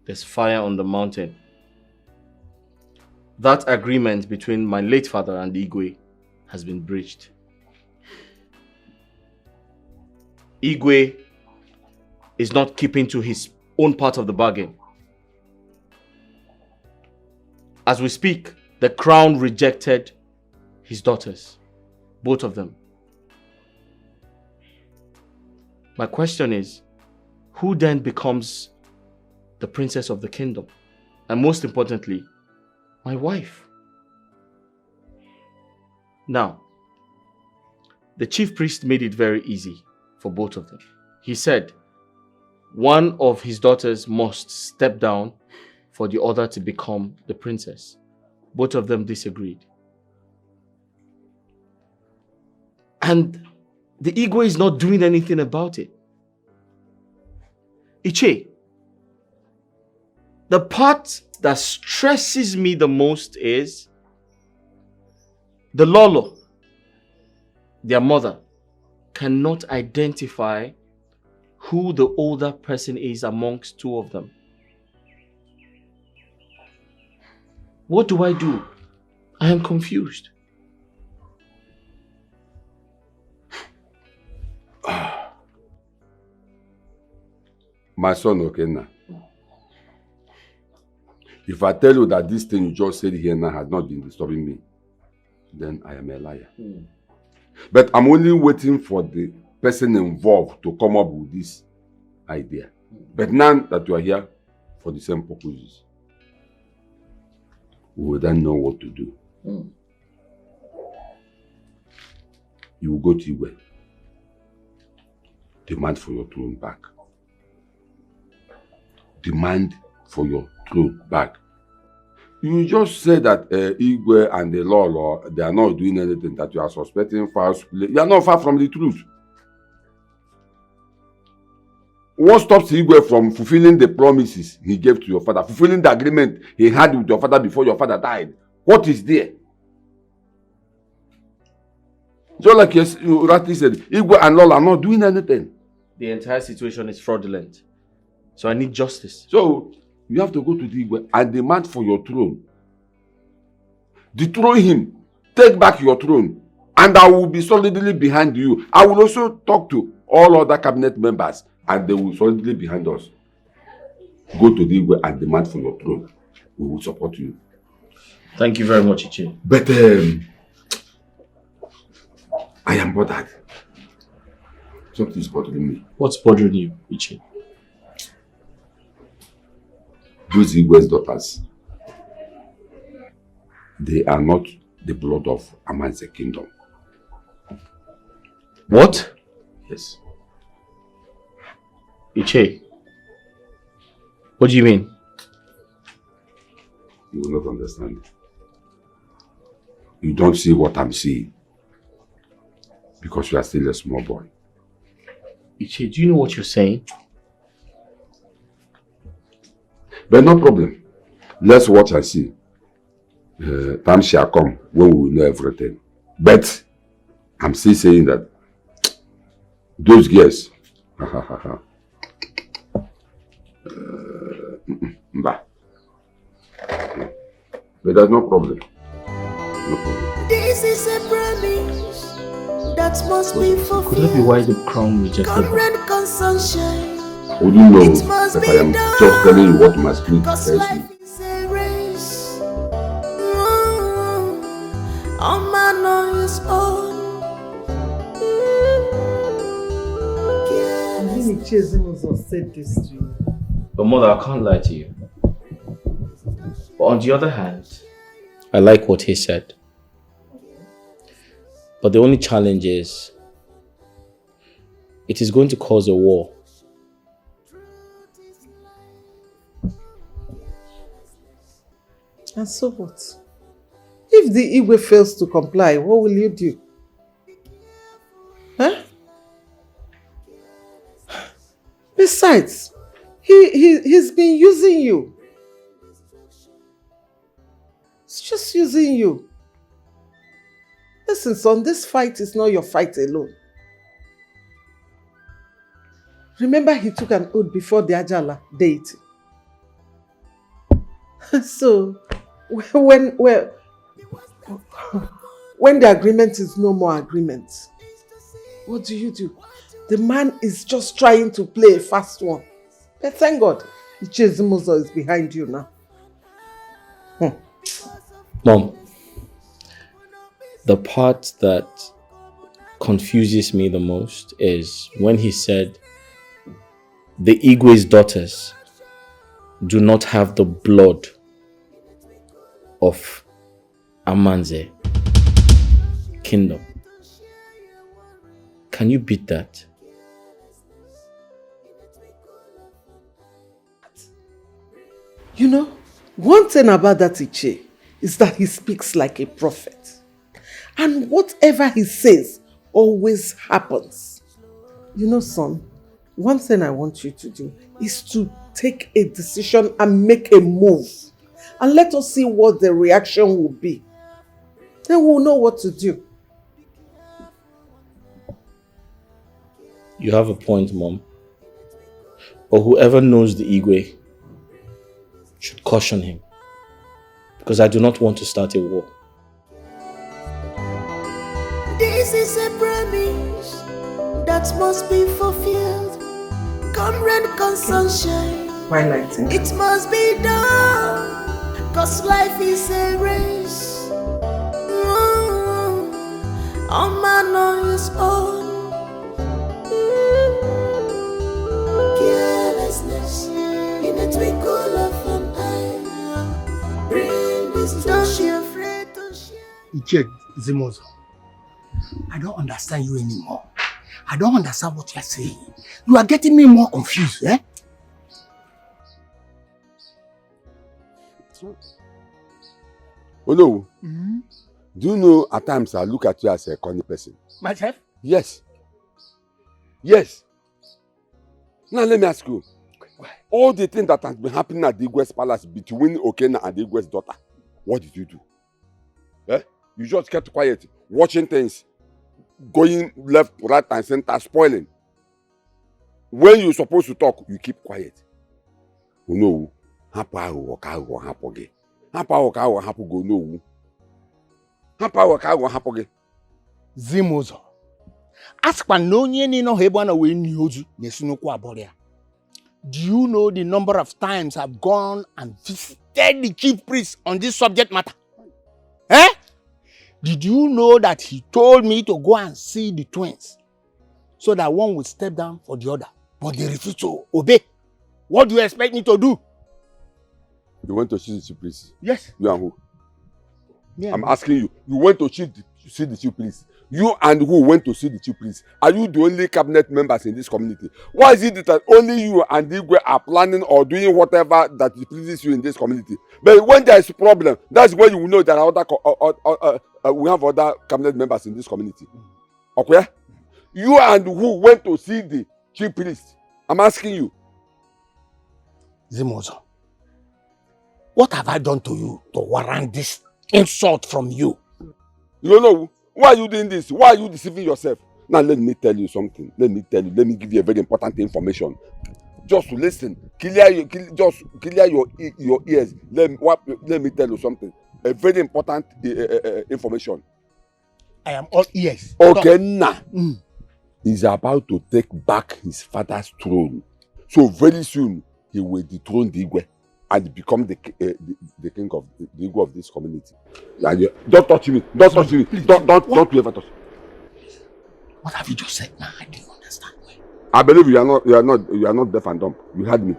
There's fire on the mountain. That agreement between my late father and Igwe has been breached. Igwe is not keeping to his own part of the bargain. As we speak, the crown rejected his daughters, both of them. My question is, who then becomes the princess of the kingdom? And most importantly, my wife. Now, the chief priest made it very easy for both of them. He said, one of his daughters must step down for the other to become the princess. Both of them disagreed. And the Igwe is not doing anything about it. Iche, the part that stresses me the most is the Lolo, their mother, cannot identify who the older person is amongst two of them. What do I do? I am confused. My son Okena, if I tell you that this thing you just said here now has not been disturbing me, then I am a liar. But I'm only waiting for the person involved to come up with this idea. But now that you are here for the same purposes, we will then know what to do. You will go to Igwe, demand for your throne back. Demand for your throne back. You just said that Igwe and the Lolo, they are not doing anything, that you are suspecting false play. You are not far from the truth. What stops Igwe from fulfilling the promises he gave to your father, fulfilling the agreement he had with your father before your father died? What is there? Just like you rightly said, Igwe and Lola are not doing anything. The entire situation is fraudulent. So I need justice. So you have to go to the Igwe and demand for your throne. Dethrone him. Take back your throne. And I will be solidly behind you. I will also talk to all other cabinet members and they will solidly behind us. Go to the Igwe and demand for your throne. We will support you. I am bothered. Something is bothering me. What's bothering you, Ichi? Those Igwe's daughters, they are not the blood of Amanze kingdom. What? Yes. Ichi, what do you mean? You will not understand. You don't see what I'm seeing because you are still a small boy. Ichi, do you know what you're saying? But no problem. Let's watch and see. Time shall come when we will know everything. But I'm still saying that those girls, but there's no problem. No problem. This is a promise that must be fulfilled. Could that be why the crown rejected her? Comrade Consumption. I wouldn't know if I am just telling you what my spirit tells me. A man on his own. Ini said this to you. But mother, I can't lie to you. But on the other hand, I like what he said. But the only challenge is, it is going to cause a war. And so what? If the Igwe fails to comply, what will you do? Huh? Besides, he's been using you. He's just using you. Listen, son, this fight is not your fight alone. Remember, he took an oath before the Ajala deity. So, when the agreement is no more agreement, what do? The man is just trying to play a fast one. But thank God, Ichezimozo is behind you now. Mom, the part that confuses me the most is when he said the Igwe's daughters do not have the blood of Amanze kingdom. Can you beat that? You know, one thing about that Iche is that he speaks like a prophet. And whatever he says always happens. You know, son, one thing I want you to do is to take a decision and make a move. And let us see what the reaction will be. Then we'll know what to do. You have a point, Mom. But whoever knows the Igwe should caution him. Because I do not want to start a war. This is a promise that must be fulfilled. Comrade Consumption. Why lighting? It must be done. Cause life is a race. A man on his own. Carelessness in a twinkle of an eye. Bring destruction. Don't be afraid to share. Iche Zimozo, I don't understand you anymore. I don't understand what you are saying. You are getting me more confused, eh? Oh no. Do you know at times I look at you as a corny person? Myself? Yes. Yes. Now let me ask you. All the things that has been happening at the Igwe's palace between Okena and the Igwe's daughter, what did you do? Eh? You just kept quiet, watching things, going left, right and center, spoiling. When you're supposed to talk, you keep quiet. Oh no. Hapa wakago hapoge. Hapa wakago hapogo no. Hapa wakago hapoge. Zimozo. Ask Panonye Nino Hebana when you Nesunuko Aboria. Do you know the number of times I've gone and visited the chief priest on this subject matter? Eh? Did you know that he told me to go and see the twins so that one would step down for the other? But they refused to obey. What do you expect me to do? You went to see the chief priest? Yes. You and who? Yeah. I'm asking you. You went to see the chief priest. You and who went to see the chief priest? Are you the only cabinet members in this community? Why is it that only you and Dikeh are planning or doing whatever that pleases you in this community? But when there is a problem, that's when you will know that we have other cabinet members in this community. Okay? You and who went to see the chief priest? I'm asking you. Zimozo, what have I done to you to warrant this insult from you? You don't know. Why are you doing this? Why are you deceiving yourself? Now let me tell you something. Let me give you a very important information. Just to listen. Clear your ears. Let me tell you something. A very important information. I am all ears. Okena is about to take back his father's throne. So very soon he will dethrone Dikeh and become the king of the ego of this community. Don't touch me. Don't touch me. Please. Don't you ever touch me. What have you just said now? I don't understand. I believe you are not deaf and dumb. You heard me.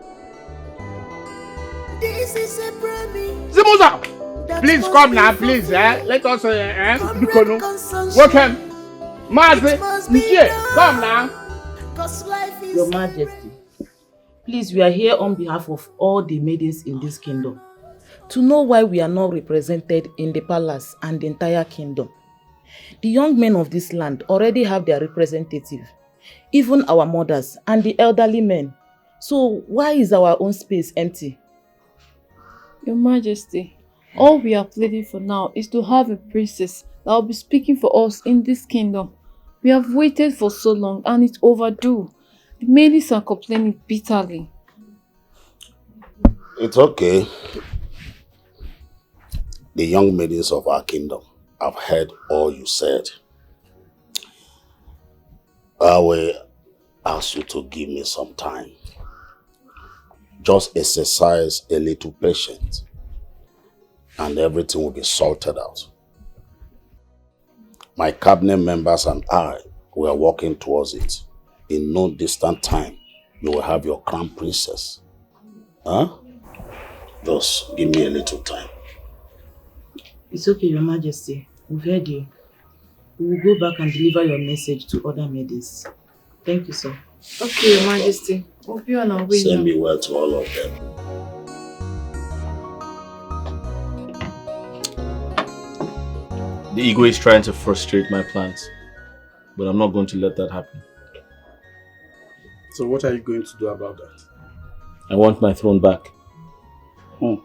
This is a promise. Zimoza! Please come now, please. Let us welcome. Mazi, come now. Your Majesty, please, we are here on behalf of all the maidens in this kingdom to know why we are not represented in the palace and the entire kingdom. The young men of this land already have their representative, even our mothers and the elderly men. So why is our own space empty? Your Majesty, all we are pleading for now is to have a princess that will be speaking for us in this kingdom. We have waited for so long and it's overdue. The maidens are complaining bitterly. It's okay. The young maidens of our kingdom have heard all you said. I will ask you to give me some time. Just exercise a little patience and everything will be sorted out. My cabinet members and I, we are working towards it. In no distant time, you will have your crown princess. Huh? Just give me a little time. It's okay, Your Majesty. We've heard you. We will go back and deliver your message to other maidens. Thank you, sir. Okay, Your Majesty. We'll be on our way now. Send me well to all of them. The ego is trying to frustrate my plans, but I'm not going to let that happen. So what are you going to do about that? I want my throne back. You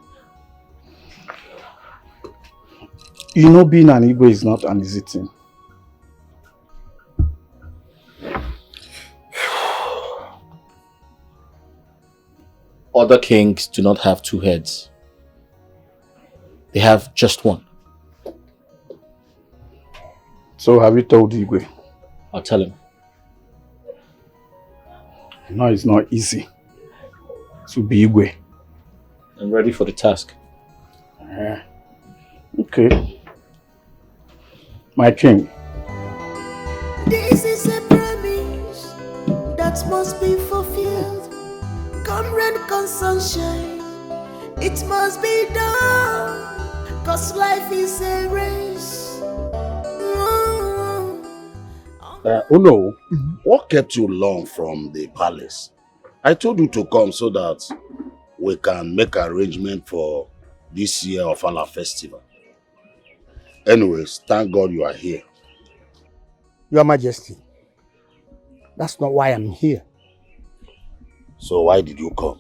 know, being an Igbo is not an easy thing. Other kings do not have two heads. They have just one. So have you told Igwe? I'll tell him. No, it's not easy to be Igwe. I'm ready for the task. Okay. My king. This is a promise that must be fulfilled. Come rain, come sunshine, it must be done. Cause life is a race. Uno, what kept you long from the palace? I told you to come so that we can make arrangement for this year of our festival. Anyways, thank God you are here. Your Majesty, that's not why I'm here. So why did you come?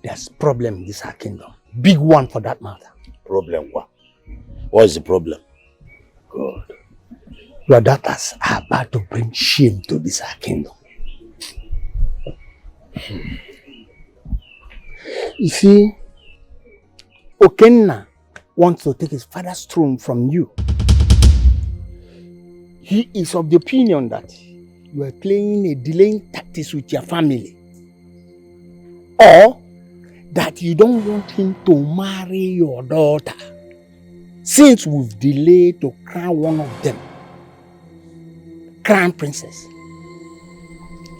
There's a problem in this our kingdom. Big one for that matter. Problem what? What is the problem? God. Your daughters are about to bring shame to this our kingdom. You see, Okena wants to take his father's throne from you. He is of the opinion that you are playing a delaying tactics with your family. Or that you don't want him to marry your daughter. since we've delayed to crown one of them, crown princess.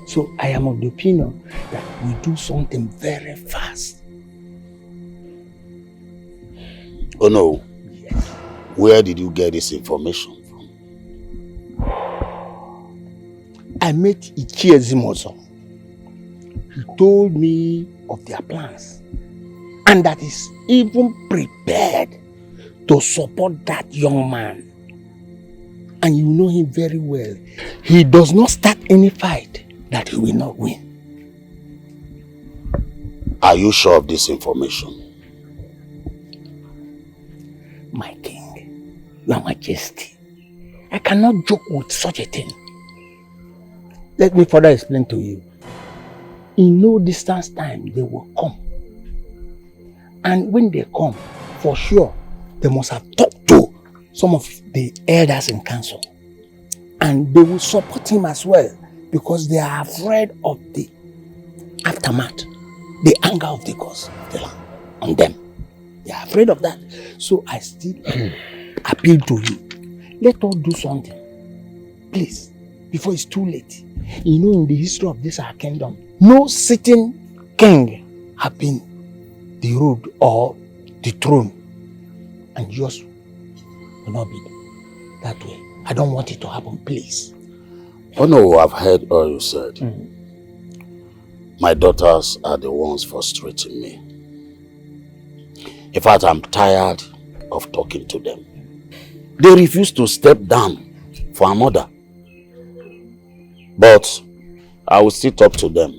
So I am of the opinion that we do something very fast. Oh no. Yes. Where did you get this information from? I met Ichiezimozo. He told me of their plans and that he's even prepared to support that young man. And you know him very well. He does not start any fight that he will not win. Are you sure of this information? My king, your majesty, I cannot joke with such a thing. Let me further explain to you. In no distance time, they will come. And when they come, for sure, they must have talked to some of the elders in council. And they will support him as well, because they are afraid of the aftermath, the anger of the gods of the land on them. They are afraid of that. So I still appeal to you. Let us do something. Please, before it's too late. You know, in the history of this our kingdom, no sitting king have been derobed or dethroned. And yours will not be that way. I don't want it to happen, please. Oh no, I've heard all you said. My daughters are the ones frustrating me. In fact, I'm tired of talking to them. They refuse to step down for a mother. But I will still talk to them.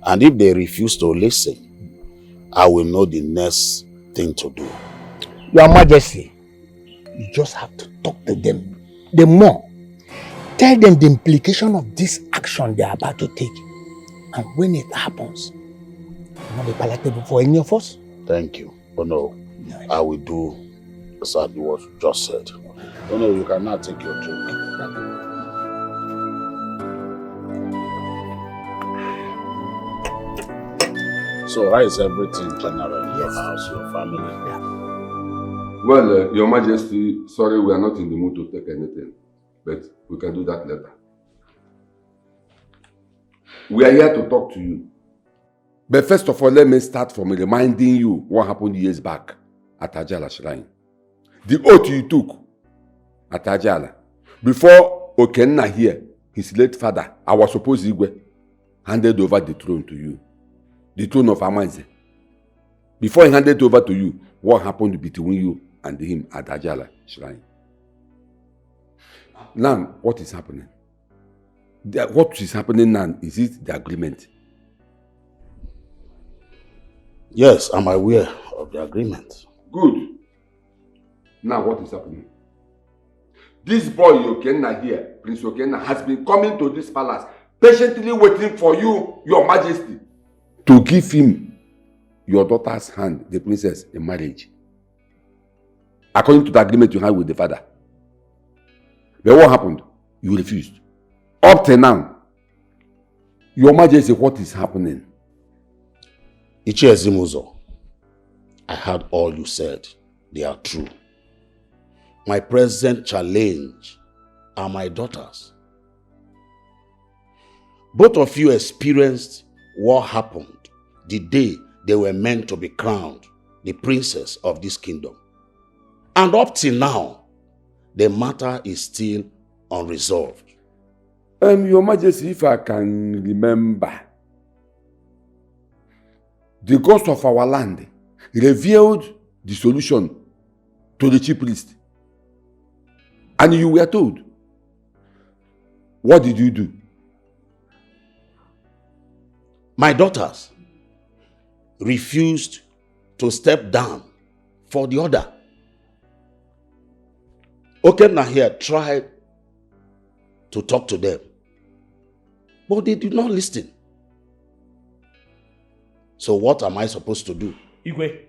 And if they refuse to listen, I will know the next thing to do. Your Majesty, you just have to talk to them. The more, tell them the implication of this action they are about to take. And when it happens, it will not be palatable for any of us. Thank you. Oh no, I will do exactly what you just said. Oh no, you cannot take your drink. So how is everything generally in your house, your family? Well, Your Majesty, sorry we are not in the mood to take anything, but we can do that later. We are here to talk to you. But first of all, let me start from reminding you what happened years back at Ajala Shrine. The oath you took at Ajala. Before Okena here, his late father, our supposed Igwe, handed over the throne to you. The throne of Amaze. Before he handed over to you, what happened between you and him at Ajala Shrine? Now, what is happening? What is happening now, is it the agreement? Yes, I'm aware of the agreement. Good. Now what is happening? This boy Okena here, Prince Okena, has been coming to this palace, patiently waiting for you, Your Majesty, to give him your daughter's hand, the princess, in marriage. According to the agreement you had with the father. But what happened? You refused. Up to now, Your Majesty, what is happening? Ichiezimozo, I heard all you said. They are true. My present challenge are my daughters. Both of you experienced what happened the day they were meant to be crowned the princess of this kingdom. And up till now, the matter is still unresolved. Your Majesty, if I can remember, the ghost of our land revealed the solution to the chief priest. And you were told. What did you do? My daughters refused to step down for the order. Okena here tried to talk to them, but they did not listen. So what am I supposed to do? Igwe.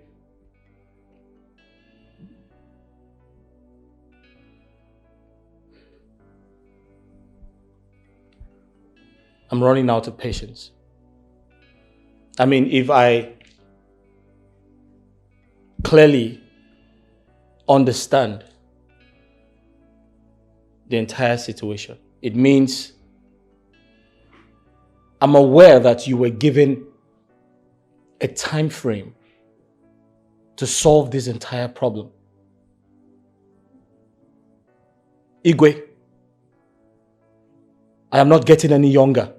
I'm running out of patience. I mean, if I clearly understand the entire situation. It means I'm aware that you were given a time frame to solve this entire problem. Igwe, I am not getting any younger.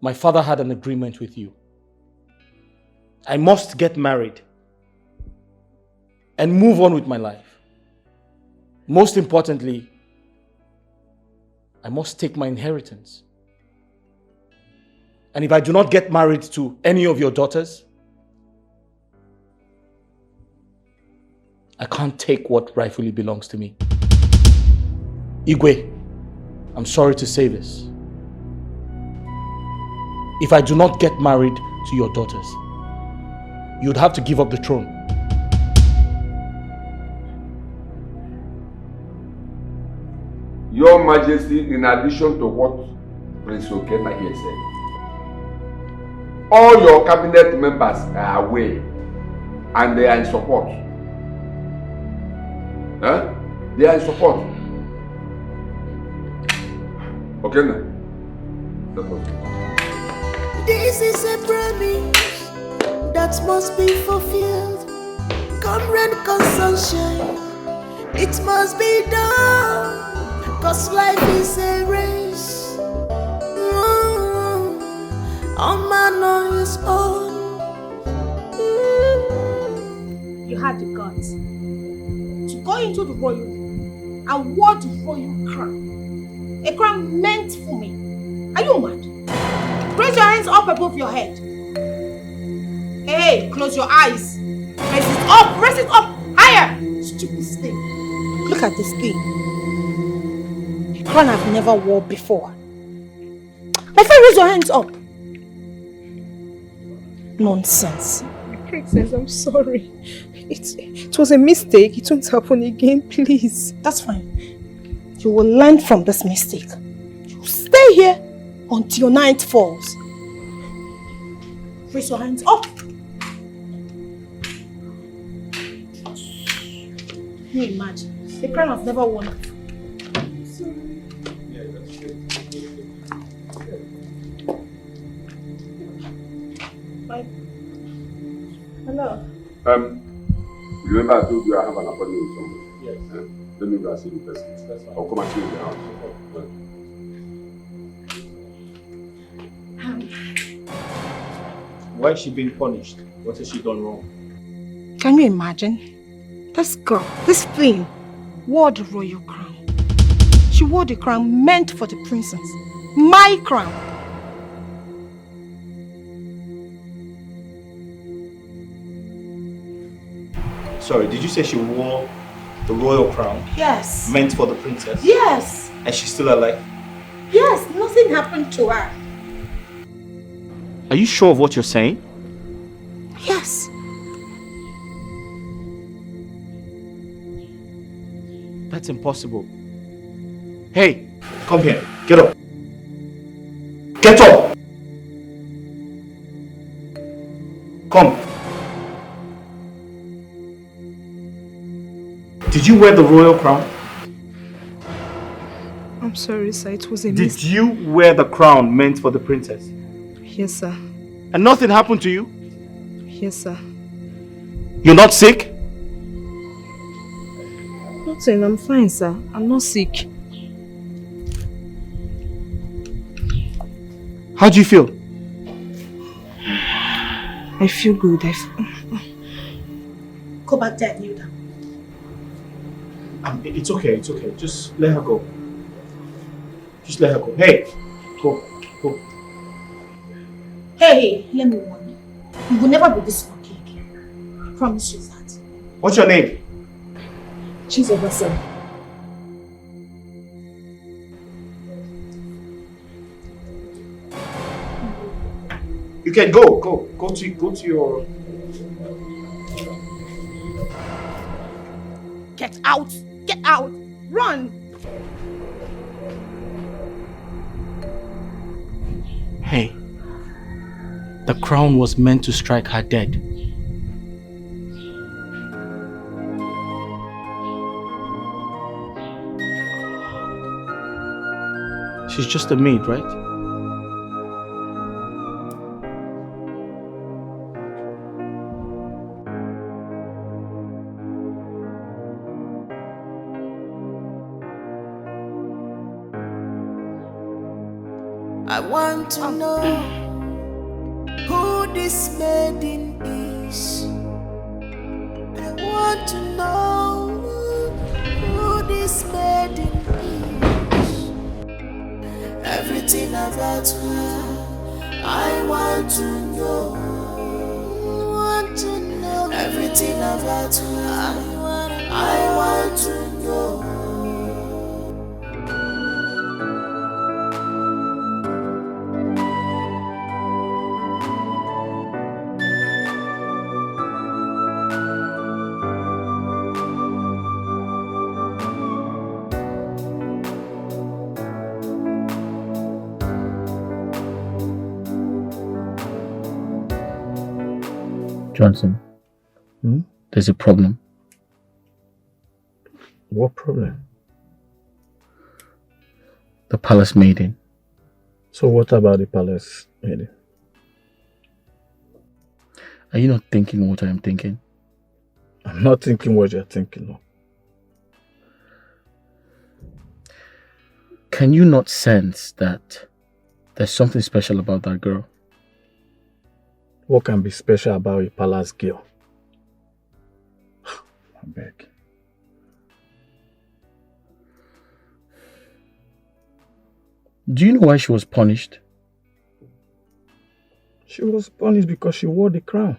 My father had an agreement with you. I must get married and move on with my life. Most importantly, I must take my inheritance. And if I do not get married to any of your daughters, I can't take what rightfully belongs to me. Igwe, I'm sorry to say this. If I do not get married to your daughters, you'd have to give up the throne. Your Majesty, in addition to what Prince Okena here said, all your cabinet members are away and they are in support. Huh? They are in support. Okena. This is a promise that must be fulfilled. Come rain, come sunshine, it must be done. Cause life is a race. All man on his own. You had the guts to go into the royal and wore the royal crown. A crown meant for me. Are you mad? Raise your hands up above your head. Hey, close your eyes. Raise it up, higher. Stupid thing. Look at this thing. A crown I've never worn before. My friend, raise your hands up. Nonsense. Princess, I'm sorry. It was a mistake. It won't happen again, please. That's fine. You will learn from this mistake. You stay here until your night falls. Raise your hands up. Can you imagine? A crown I've never worn. Hello. Remember I told you I have an appointment with somebody? Yes. Let me go and see the person. That's fine. I'll come and see you in the house. Why is she being punished? What has she done wrong? Can you imagine? This girl, this thing, wore the royal crown. She wore the crown meant for the princess. My crown. Sorry, did you say she wore the royal crown? Yes. Meant for the princess? Yes. And she's still alive? Yes, nothing happened to her. Are you sure of what you're saying? Yes. That's impossible. Hey, come here. Get up. Get up! Come. Did you wear the royal crown? I'm sorry, sir. It was a Did mistake. you wear the crown meant for the princess? Yes, sir. And nothing happened to you? Yes, sir. You're not sick? Nothing. I'm fine, sir. I'm not sick. How do you feel? I feel good. Go back there and kneel down. It's okay, it's okay. Just let her go. Just let her go. Hey, go. Hey, let me warn you. You will never be this lucky again. I promise you that. What's your name? She's over, sir. You can go. Go to your... Get out! Get out! Run! Hey, the crown was meant to strike her dead. She's just a maid, right? I want to know who this maiden is. I want to know who this maiden is. Everything about her, I want to know. Everything about her, I want to know. Johnson, there's a problem. What problem? The palace maiden. So what about the palace maiden? Are you not thinking what I am thinking? I'm not thinking what you're thinking, no. Can you not sense that there's something special about that girl? What can be special about a palace girl? I beg. Do you know why she was punished? She was punished because she wore the crown.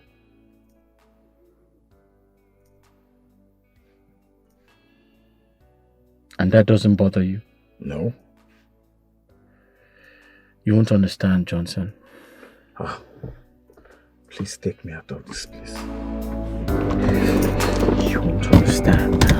And that doesn't bother you? No. You won't understand, Johnson. Please take me out of this place. You won't understand now.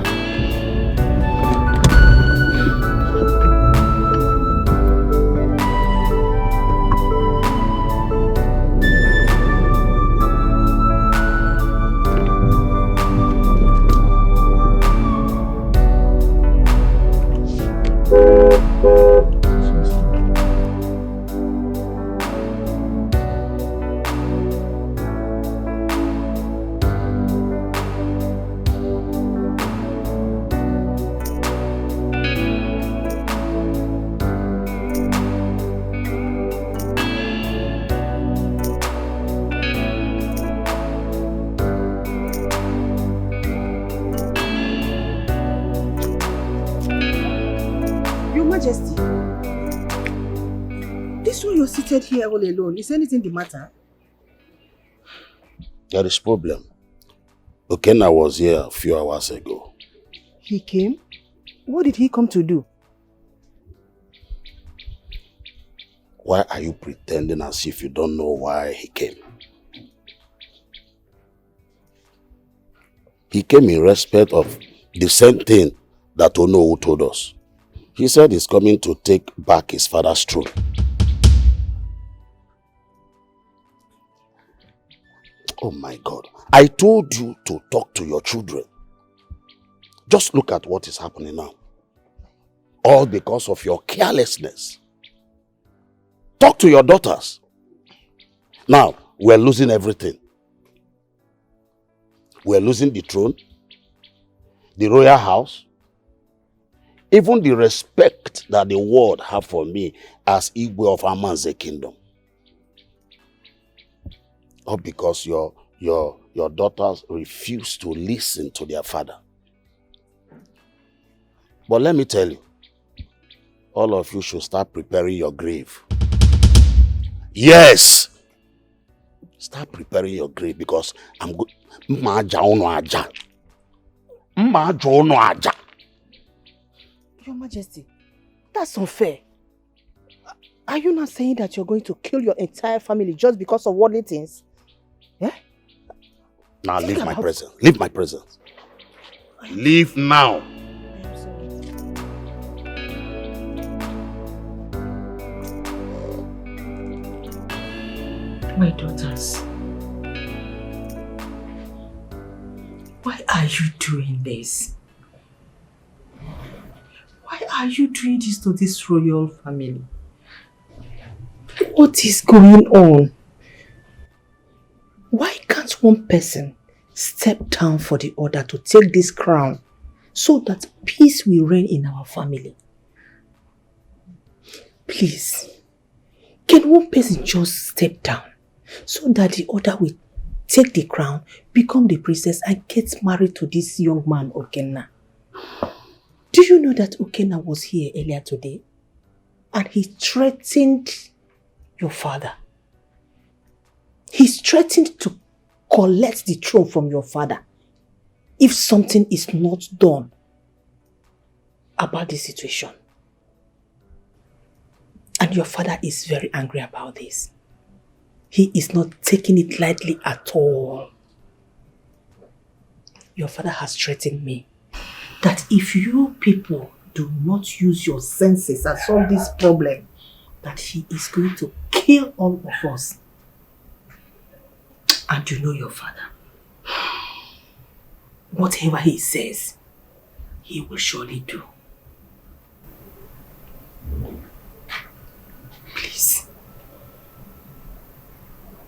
Here all alone. Is anything the matter? There is problem. Okena was here a few hours ago. He came? What did he come to do? Why are you pretending as if you don't know why he came? He came in respect of the same thing that Onowu told us. He said he's coming to take back his father's throne. Oh my God. I told you to talk to your children. Just look at what is happening now. All because of your carelessness. Talk to your daughters. Now, we're losing everything. We're losing the throne, the royal house, even the respect that the world have for me as Igwe of Amanze kingdom. All because your daughters refuse to listen to their father. But let me tell you, all of you should start preparing your grave. Yes! Start preparing your grave because I'm good. Your Majesty, that's unfair. Are you not saying that you're going to kill your entire family just because of worldly things? Yeah? Now leave my presence. Leave my presence. Leave now. My daughters, why are you doing this? Why are you doing this to this royal family? What is going on? Why can't one person step down for the other to take this crown so that peace will reign in our family? Please, can one person just step down so that the other will take the crown, become the princess and get married to this young man, Okena? Do you know that Okena was here earlier today and he threatened your father? He's threatened to collect the throne from your father if something is not done about this situation. And your father is very angry about this. He is not taking it lightly at all. Your father has threatened me that if you people do not use your senses and solve this problem, that he is going to kill all of us. And you know your father. Whatever he says, he will surely do. Please.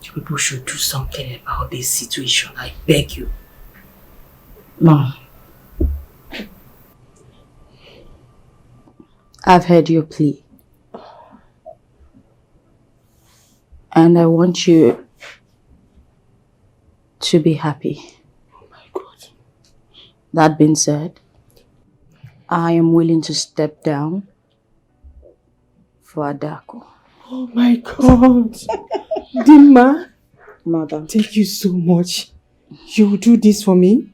You people should do something about this situation. I beg you. Mom. I've heard your plea. And I want you to be happy. Oh my God. That being said, I am willing to step down for Adako. Oh my God. Dimma. Mother. Thank you so much. You will do this for me?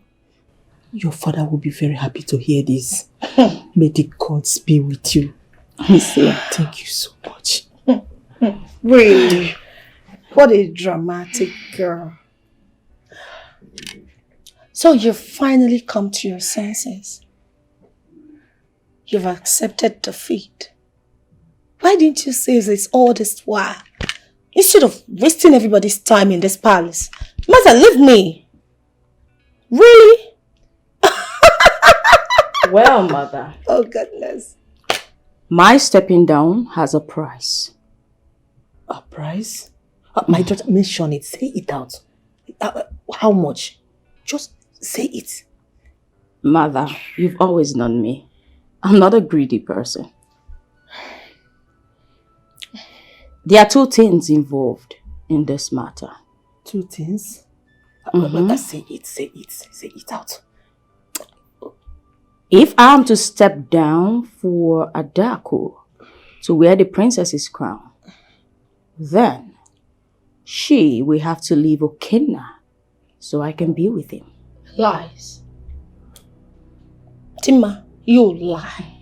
Your father will be very happy to hear this. May the gods be with you. Thank you so much. Really? What a dramatic girl. So you've finally come to your senses. You've accepted defeat. Why didn't you say this all this while? Instead of wasting everybody's time in this palace. Mother, leave me. Really? Well, Mother. Oh, goodness. My stepping down has a price. A price? My daughter, mention it. Say it out. How much? Just say it. Mother, you've always known me. I'm not a greedy person. There are two things involved in this matter. Two things? Say it out. If I'm to step down for Adako to wear the princess's crown, then she will have to leave Okena so I can be with him. Lies. Tima, you lie.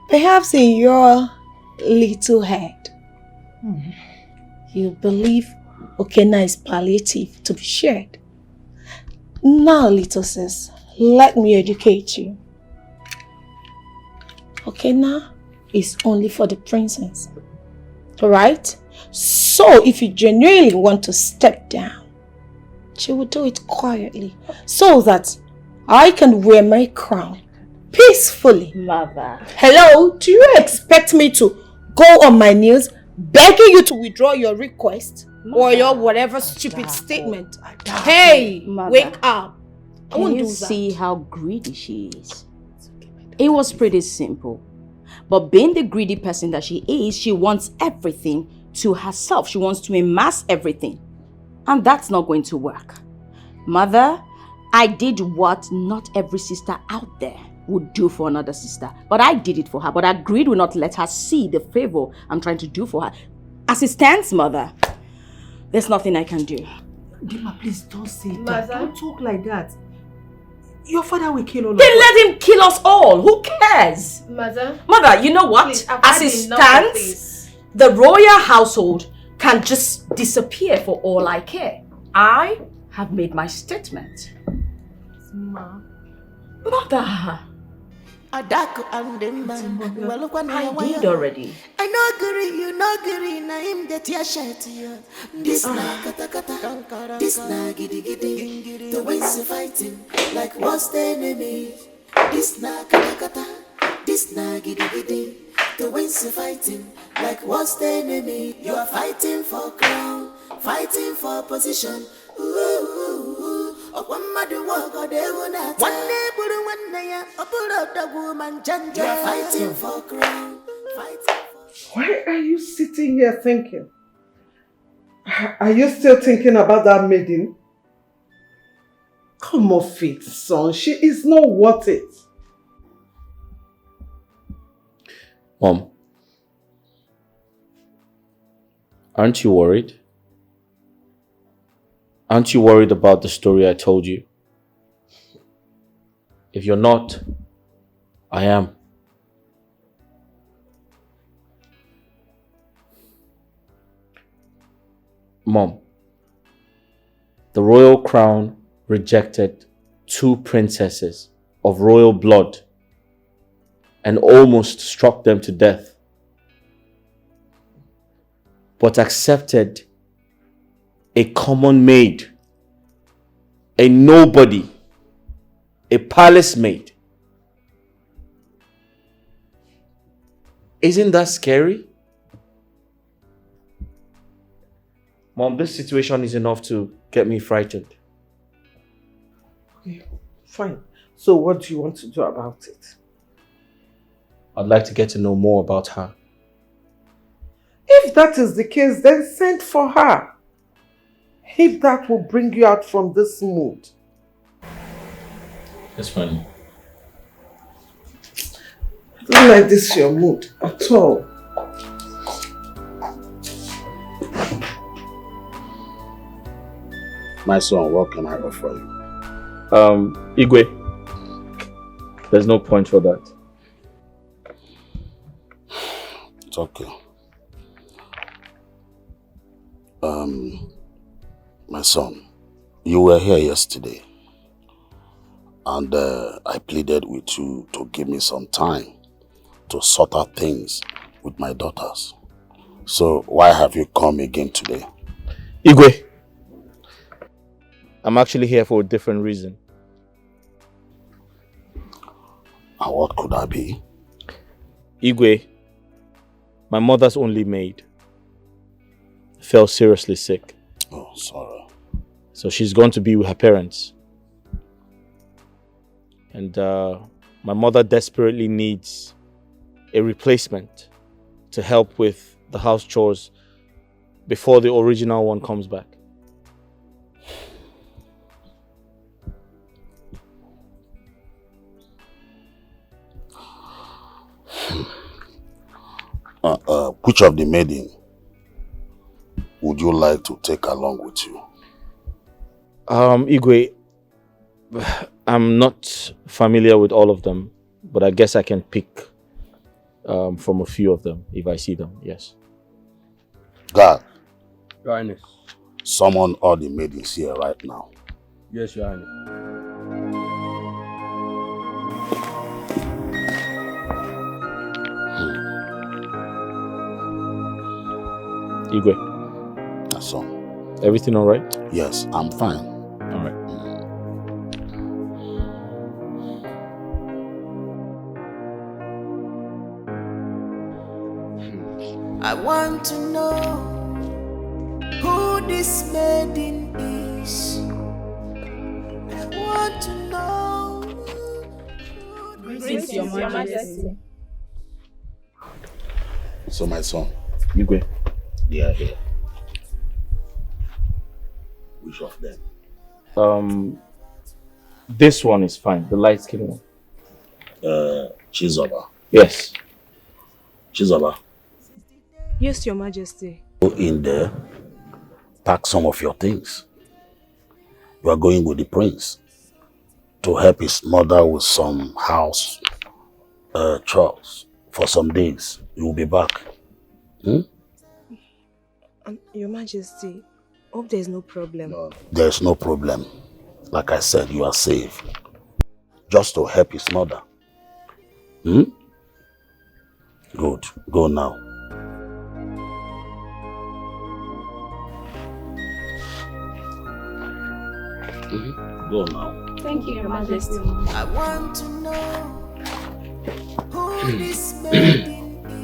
Perhaps in your little head, you believe Okena is palliative to be shared. Now, little sis, let me educate you. Okena is only for the princess. Alright? So if you genuinely want to step down, she will do it quietly so that I can wear my crown peacefully. Mother. Hello? Do you expect me to go on my knees begging you to withdraw your request? Mother. Or your whatever stupid statement? Hey, Mother. Wake up. I Can won't you do that. see how greedy she is? It was pretty simple. But being the greedy person that she is, she wants everything to herself. She wants to amass everything. And that's not going to work. Mother, I did what not every sister out there would do for another sister. But I did it for her. But I agreed will not let her see the favor I'm trying to do for her. As it stands, Mother, there's nothing I can do. Dima, please don't say that. Don't talk like that. Your father will kill all of Then us. let him kill us all. Who cares? Mother, you know what? please, I've As had it enough of stands, this. the royal household can just disappear for all I care. I have made my statement. Mother. I did already. I know agree, you know agree, na him that ya shirt you. This na kata kata, this na giddy giddy. The ways of fighting, like what's the enemy? This na kata kata, This na giddy giddy. The winds are fighting like what's the enemy? You are fighting for crown, fighting for position. One mother walk or they will not. One day, put one day, I put up the woman, Jan. You are fighting for crown, fighting. Why are you sitting here thinking? Are you still thinking about that maiden? Come off it, son. She is not worth it. Mom, aren't you worried? Aren't you worried about the story I told you? If you're not, I am. Mom, the royal crown rejected 2 princesses of royal blood and almost struck them to death, but accepted a common maid, a nobody, a palace maid. Isn't that scary? Mom, this situation is enough to get me frightened. Okay, fine. So what do you want to do about it? I'd like to get to know more about her. If that is the case, then send for her. If that will bring you out from this mood. That's funny. I don't like this your mood at all. My son, what can I offer you? Igwe, there's no point for that. It's okay. My son, you were here yesterday and I pleaded with you to give me some time to sort out things with my daughters. So why have you come again today? Igwe, I'm actually here for a different reason. And what could that be? Igwe, my mother's only maid, fell seriously sick. Oh, sorry. So she's going to be with her parents. And my mother desperately needs a replacement to help with the house chores before the original one comes back. Which of the maiden would you like to take along with you? Igwe, I'm not familiar with all of them, but I guess I can pick from a few of them if I see them, yes. God, Your Highness. Summon all the maidens here right now. Yes, Your Highness. Igwe. That's all. Everything all right? Yes, I'm fine. All right. I want to know who this maiden is. I want to know. Greetings, Your Majesty. So my son, Igwe, they are here. Which of them? This one is fine, the light skin one. Chizoba. Yes. Chizoba, Yes, Your Majesty. go in there, pack some of your things. You are going with the prince to help his mother with some house chores for some days. You will be back. Your Majesty, hope there's no problem. There is no problem. Like I said, you are safe. Just to help his mother. Good. Go now. Go now. Thank you, Your Majesty. I want to know who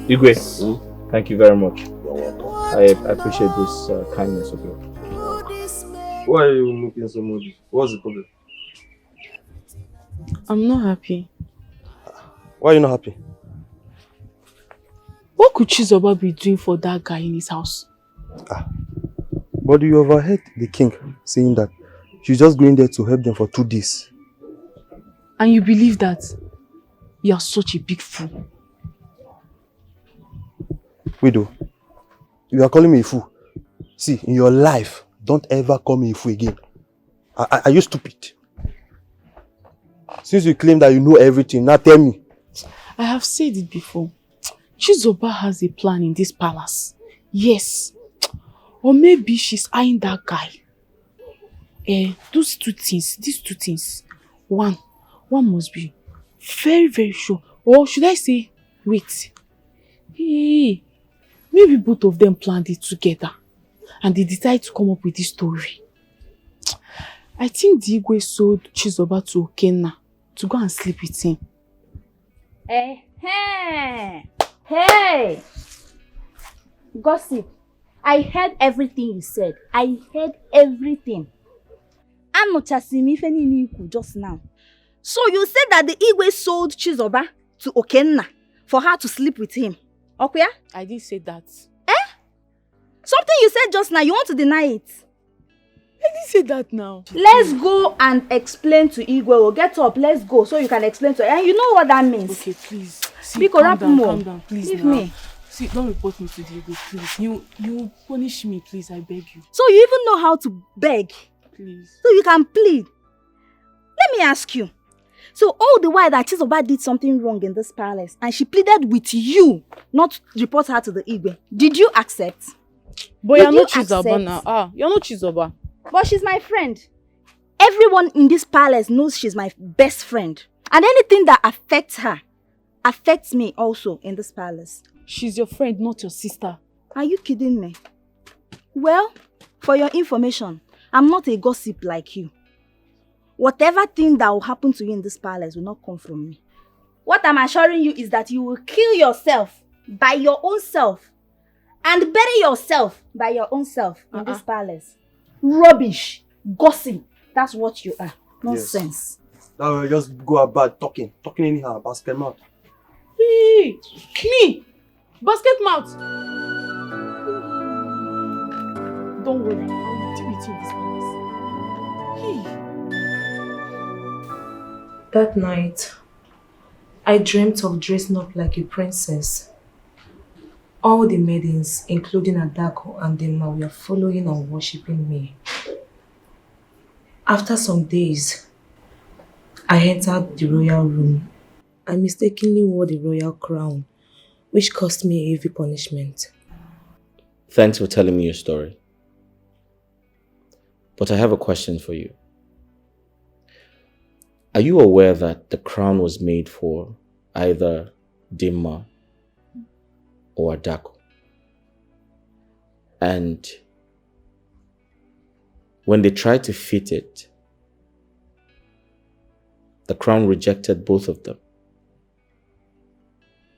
Igwe, thank you very much. I appreciate this kindness of yours. Why are you looking so much? What's the problem? I'm not happy. Why are you not happy? What could Chizoba be doing for that guy in his house? But you overheard the king saying that she's just going there to help them for 2 days. And you believe that? You are such a big fool. Widow, you are calling me a fool. See, in your life, don't ever call me a fool again. Are you stupid? Since you claim that you know everything, now tell me. I have said it before. Chizoba has a plan in this palace. Yes. Or maybe she's eyeing that guy. These two things. One must be very, very sure. Or should I say, wait. Hey, maybe both of them planned it together. And they decided to come up with this story. I think Dikeh sold Chizoba to Okena to go and sleep with him. Hey! Gossip. I heard everything you said. I heard everything. Just now. So you said that the Igwe sold Chizoba to Okena for her to sleep with him. Okay? I didn't say that. Something you said just now, you want to deny it? I didn't say that now. Let's go and explain to Igwe. Get up, let's go so you can explain to her. And you know what that means. Okay, please. See, calm down, please. Leave now. me. See, don't report me to the Igwe, please. You punish me, please, I beg you. So you even know how to beg? Please. So you can plead. Let me ask you. So all the while that Chizoba did something wrong in this palace and she pleaded with you not to report her to the Igwe, did you accept? But you're not Chizoba now. You're not Chizoba. But she's my friend. Everyone in this palace knows she's my best friend. And anything that affects her affects me also in this palace. She's your friend, not your sister. Are you kidding me? Well, for your information, I'm not a gossip like you. Whatever thing that will happen to you in this palace will not come from me. What I'm assuring you is that you will kill yourself by your own self and bury yourself by your own self in this palace. Rubbish, gossip, that's what you are. Nonsense. Yes. Now we just go about talking anyhow, basket mouth. Hey, me, basket mouth. Don't worry, I will deal with you in this palace. Hey. That night, I dreamt of dressing up like a princess. All the maidens, including Adako and Dema, were following and worshipping me. After some days, I entered the royal room. I mistakenly wore the royal crown, which cost me a heavy punishment. Thanks for telling me your story. But I have a question for you. Are you aware that the crown was made for either Dima or Adako? And when they tried to fit it, the crown rejected both of them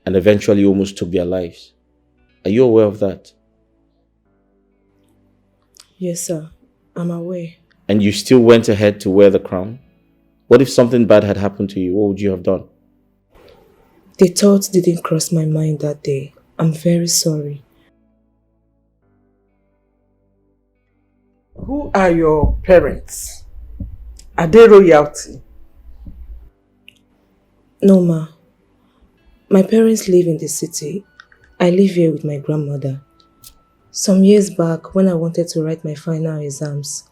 and eventually almost took their lives. Are you aware of that? Yes, sir. I'm aware. And you still went ahead to wear the crown? What if something bad had happened to you? What would you have done? The thought didn't cross my mind that day. I'm very sorry. Who are your parents? Are they royalty? No, ma. My parents live in the city. I live here with my grandmother. Some years back, when I wanted to write my final exams,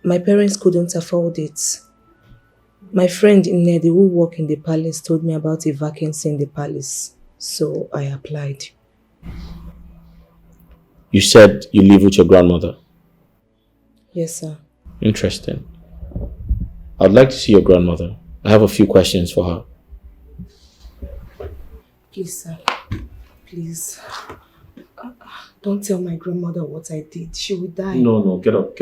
my parents couldn't afford it. My friend Ini Edo, who works in the palace, told me about a vacancy in the palace, so I applied. You said you live with your grandmother? Yes, sir. Interesting. I'd like to see your grandmother. I have a few questions for her. Please, sir. Please. Don't tell my grandmother what I did. She will die. No, get up.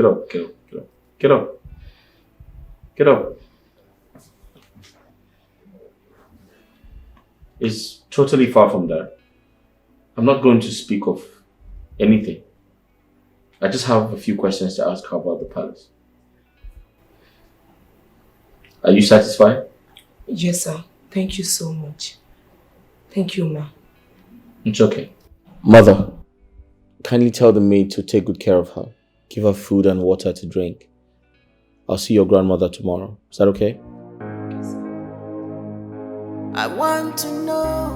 It's totally far from that. I'm not going to speak of anything. I just have a few questions to ask her about the palace. Are you satisfied? Yes, sir. Thank you so much. Thank you, ma. It's okay. Mother, kindly tell the maid to take good care of her. Give her food and water to drink. I'll see your grandmother tomorrow. Is that okay? I want to know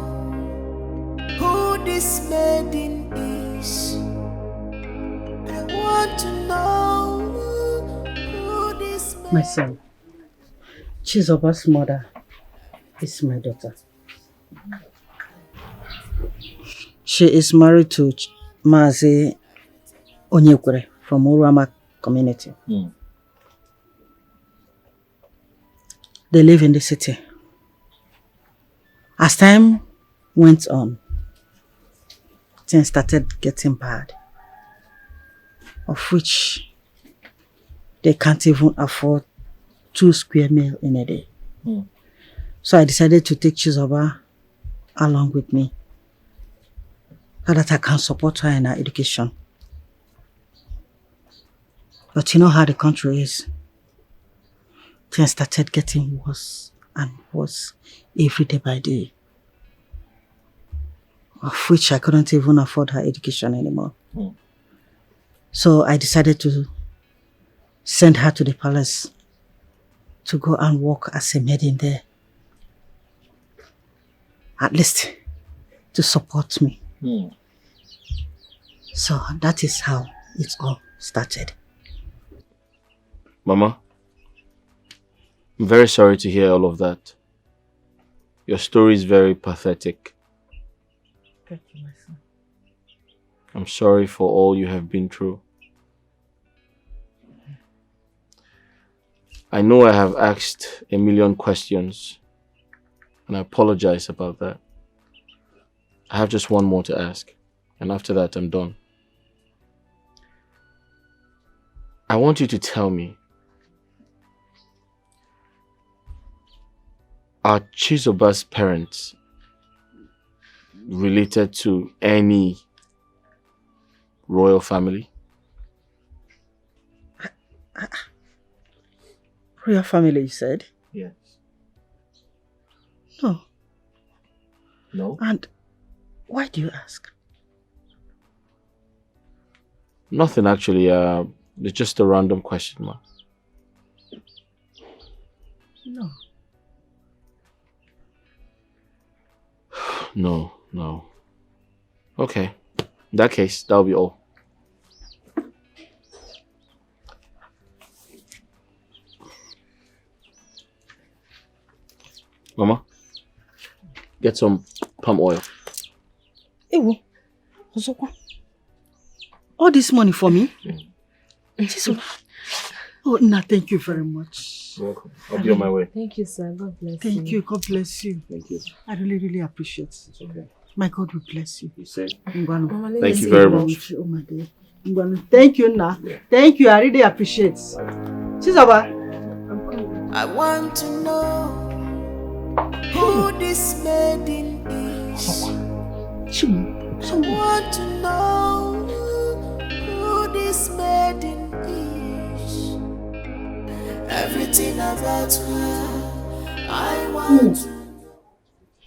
who this maiden is. I want to know who this maiden is. My son, Chizoba's mother is my daughter. She is married to Mazi Onyekwere from Urama community. They live in the city. As time went on, things started getting bad, of which they can't even afford 2 square meals in a day. So I decided to take Chizoba along with me so that I can support her in her education. But you know how the country is. Things started getting worse and worse every day by day, of which I couldn't even afford her education anymore. So I decided to send her to the palace to go and work as a maid in there. At least to support me. So that is how it all started. Mama, I'm very sorry to hear all of that. Your story is very pathetic. Thank you, my son. I'm sorry for all you have been through. I know I have asked a million questions, and I apologize about that. I have just one more to ask, and after that I'm done. I want you to tell me, are Chizoba's parents related to any royal family? Royal family, you said? Yes. No. No? And why do you ask? Nothing actually. It's just a random question, ma. No. No. Okay. In that case, that'll be all. Mama, get some palm oil. Ewo, all this money for me? Oh, no, thank you very much. You're welcome. I'll be on my way. Thank you, sir. God bless you. Thank you. God bless you. Thank you. I really, really appreciate it. It's okay. My God will bless you. You say? Ngwanu. Thank you very much. Oh my dear. Ngwanu. Thank you, Na. Yeah. Thank you. I really appreciate it. Chizoba. I want to know who this maiden is. I want to know who this maiden is. Everything about her, I want to.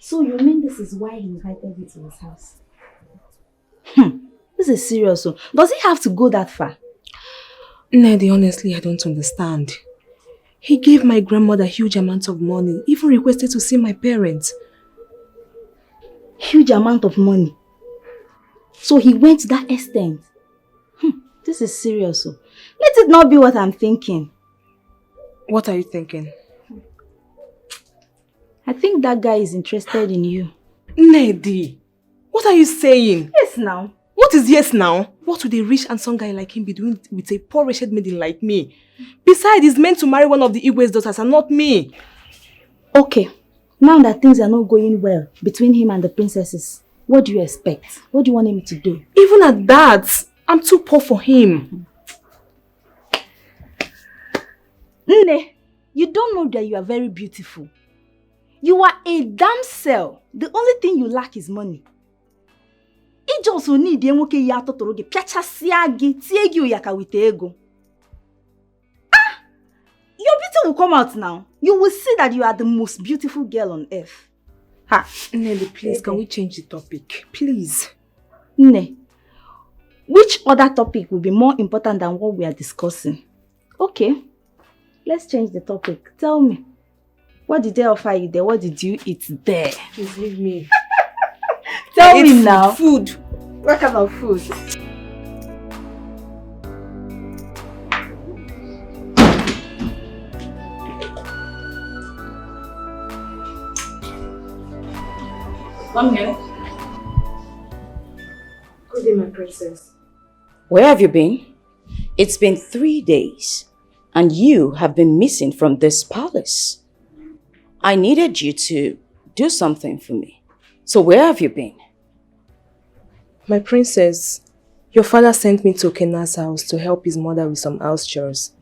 So you mean this is why he invited you to his house? This is serious. So does he have to go that far? Nedi, honestly, I don't understand. He gave my grandmother huge amounts of money, even requested to see my parents. Huge amount of money? So he went to that extent? This is serious. So let it not be what I'm thinking. What are you thinking? I think that guy is interested in you. Nedi, what are you saying? Yes, now. What is yes now? What would a rich handsome guy like him be doing with a poor wretched maiden like me? Besides, he's meant to marry one of the Igwe's daughters and not me. Okay, now that things are not going well between him and the princesses, what do you expect? What do you want him to do? Even at that, I'm too poor for him. Nne, you don't know that you are very beautiful. You are a damsel. The only thing you lack is money. It just need nwoke ya totoro gi piachasia gi tie gi oyaka with ego. Your beauty will come out now. You will see that you are the most beautiful girl on earth. Ha, Nelly, please, can we change the topic? Please. Ne. Which other topic will be more important than what we are discussing? Okay. Let's change the topic. Tell me. What did they offer you there? What did you eat there? Please leave me. Tell me food, now. Food. What kind of food? Come here. Good day, my princess. Where have you been? It's been 3 days, and you have been missing from this palace. I needed you to do something for me. So where have you been? My princess, your father sent me to Okena's house to help his mother with some house chores.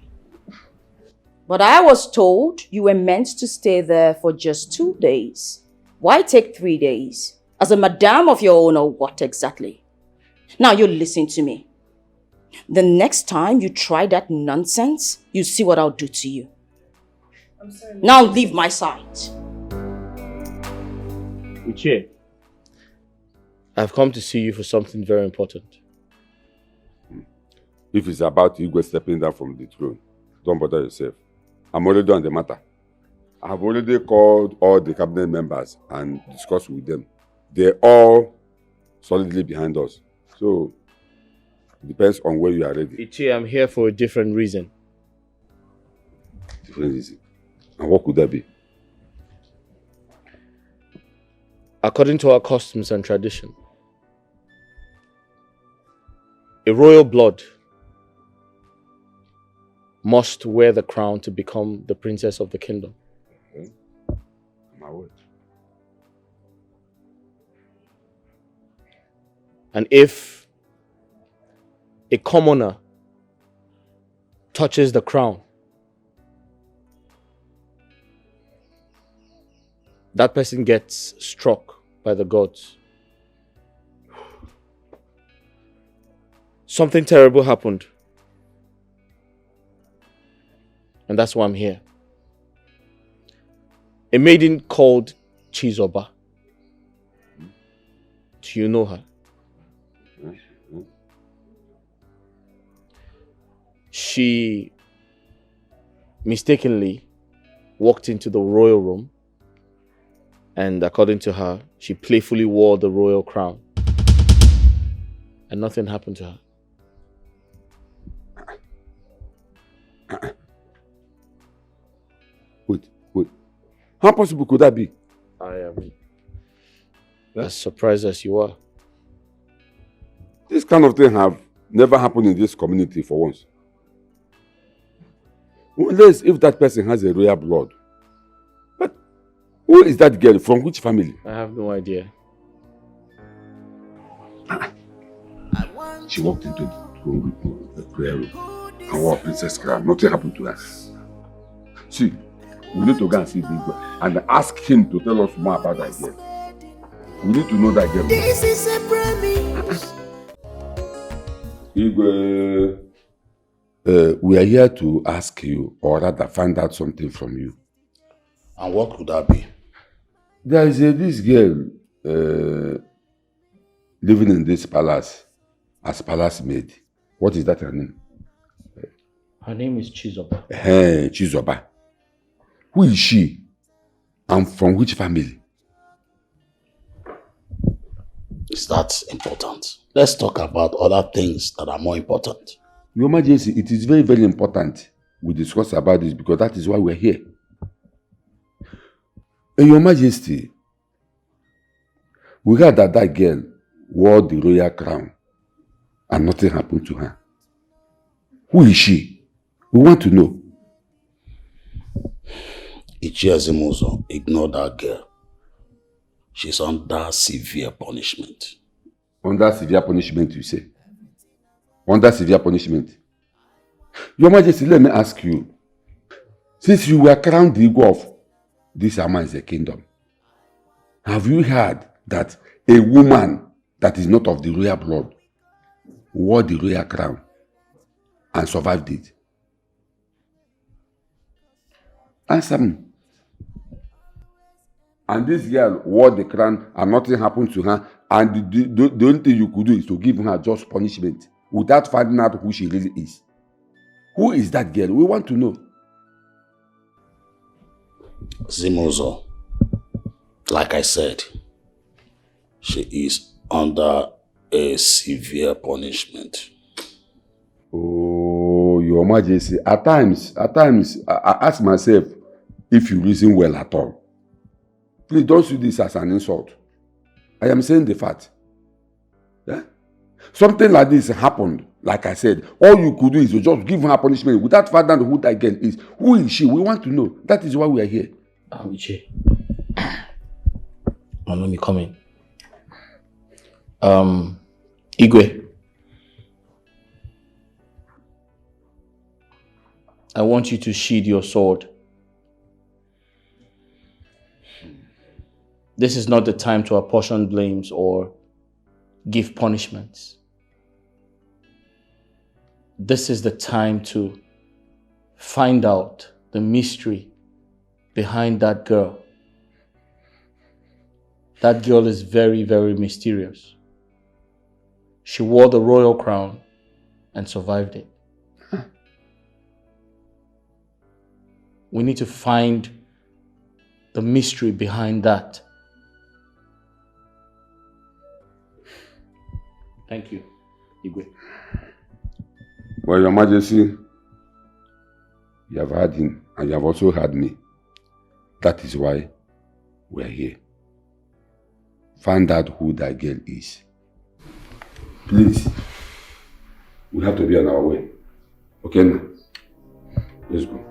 But I was told you were meant to stay there for just 2 days. Why take 3 days? As a madam of your own or what exactly? Now you listen to me. The next time you try that nonsense, you see what I'll do to you. I'm sorry. Now leave my side. Uche, I've come to see you for something very important. If it's about Igwe stepping down from the throne, don't bother yourself. I'm already on the matter. I've already called all the cabinet members and discussed with them. They're all solidly behind us. So, it depends on where you are ready. Uche, I'm here for a different reason. Different reason? And what could that be? According to our customs and tradition, a royal blood must wear the crown to become the princess of the kingdom. Okay. My word. And if a commoner touches the crown, that person gets struck by the gods. Something terrible happened. And that's why I'm here. A maiden called Chizoba. Do you know her? She mistakenly walked into the royal room, and according to her, she playfully wore the royal crown. And nothing happened to her. Wait. How possible could that be? I am as surprised as you are. This kind of thing have never happened in this community for once. Unless if that person has a royal blood. But who is that girl? From which family? I have no idea. She walked into the prayer room and wore a princess crown. Nothing happened to her. See, we need to go and see Igwe and ask him to tell us more about that girl. We need to know that girl. This is a promise. Igwe, we are here to ask you, or rather find out something from you. And what could that be? There is this girl living in this palace as palace maid. What is that her name? Her name is Chizoba. Chizoba. Who is she? And from which family? Is that important? Let's talk about other things that are more important. Your Majesty, it is very, very important we discuss about this because that is why we are here. Your Majesty, we heard that that girl wore the royal crown and nothing happened to her. Who is she? We want to know. Ichiezimuzo, ignore that girl. She's under severe punishment. Under severe punishment, you say? Under severe punishment? Your Majesty, let me ask you. Since you were crowned the Igwe of this Ama is a kingdom, Have you heard that a woman that is not of the royal blood wore the royal crown and survived it? Answer me. And this girl wore the crown and nothing happened to her, and the only thing you could do is to give her just punishment without finding out who she really is. Who is that girl? We want to know. Zimozo, like I said, she is under a severe punishment. Oh, Your Majesty, at times, I ask myself if you reason well at all. Please don't see this as an insult. I am saying the fact. Yeah? Something like this happened, like I said. All you could do is to just give her punishment without finding out who that girl is. Who is she? We want to know. That is why we are here. Uche. Let me come in. Igwe. I want you to sheathe your sword. This is not the time to apportion blames or give punishments. This is the time to find out the mystery behind that girl. That girl is very, very mysterious. She wore the royal crown and survived it. We need to find the mystery behind that. Thank you, Igwe. Well, Your Majesty, you have heard him and you have also heard me. That is why we are here. Find out who that girl is. Please, we have to be on our way. Okay, now? Let's go.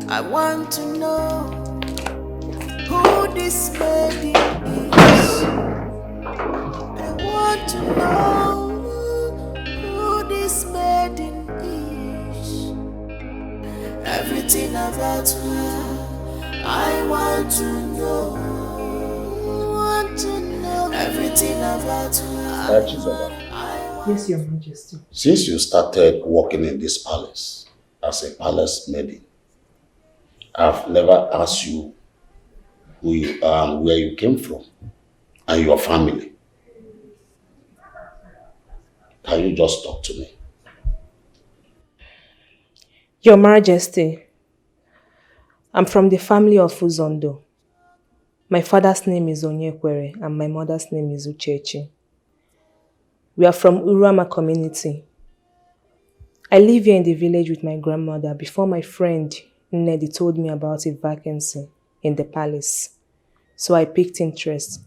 I want to know who this lady is. I want to know who this maiden is. Everything about her, I want to know. Everything about her. Yes, Your Majesty. Since you started working in this palace as a palace maiden, I've never asked you who you are and where you came from and your family. Can you just talk to me? Your Majesty, I'm from the family of Uzondo. My father's name is Onyekwere and my mother's name is Uchechi. We are from Urama community. I live here in the village with my grandmother before my friend Nedi told me about a vacancy in the palace. So I picked interest.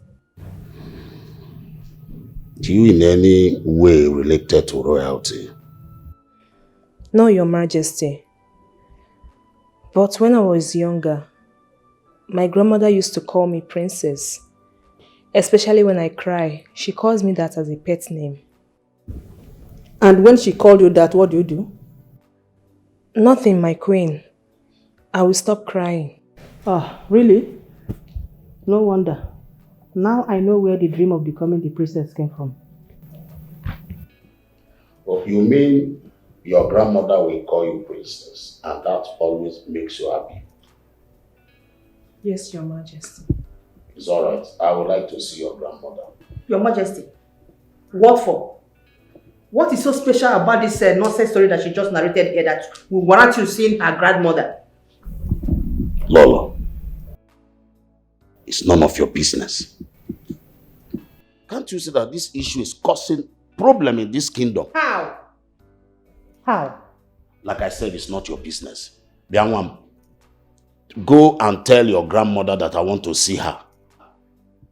Do you in any way related to royalty? No, Your Majesty. But when I was younger, my grandmother used to call me Princess. Especially when I cry, she calls me that as a pet name. And when she called you that, what do you do? Nothing, my queen. I will stop crying. Oh, really? No wonder. Now I know where the dream of becoming the princess came from. Well, you mean your grandmother will call you princess and that always makes you happy? Yes, Your Majesty. It's alright. I would like to see your grandmother. Your Majesty, what for? What is so special about this nonsense story that she just narrated here that will warrant you seeing her grandmother? Lolo, it's none of your business. Can't you see that this issue is causing problem in this kingdom? How? How? Like I said, it's not your business. Bianwam, go and tell your grandmother that I want to see her.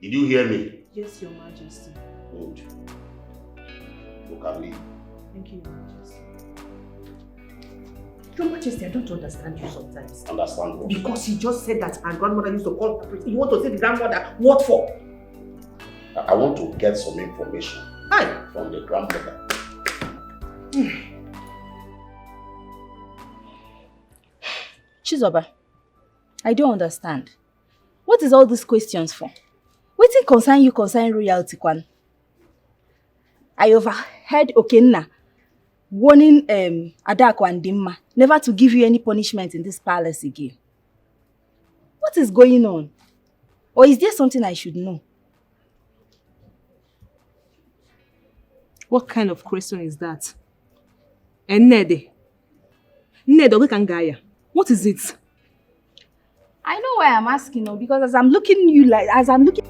Did you hear me? Yes, Your Majesty. Good. You can leave. Thank you, Your Majesty. Your Majesty, I don't understand you sometimes. Understand what? Because he just said that her grandmother used to call her princess. You want to say the grandmother? What for? I want to get some information from the grandmother. Chizoba, I don't understand. What is all these questions for? Wetin concern you concern royalty, Kwan? I overheard Okena warning Adako and Dimma never to give you any punishment in this palace again. What is going on? Or is there something I should know? What kind of question is that? Nede, what is it? I know why I'm asking, no, because as I'm looking you like, as I'm looking.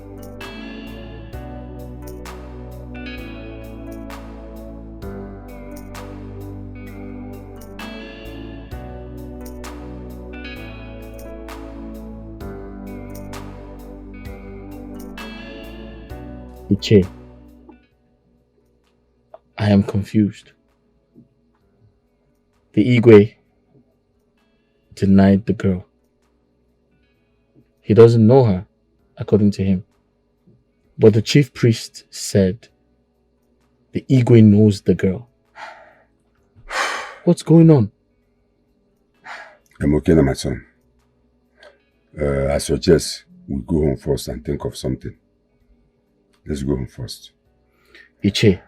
Iche, I am confused. The Igwe denied the girl. He doesn't know her, according to him. But the chief priest said the Igwe knows the girl. What's going on? I'm okay now, my son. I suggest we go home first and think of something. Let's go home first. Iche,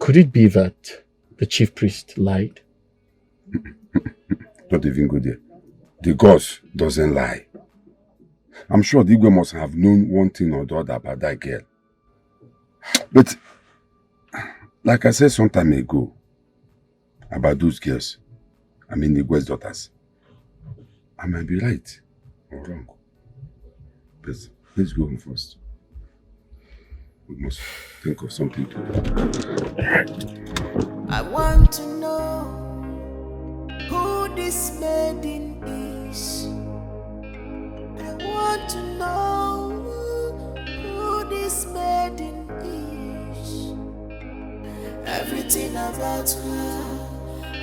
could it be that the chief priest lied? Don't even go there. The gods doesn't lie. I'm sure the Igwe must have known one thing or the other about that girl. But, like I said some time ago, about those girls, I mean the Igwe's daughters, I might be right or wrong. But let's go home first. We must think of something to do. I want to know who this maiden is. I want to know who this maiden is. Everything about her,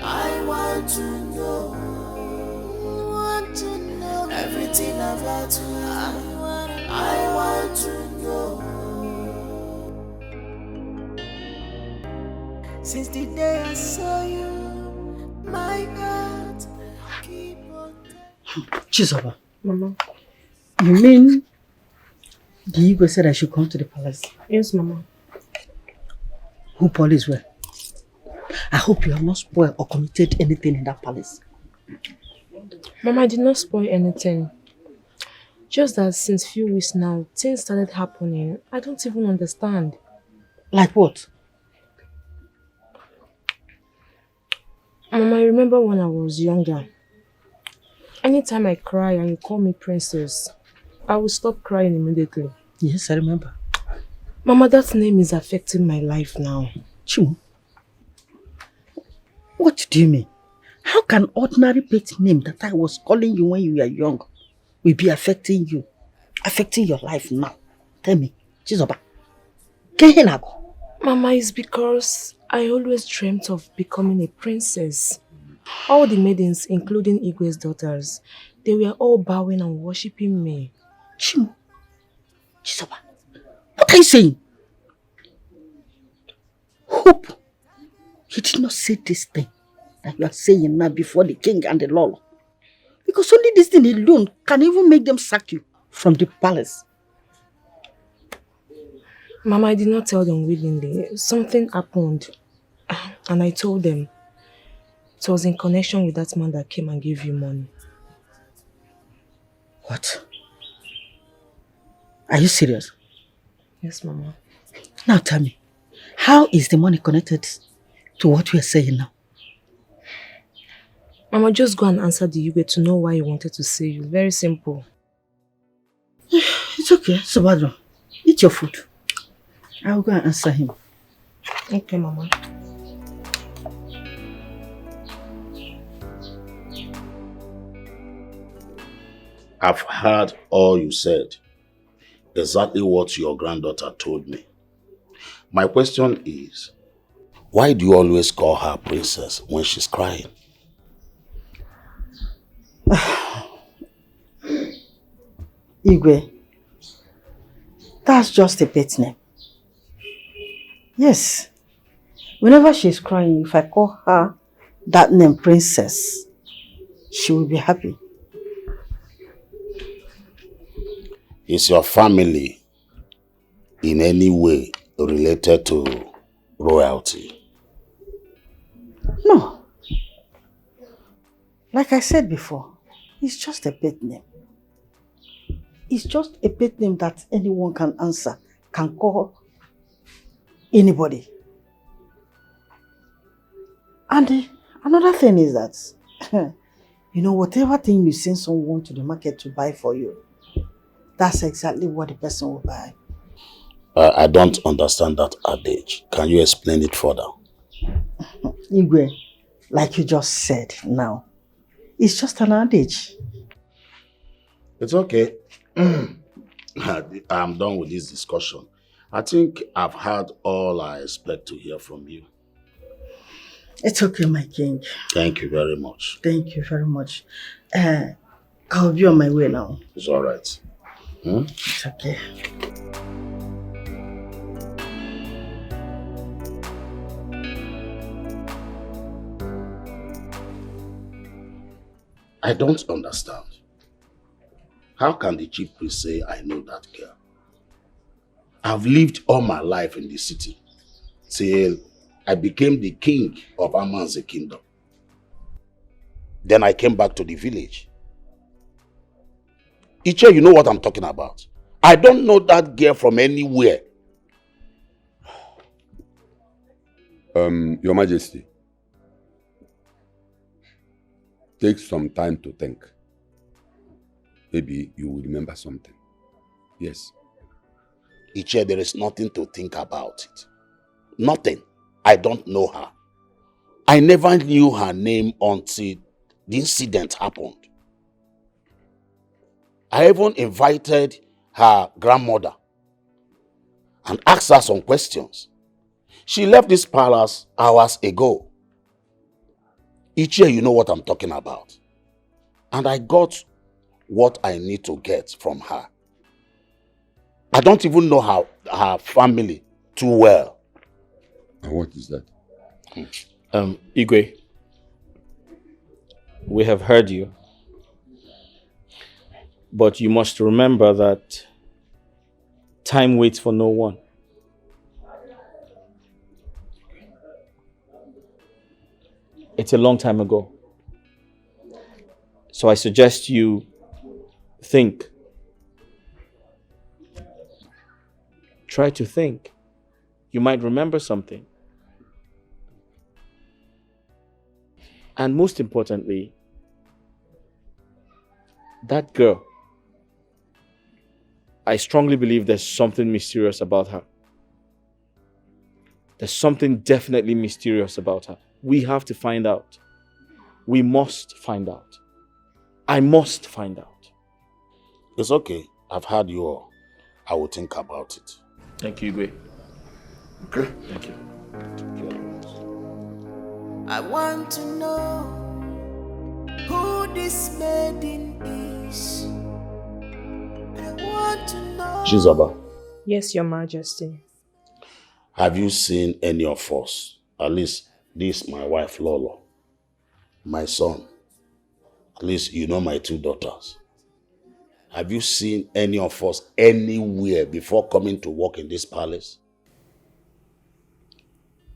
I want to know. Everything about her, I want to know. Since the day I saw you, my heart keep on. Chizoba. Mama. You mean the Igwe said I should come to the palace? Yes, Mama. Who police were? I hope you have not spoiled or committed anything in that palace. Mama, I did not spoil anything. Just that since few weeks now, things started happening. I don't even understand. Like what? Mama, I remember when I was younger. Anytime I cry and you call me princess, I will stop crying immediately. Yes, I remember. Mama, that name is affecting my life now. Chimu, what do you mean? How can ordinary pet name that I was calling you when you were young will be affecting you? Affecting your life now? Tell me, Chizoba. Mama, it's because I always dreamt of becoming a princess. All the maidens, including Igwe's daughters, they were all bowing and worshipping me. Chimu, Chizoba, what are you saying? Hope you did not say this thing that you are saying now before the king and the Lolo. Because only this thing alone can even make them sack you from the palace. Mama, I did not tell them willingly. Something happened and I told them. It was in connection with that man that came and gave you money. What? Are you serious? Yes, Mama. Now tell me, how is the money connected to what we are saying now? Mama, just go and answer the Igwe to know why he wanted to see you. Very simple. It's okay, Sobadro. Eat your food. I will go and answer him. Okay, Mama. I've heard all you said. Exactly what your granddaughter told me. My question is, why do you always call her princess when she's crying? Igwe, that's just a pet name. Yes, whenever she's crying, if I call her that name princess, she will be happy. Is your family in any way related to royalty? No. Like I said before, it's just a pet name. It's just a pet name that anyone can answer, can call anybody. And another thing is that, you know, whatever thing you send someone to the market to buy for you, that's exactly what the person will buy. I don't understand that adage. Can you explain it further? Igwe, like you just said now, it's just an adage. It's okay. I'm done with this discussion. I think I've heard all I expect to hear from you. It's okay, my king. Thank you very much. Thank you very much. I'll be on my way now. It's all right. It's okay. I don't understand. How can the chief priest say I know that girl? I've lived all my life in the city till I became the king of Aman's kingdom. Then I came back to the village. Iche, you know what I'm talking about. I don't know that girl from anywhere. Your Majesty, take some time to think. Maybe you will remember something. Yes. Iche, there is nothing to think about it. Nothing. I don't know her. I never knew her name until the incident happened. I even invited her grandmother and asked her some questions. She left this palace hours ago. Iche, you know what I'm talking about. And I got what I need to get from her. I don't even know her family too well. And what is that? Igwe, we have heard you. But you must remember that time waits for no one. It's a long time ago. So I suggest you think. Try to think. You might remember something. And most importantly, that girl, I strongly believe there's something mysterious about her. There's something definitely mysterious about her. We have to find out. We must find out. I must find out. It's okay. I've heard you all. I will think about it. Thank you, Igwe. Okay. Thank you. I want to know who this maiden is. I want to know. Shizaba, Yes, Your Majesty. have you seen any of us? At least this, my wife Lolo, my son. At least you know my two daughters. Have you seen any of us anywhere before coming to work in this palace?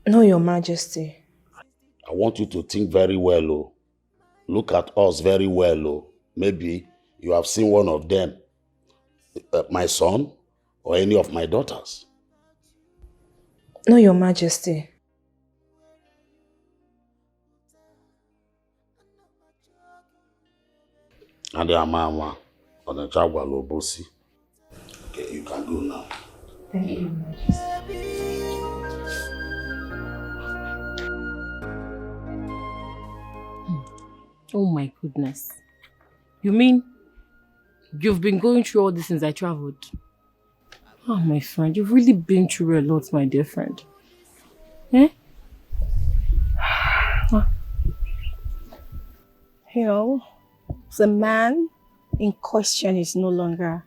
No, Your Majesty. I want you to think very well, oh. Look at us very well, oh. Maybe you have seen one of them, my son, or any of my daughters. No, Your Majesty. And the mama on the Chagwa Lobosi. Okay, you can go now. Thank you, Your Majesty. Oh my goodness. You mean you've been going through all this since I traveled? Oh, my friend, you've really been through a lot, my dear friend. Eh? You know, the man in question is no longer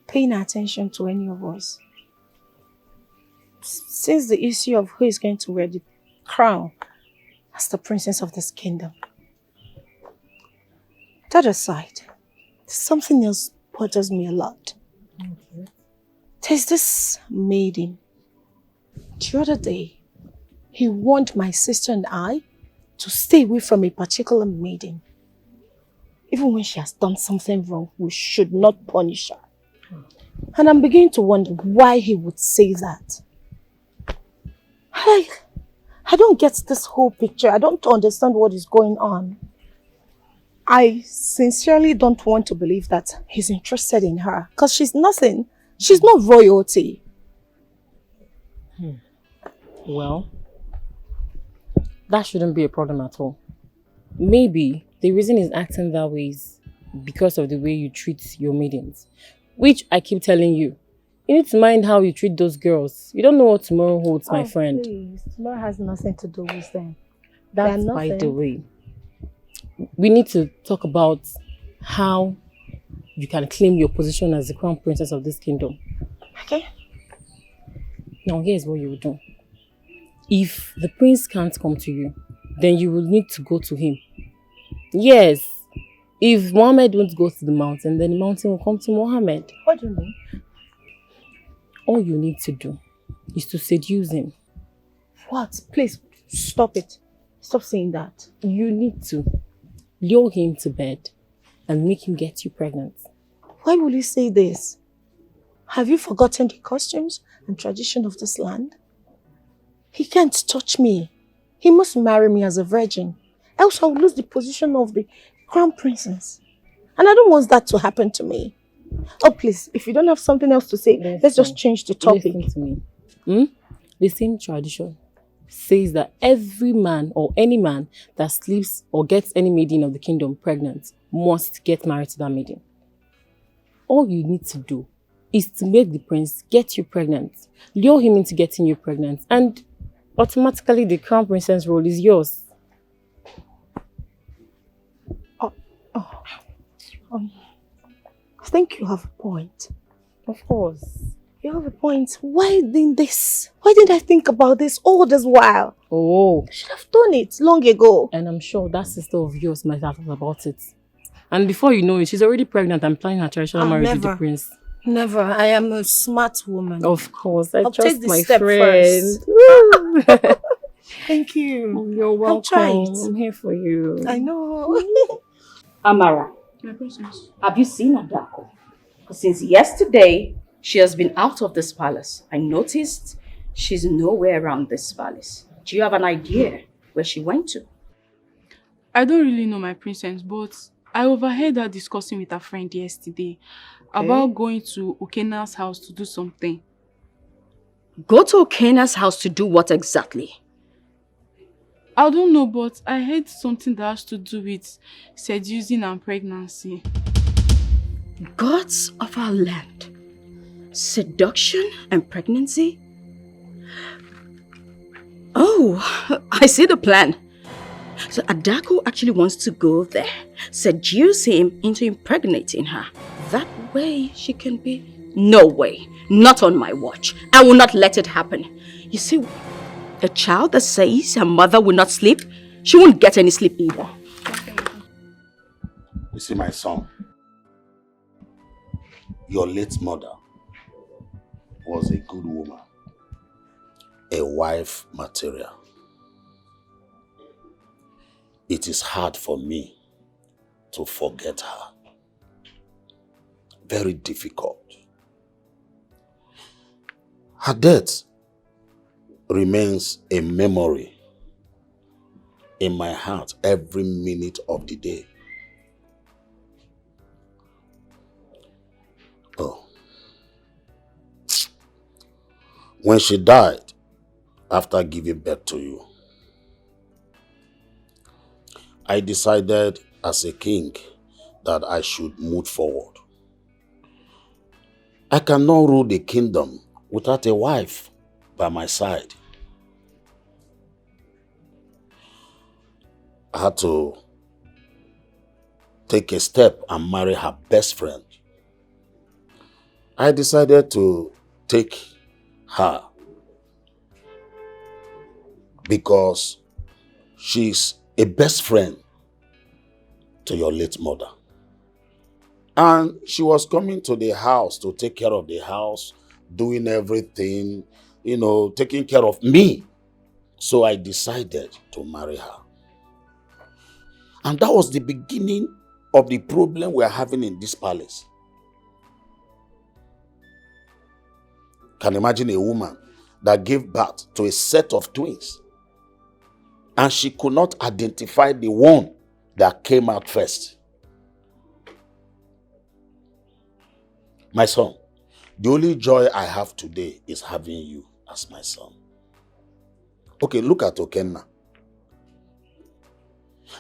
paying attention to any of us. Since the issue of who is going to wear the crown as the princess of this kingdom. That aside, something else bothers me a lot. There's this maiden. The other day, he warned my sister and I to stay away from a particular maiden. Even when she has done something wrong, we should not punish her. And I'm beginning to wonder why he would say that. I don't get this whole picture. I don't understand what is going on. I sincerely don't want to believe that he's interested in her. Because she's nothing. She's not royalty. Well, that shouldn't be a problem at all. Maybe the reason he's acting that way is because of the way you treat your maidens. Which I keep telling you. You need to mind how you treat those girls. You don't know what tomorrow holds, my friend. Please. Tomorrow has nothing to do with them. That's by the way. We need to talk about how you can claim your position as the crown princess of this kingdom. Okay. Now here's what you will do. If the prince can't come to you, then you will need to go to him. Yes. If Mohammed won't go to the mountain, then the mountain will come to Mohammed. What do you mean? All you need to do is to seduce him. What? Please, stop it. Stop saying that. You need to lure him to bed and make him get you pregnant. Why will you say this? Have you forgotten the costumes and tradition of this land? He can't touch me. He must marry me as a virgin. Else I'll lose the position of the crown princess. And I don't want that to happen to me. Oh, please, if you don't have something else to say, let's just change the topic. Listen to me. The same tradition says that every man or any man that sleeps or gets any maiden of the kingdom pregnant must get married to that maiden. All you need to do is to make the prince get you pregnant, lure him into getting you pregnant, and automatically the crown princess role is yours. I think you have a point. Of course. You have a point. Why didn't I think about this all this while? Oh. I should have done it long ago. And I'm sure that sister of yours might have thought about it. And before you know it, she's already pregnant and planning her traditional marriage with the prince. Never. I am a smart woman. Of course. I'll trust take this my step friend. Thank you. You're welcome. I'll try it. I'm here for you. I know. Amara, My princess. have you seen Adako? Because since yesterday, she has been out of this palace. I noticed she's nowhere around this palace. Do you have an idea where she went to? I don't really know, my princess, but I overheard her discussing with her friend yesterday about going to Okena's house to do something. Go to Okena's house to do what exactly? I don't know, but I heard something that has to do with seducing and pregnancy. Gods of our land. Seduction and pregnancy? Oh, I see the plan. So Adako actually wants to go there, seduce him into impregnating her. That way she can be... No way. Not on my watch. I will not let it happen. You see, a child that says her mother will not sleep, she won't get any sleep either. You see, my son, your late mother was a good woman, a wife material. It is hard for me to forget her. Very difficult. Her death remains a memory in my heart every minute of the day. Oh. When she died, after giving birth to you, I decided as a king that I should move forward. I cannot rule the kingdom without a wife by my side. I had to take a step and marry her best friend. I decided to take her because she's a best friend to your late mother. And she was coming to the house to take care of the house, doing everything, taking care of me. So I decided to marry her. And that was the beginning of the problem we are having in this palace. Can you imagine a woman that gave birth to a set of twins and she could not identify the one that came out first? My son, the only joy I have today is having you as my son. Okay, look at Okena.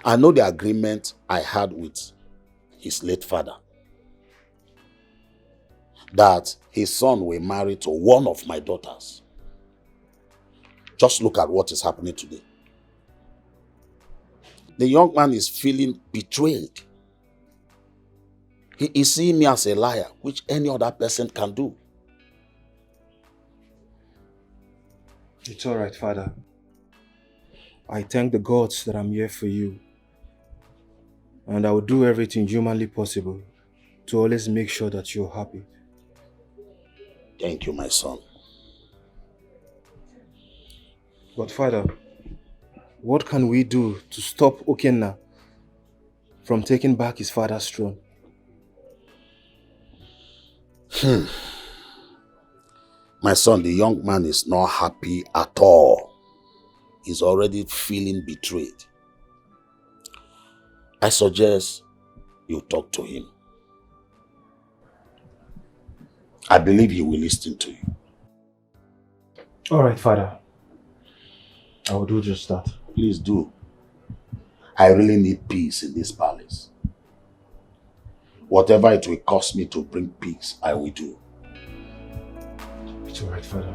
I know the agreement I had with his late father, that his son will marry to one of my daughters. Just look at what is happening today. The young man is feeling betrayed. He is seeing me as a liar, which any other person can do. It's all right, Father. I thank the gods that I'm here for you. And I will do everything humanly possible to always make sure that you're happy. Thank you, my son. But Father, what can we do to stop Okena from taking back his father's throne? My son, the young man is not happy at all. He's already feeling betrayed. I suggest you talk to him. I believe he will listen to you. All right, Father. I will do just that. Please do. I really need peace in this palace. Whatever it will cost me to bring peace, I will do. It's all right, Father.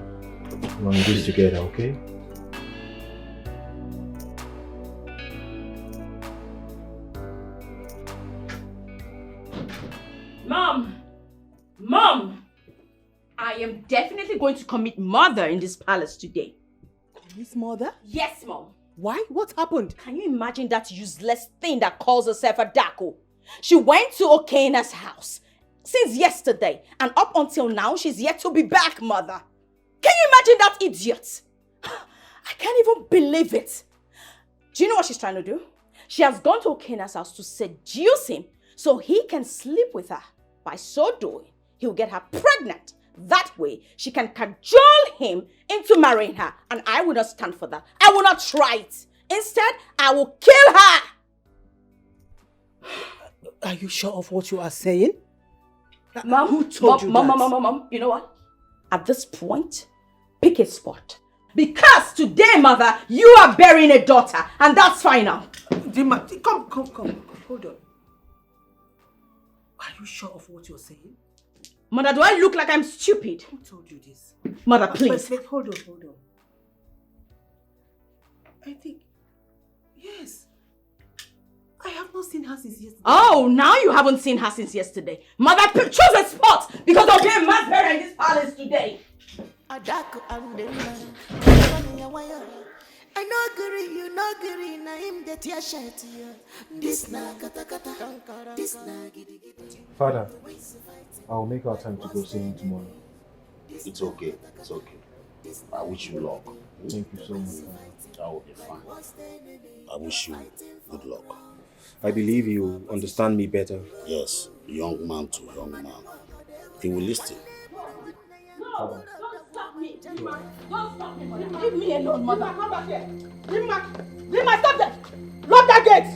We're in this together, okay? Mom! I am definitely going to commit murder in this palace today. Miss Mother? Yes, Mom. Why? What happened? Can you imagine that useless thing that calls herself a Dako? She went to Okena's house since yesterday, and up until now, she's yet to be back, Mother. Can you imagine that idiot? I can't even believe it. Do you know what she's trying to do? She has gone to Okena's house to seduce him so he can sleep with her. By so doing, he'll get her pregnant. That way, she can cajole him into marrying her. And I will not stand for that. I will not try it. Instead, I will kill her. Are you sure of what you are saying? Mom, who told you that? Mom, you know what? At this point, pick a spot. Because today, Mother, you are burying a daughter. And that's final. Dima, come. Hold on. Are you sure of what you're saying? Mother, do I look like I'm stupid? Who told you this? Mother, please. Wait, hold on. I think, yes. I have not seen her since yesterday. Oh, now you haven't seen her since yesterday. Mother, choose a spot because I'll be a mass burial in this palace today. I know agree, you know agree, na him that ya shet you. This na kata kata, this na gidi gidi. Father, I will make our time to go see him tomorrow. It's okay. I wish you luck. Thank you so much. That will be fine. I wish you good luck. I believe you will understand me better. Yes, young man to young man. He will listen. No, don't stop me. Don't stop me. Leave me alone, Mother. Come back here. Rima, stop that. Lock that gate.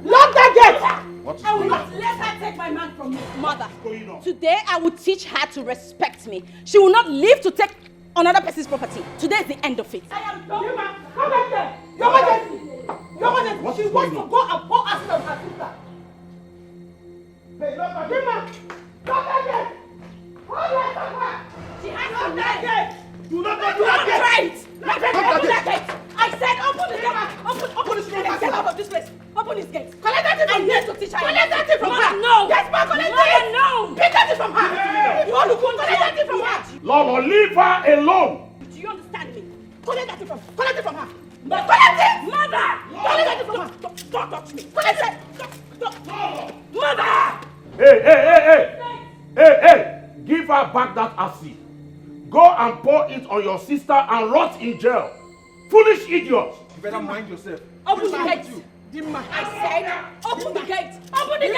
Lock that gate. I will not let her take my man from me, Mother. Today, I will teach her to respect me. She will not live to take another person's property. Today is the end of it. I am done. Rima, come back here. Your Majesty. She wants to go and pour acid on her sister. Hey, Rima, stop that gate. She has to that gate! Do not do that gate! Right! Open that gate! I said open the gate! Open this gate! Get out of this place! Open this gate! Collect that from her! I need to teach her! Collect that from her! No! Yes, ma! Collect it! No! Pick that from her! You want to collect that from her! Lolo, leave her alone! Do you understand me? Collect it from her! Collect it! Mother! Collect it from her! Don't touch me! Collect it! Mother! Hey! Give her back that acid. Go and pour it on your sister and rot in jail. Foolish idiot. You better mind yourself. Open the gate. I said, open the gate. Open the gate.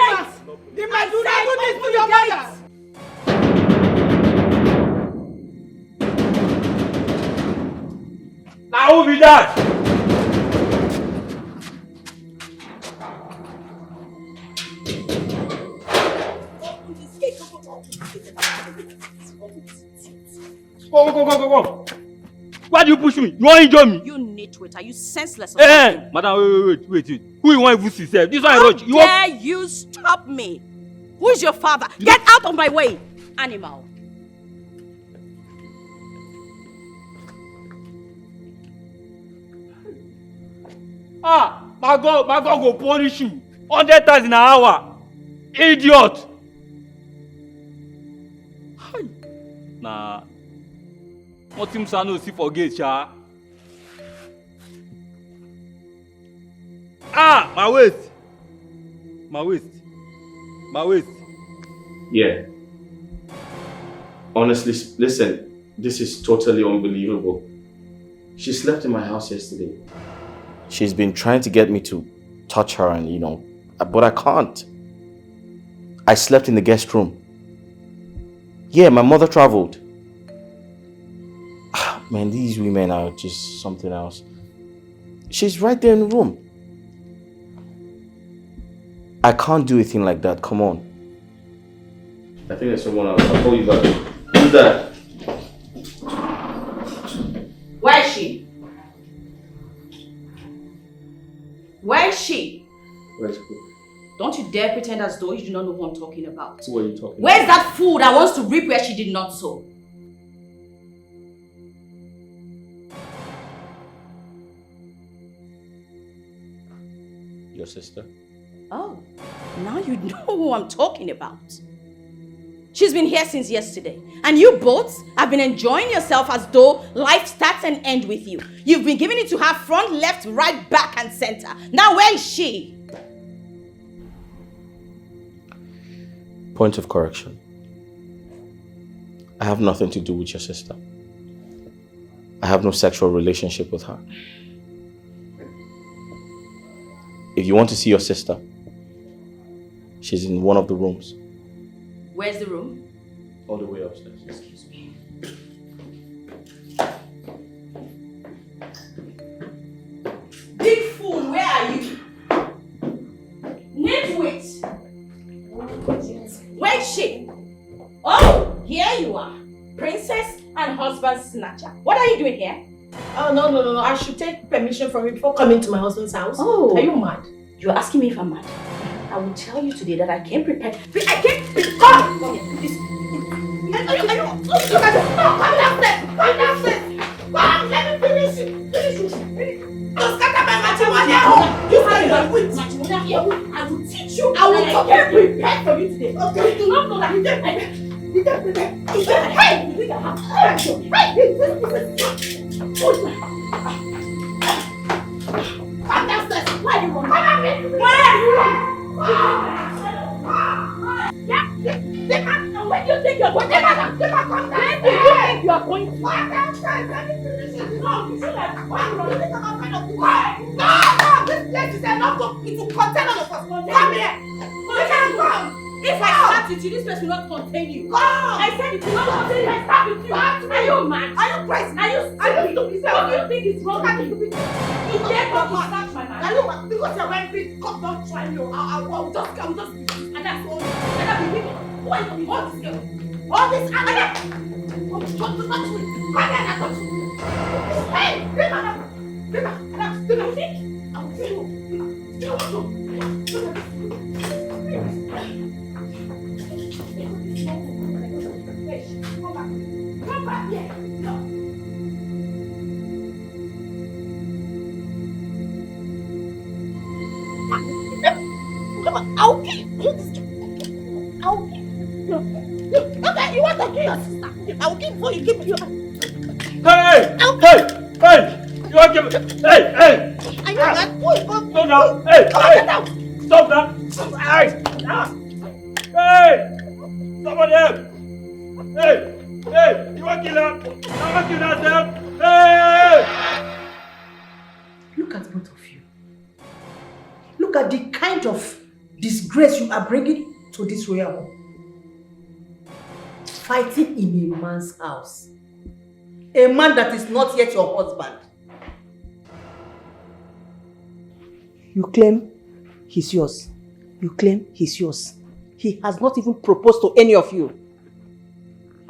I do not do this to your mother. Now who be that? Go. Why do you push me? You want to injure me? You nitwit, are you senseless or Eh, something? madam, wait. Who you want to see self? This one I rush. Dare you stop me? Who is your father? Get out of my way, animal. My God go punish you. 100,000 an hour. Idiot. Nah. What team say no see for gate, cha? My waist. Yeah. Honestly, listen, this is totally unbelievable. She slept in my house yesterday. She's been trying to get me to touch her and, but I can't. I slept in the guest room. Yeah, my mother traveled. Man, these women are just something else. She's right there in the room. I can't do a thing like that. Come on. I think there's someone else. I'll call you back. Who's that? Where is she? Where is she? Where's she? Don't you dare pretend as though you do not know who I'm talking about. What are you talking Where's that fool that wants to reap where she did not sow? Your sister? Oh, now you know who I'm talking about. She's been here since yesterday. And you both have been enjoying yourself as though life starts and ends with you. You've been giving it to her front, left, right, back, and center. Now where is she? Point of correction. I have nothing to do with your sister. I have no sexual relationship with her. If you want to see your sister, she's in one of the rooms. Where's the room? All the way upstairs. Excuse me. Big fool, where are you? Nitwit! Where is she? Oh, here you are. Princess and husband snatcher. What are you doing here? Oh, no. I should take permission from you before coming to my husband's house. Oh. Are you mad? You're asking me if I'm mad. I will tell you today that I came prepared. I came prepared. Come here. Look at this. Come downstairs. Come, let me finish it. Don't scatter my matrimonial home. You have your wit. Matrimonial home. I will teach you. I will come prepared for you today. Okay. You do not know that you get prepared. You get prepared. Hey! Come downstairs. Why are you running? Why are you running? Yeah, when you think you're going to come down, when do you think you are going to come downstairs? Let me finish it. No, you should have one run. No, this place is enough to contain all of us. Come here. Come. If I start with you, this place will not contain you. I said it will not contain you. I start with you. Are you mad? Are you crazy? Are you stupid? What do you think is wrong with you? You dare not snatch my man. Are you mad? Because you're wearing big cup, don't try me. I'll just do this. And that's all. And that's the people. Who are you going to be? All this girl. All this animal. What do you want to touch me? Why did I touch you? Hey, Rima. I will see you. You want to? Come back here. No. Come on, I'll kill you. I'll kill you. No. Okay, you want to kill your sister? I'll kill you before you kill you. Hey! You want to give me? Hey! Are you mad? Who is going? Stop now! Hey! Stop now! Hey! Somebody help! Hey! Hey, you want to kill her? I want to kill herself. Hey! Look at both of you. Look at the kind of disgrace you are bringing to this royal home. Fighting in a man's house. A man that is not yet your husband. You claim he's yours. You claim he's yours. He has not even proposed to any of you.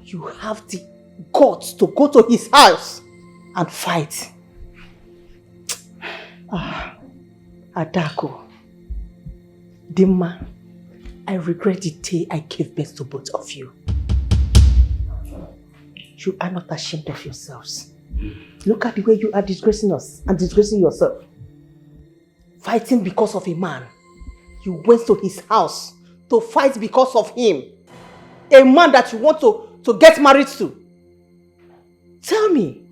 You have the guts to go to his house and fight. Adako, Dimma, I regret the day I gave birth to both of you. You are not ashamed of yourselves. Look at the way you are disgracing us and disgracing yourself. Fighting because of a man. You went to his house to fight because of him. A man that you want to get married to. Tell me,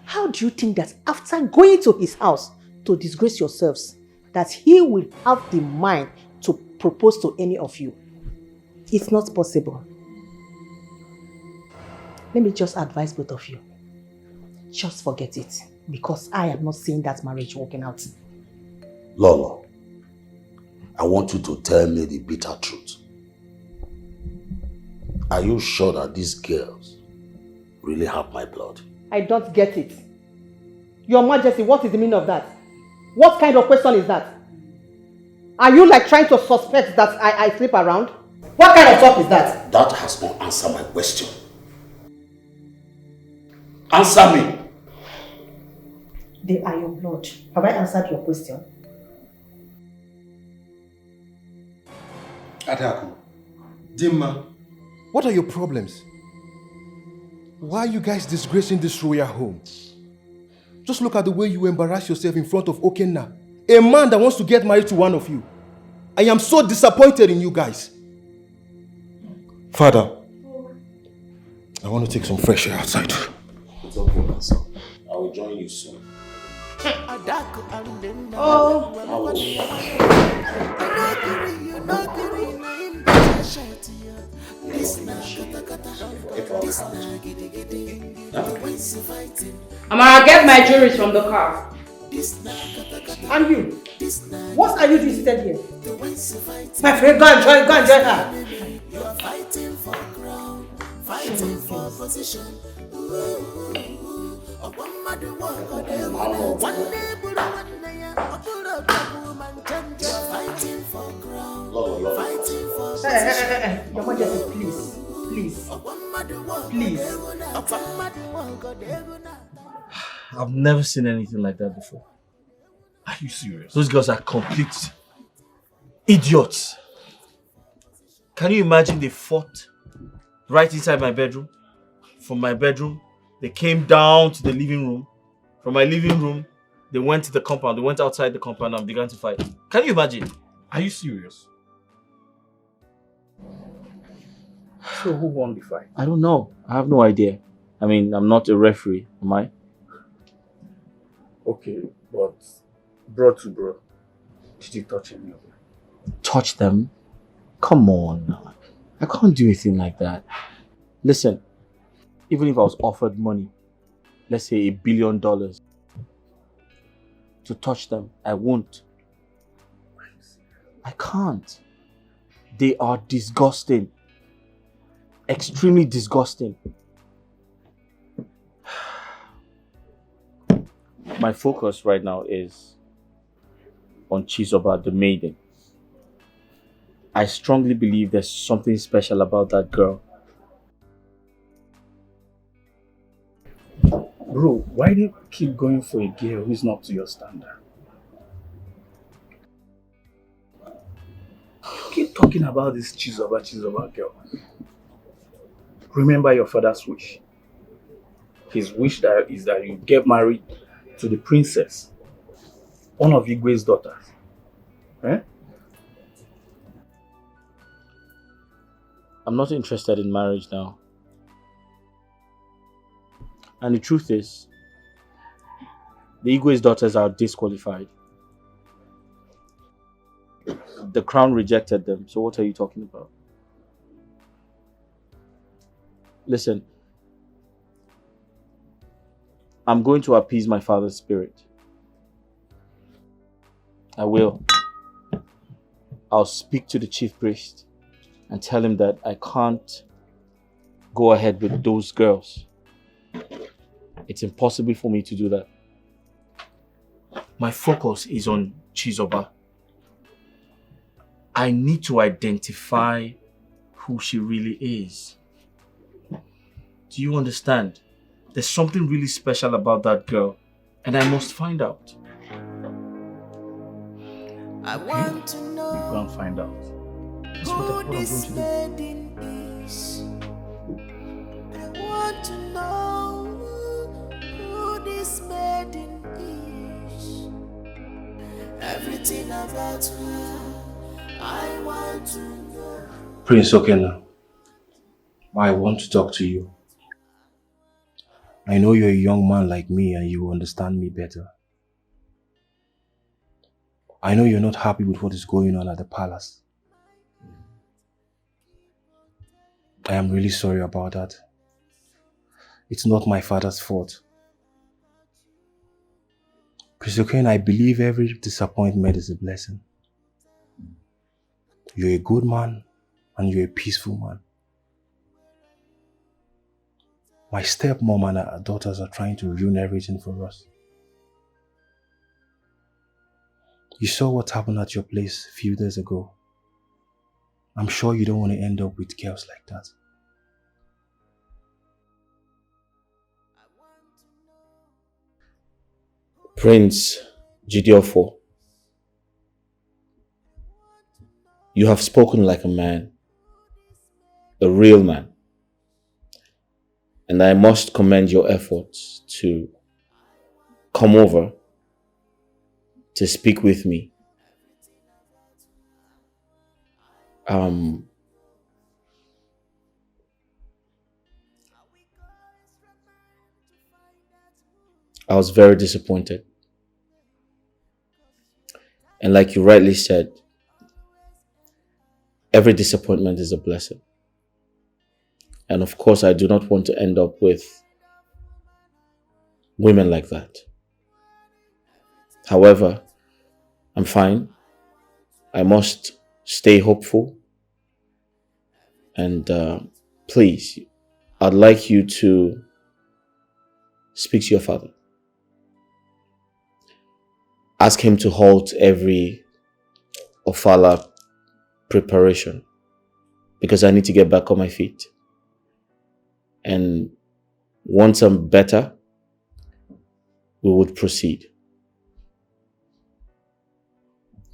how do you think that after going to his house to disgrace yourselves, that he will have the mind to propose to any of you? It's not possible. Let me just advise both of you. Just forget it, because I am not seeing that marriage working out. Lolo, I want you to tell me the bitter truth. Are you sure that these girls really have my blood? I don't get it. Your Majesty, what is the meaning of that? What kind of question is that? Are you like trying to suspect that I sleep around? What kind of talk is that? That has not answered my question. Answer me. They are your blood. Have I answered your question? Adaku, Dimma, what are your problems? Why are you guys disgracing this royal home? Just look at the way you embarrass yourself in front of Okena, a man that wants to get married to one of you. I am so disappointed in you guys. Father, I want to take some fresh air outside. It's okay, my son. I will join you soon. Amara, get my jewelry from the car. And you? What are you doing instead here? My friend, go and join her. You are fighting for crown, fighting for position. Your Majesty, please. I've never seen anything like that before. Are you serious? Those girls are complete idiots. Can you imagine they fought right inside my bedroom? From my bedroom, they came down to the living room. From my living room, they went to the compound. They went outside the compound and began to fight. Can you imagine? Are you serious? So who won the fight? I don't know. I have no idea. I mean, I'm not a referee, am I? Okay, but bro to bro, did you touch any of them? Touch them? Come on. I can't do anything like that. Listen, even if I was offered money, let's say $1 billion, to touch them, I won't. I can't. They are disgusting. Extremely disgusting. My focus right now is on Chizoba, the Maiden. I strongly believe there's something special about that girl. Bro, why do you keep going for a girl who's not to your standard? You keep talking about this Chizoba girl. Remember your father's wish. His wish is that you get married to the princess, one of Igwe's daughters. Eh? I'm not interested in marriage now. And the truth is, the Igwe's daughters are disqualified. The crown rejected them, so what are you talking about? Listen, I'm going to appease my father's spirit. I will. I'll speak to the chief priest and tell him that I can't go ahead with those girls. It's impossible for me to do that. My focus is on Chizoba. I need to identify who she really is. Do you understand? There's something really special about that girl, and I must find out. I want to know Go and find out. That's who what this I'm going to do. maiden is. I want to know who this maiden is. Everything about her, I want to know. Prince Okena, I want to talk to you. I know you're a young man like me and you will understand me better. I know you're not happy with what is going on at the palace. I am really sorry about that. It's not my father's fault. Prince Okena, I believe every disappointment is a blessing. You're a good man and you're a peaceful man. My stepmom and her daughters are trying to ruin everything for us. You saw what happened at your place a few days ago. I'm sure you don't want to end up with girls like that. Prince Gideofo, you have spoken like a man, a real man. And I must commend your efforts to come over to speak with me. I was very disappointed. And like you rightly said, every disappointment is a blessing. And of course, I do not want to end up with women like that. However, I'm fine. I must stay hopeful. And please, I'd like you to speak to your father. Ask him to halt every Ofala preparation because I need to get back on my feet. And once I'm better, we would proceed.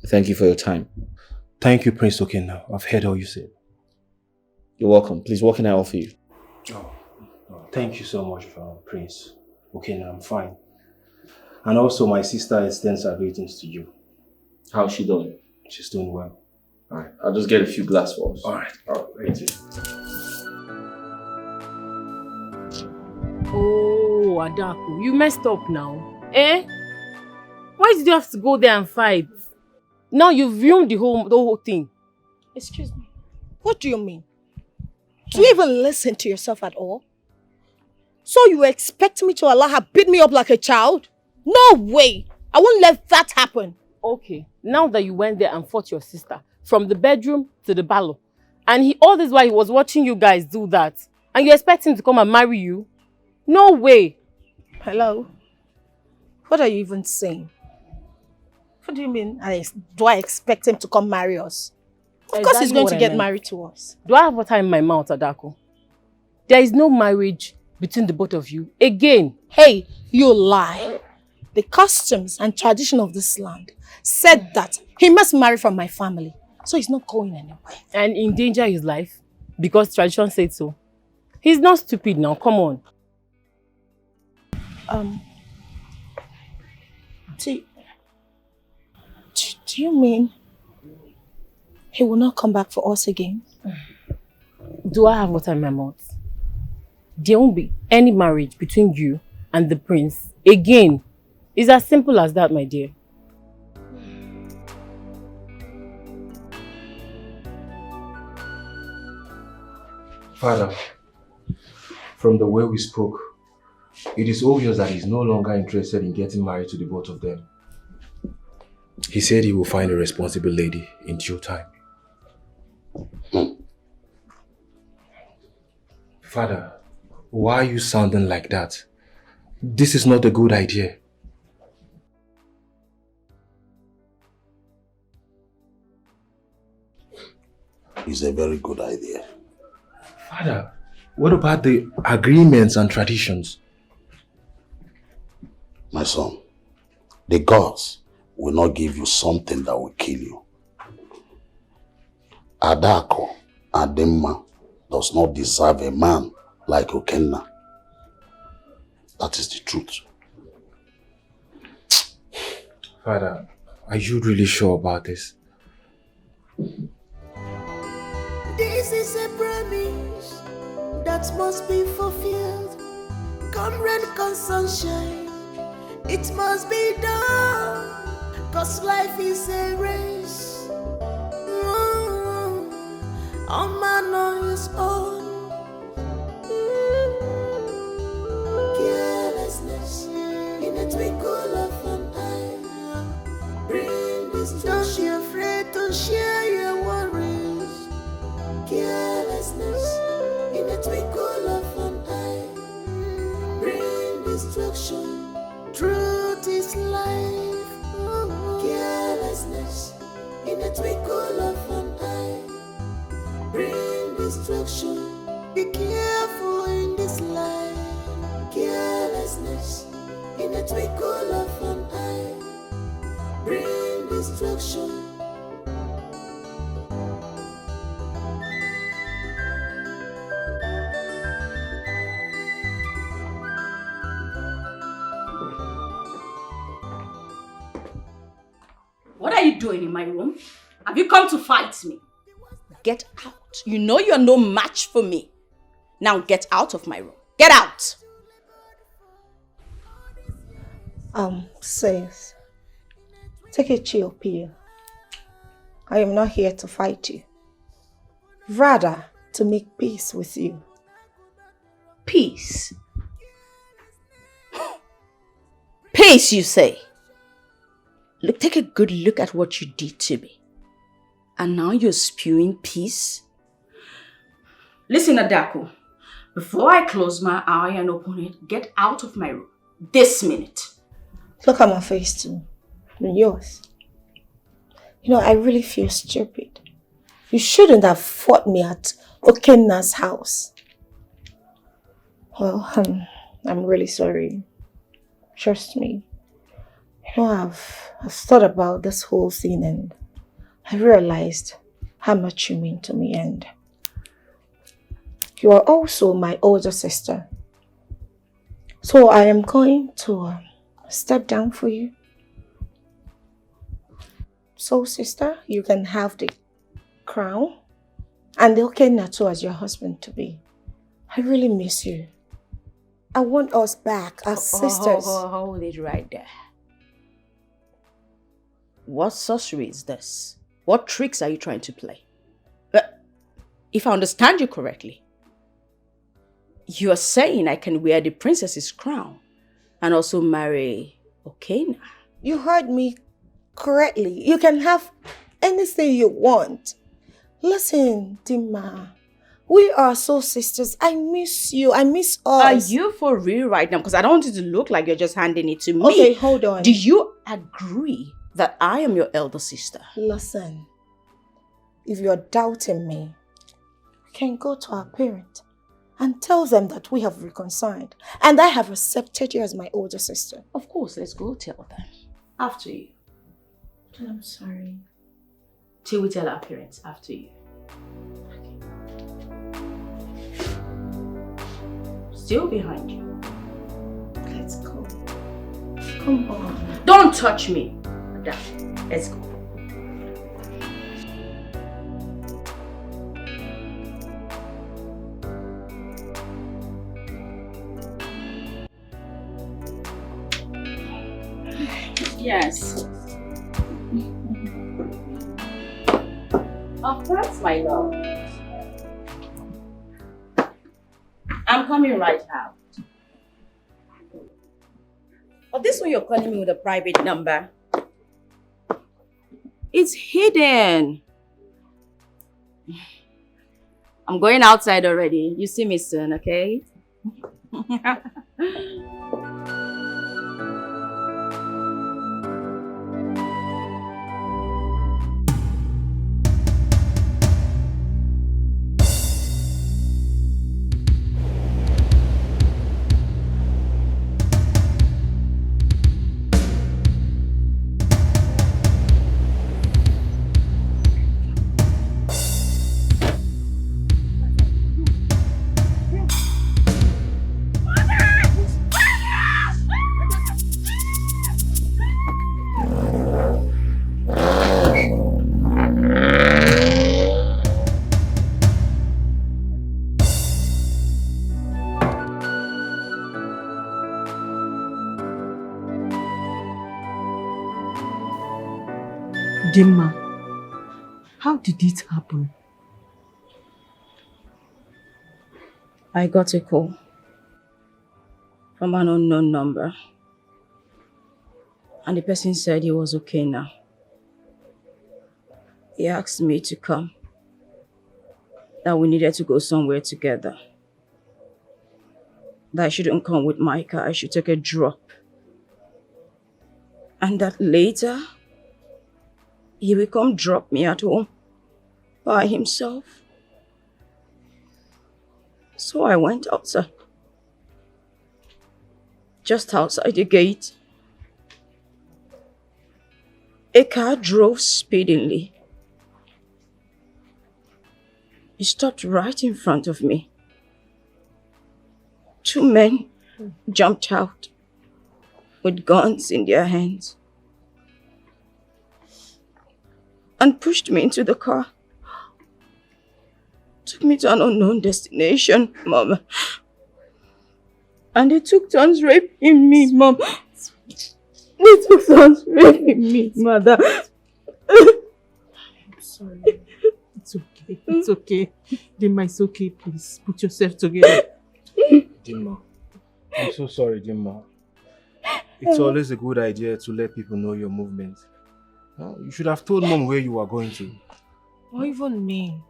Thank you for your time. Thank you, Prince Okena. I've heard all you said. You're welcome. Please, what can I offer you? Thank you so much, Prince Okena. I'm fine. And also, my sister extends her greetings to you. How's she doing? She's doing well. Alright, I'll just get a few glass for us. Alright, thank you. Oh, Adaku, you messed up now. Eh? Why did you have to go there and fight? Now you've ruined the whole thing. Excuse me. What do you mean? Do you even listen to yourself at all? So you expect me to allow her beat me up like a child? No way! I won't let that happen. Okay, now that you went there and fought your sister, from the bedroom to the ballo, and all this while he was watching you guys do that, and you expect him to come and marry you? No way! Hello? What are you even saying? What do you mean? Do I expect him to come marry us? Of course he's going to get married to us. Do I have water in my mouth, Adako? There is no marriage between the both of you. Again. Hey, you lie. The customs and tradition of this land said that he must marry from my family. So he's not going anywhere. And endanger his life? Because tradition said so. He's not stupid now, come on. Do you mean he will not come back for us again? Do I have water in my mouth? There won't be any marriage between you and the prince again. It's as simple as that, my dear. Father, From the way we spoke, it is obvious that he's no longer interested in getting married to the both of them. He said he will find a responsible lady in due time. Father, why are you sounding like that? This is not a good idea. It's a very good idea. Father, what about the agreements and traditions? My son, the gods will not give you something that will kill you. Adako Ademma does not deserve a man like Okena. That is the truth. Father, are you really sure about this? This is a promise that must be fulfilled. Come rain, come sunshine, it must be done. Cause life is a race. A man on his own. Carelessness in a twinkle of an eye. Bring this. Don't be afraid to share your worries. Carelessness in a twinkle of an eye. Bring destruction. Truth is life. Carelessness in a twinkle of an eye. Bring destruction. Be careful in this life. Carelessness in a twinkle of an eye. Bring destruction. What are you doing in my room? Have you come to fight me? Get out. You know you're no match for me. Now get out of my room. Get out! Sis, take a chill pill. I am not here to fight you. Rather, to make peace with you. Peace? Peace, you say? Look, take a good look at what you did to me. And now you're spewing peace? Listen, Adako. Before I close my eye and open it, get out of my room. This minute. Look at my face too. And yours. You know, I really feel stupid. You shouldn't have fought me at Okena's house. Well, I'm really sorry. Trust me. You know, I've thought about this whole thing and I realized how much you mean to me, and you are also my older sister. So I am going to step down for you. So sister, you can have the crown and the Okena too as your husband to be. I really miss you. I want us back as sisters. Hold it right there. What sorcery is this? What tricks are you trying to play? If I understand you correctly, you are saying I can wear the princess's crown and also marry Okena. You heard me correctly. You can have anything you want. Listen, Dima, we are so sisters. I miss you. I miss us. Are you for real right now? Because I don't want it to look like you're just handing it to me. Okay, hold on. Do you agree that I am your elder sister? Listen, if you're doubting me, you can go to our parents and tell them that we have reconciled and I have accepted you as my older sister. Of course, let's go tell them. After you. I'm sorry. Till we tell our parents after you. Still behind you. Let's go. Come on. Don't touch me. Let's go. Yes. Of course, my love. I'm coming right out. But this one you're calling me with a private number. It's hidden. I'm going outside already. You see me soon, okay? Dimma, how did it happen? I got a call from an unknown number. And the person said he was okay now. He asked me to come. That we needed to go somewhere together. That I shouldn't come with my car, I should take a drop. And that later, he will come drop me at home by himself. So I went outside. Just outside the gate, a car drove speedily. It stopped right in front of me. Two men jumped out with guns in their hands and pushed me into the car. Took me to an unknown destination, Mom. And they took turns raping me, Mom. They took turns raping me, Mother. I'm sorry. It's okay. It's okay. Dimma, it's okay. Please put yourself together. Dimma, I'm so sorry, Dimma. It's always a good idea to let people know your movements. You should have told Mom where you were going to. Or even me.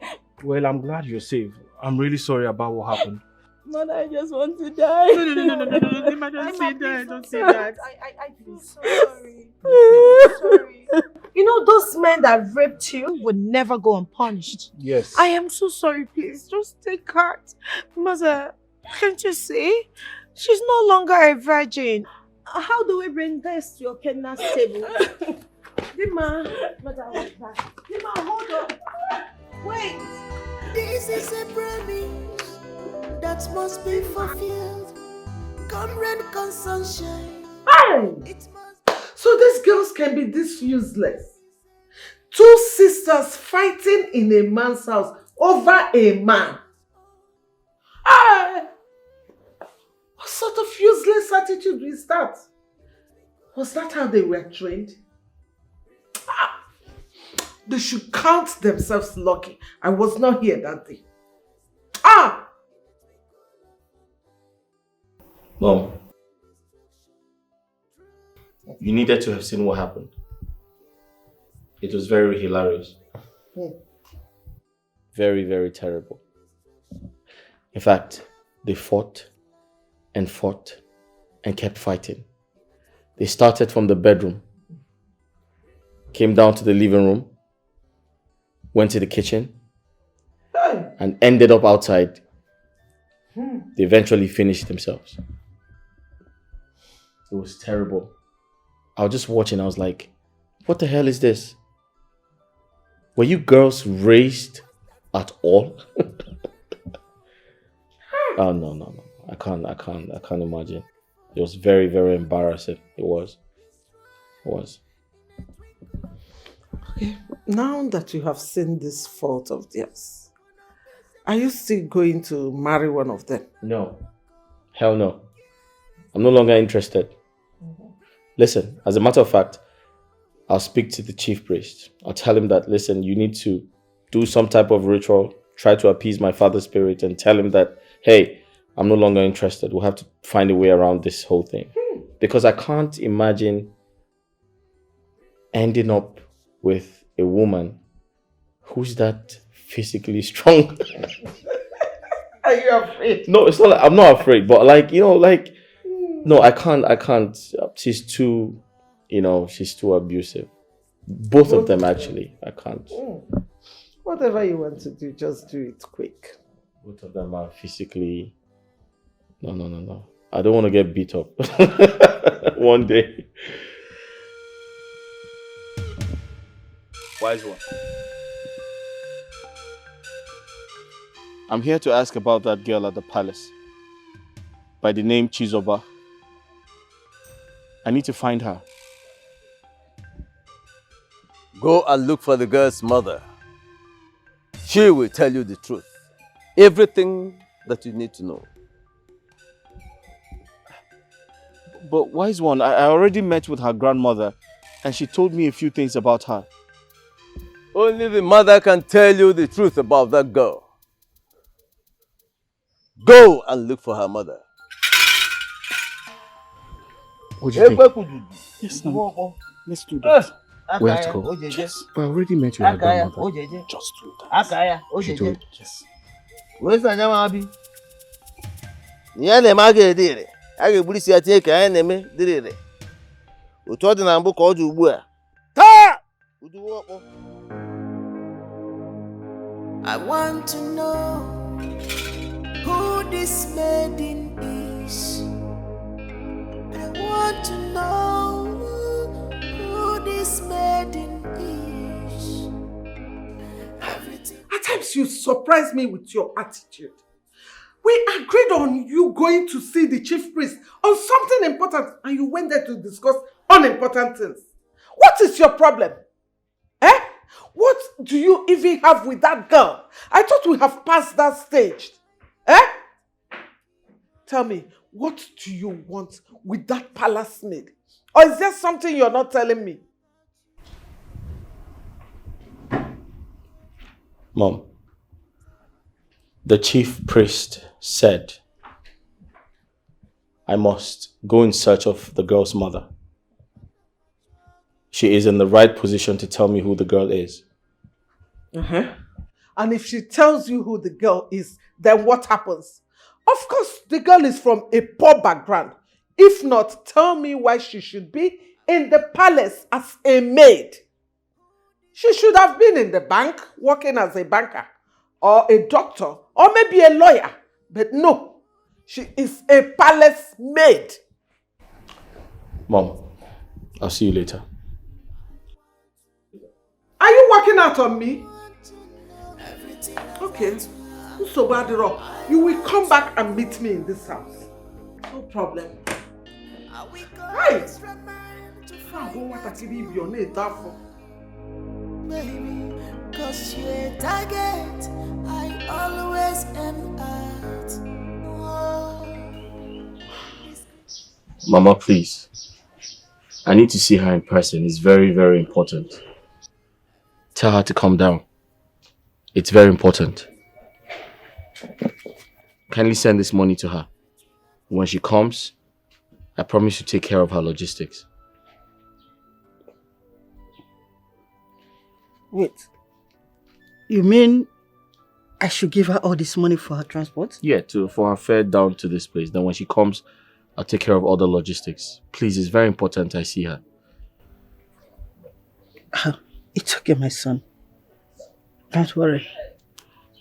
Well, I'm glad you're safe. I'm really sorry about what happened. Mother, I just want to die. No. Dimma, don't say that. Don't say that. I feel so sorry. I'm sorry. You know, those men that raped you would never go unpunished. Yes. I am so sorry, please. Just take heart. Mother, can't you see? She's no longer a virgin. How do we bring this to Okena's table? Dimma, Mother, wait back. Dimma, hold on. Wait. This is a promise that must be fulfilled. Come rain, come sunshine. Hey! So these girls can be this useless. Two sisters fighting in a man's house over a man. Hey! What sort of useless attitude is that? Was that how they were trained? They should count themselves lucky. I was not here that day. Mom, you needed to have seen what happened. It was very hilarious. Very, very terrible. In fact, they fought and fought and kept fighting. They started from the bedroom, came down to the living room, went to the kitchen, and ended up outside. They eventually finished themselves. It was terrible. I was just watching, I was like, what the hell is this? Were you girls raised at all? Oh, no. I can't imagine. It was very, very embarrassing. It was. Okay, now that you have seen this fault of theirs, are you still going to marry one of them? No. Hell no. I'm no longer interested. Listen, as a matter of fact, I'll speak to the chief priest. I'll tell him that, listen, you need to do some type of ritual, try to appease my father's spirit and tell him that, hey, I'm no longer interested. We'll have to find a way around this whole thing. Because I can't imagine ending up with a woman who's that physically strong. Are you afraid? No, it's not like, I'm not afraid, but like, no, I can't. She's too, she's too abusive. Both of them, actually. I can't. Whatever you want to do, just do it quick. Both of them are physically... No. I don't want to get beat up one day. Wise one. I'm here to ask about that girl at the palace by the name Chizoba. I need to find her. Go and look for the girl's mother. She will tell you the truth. Everything that you need to know. But wise one, I already met with her grandmother and she told me a few things about her. Only the mother can tell you the truth about that girl. Go and look for her mother. What do you think? Yes, no. Let's do that. We have to go. Yes. But I already met your grandmother. Just do that. She told yes. Where's the name? Niane magedire. Age bulisi atie ka neme dirire. Otu dị na mbụ ka ọ dị ugbu a. Taa! Uduwo. I want to know who this maiden is. I want to know who this maiden is. At times you surprise me with your attitude. We agreed on you going to see the chief priest on something important and you went there to discuss unimportant things. What is your problem? What do you even have with that girl? I thought we have passed that stage. Tell me, what do you want with that palace maid? Or is there something you're not telling me? Mom, the chief priest said I must go in search of the girl's mother. She is in the right position to tell me who the girl is. And if she tells you who the girl is, then what happens? Of course, the girl is from a poor background. If not, tell me why she should be in the palace as a maid. She should have been in the bank, working as a banker, or a doctor, or maybe a lawyer. But no, she is a palace maid. Mom, I'll see you later. Are you working out on me? Okay. So bad rock. You will come back and meet me in this house. No problem. Hey! Baby, cause you're a target, I always am at. Mama, please. I need to see her in person. It's very, very important. Tell her to calm down. It's very important. Kindly send this money to her. When she comes, I promise to take care of her logistics. Wait. You mean I should give her all this money for her transport? Yeah, for her fare down to this place. Then when she comes, I'll take care of all the logistics. Please, it's very important I see her. It's okay, my son. Don't worry.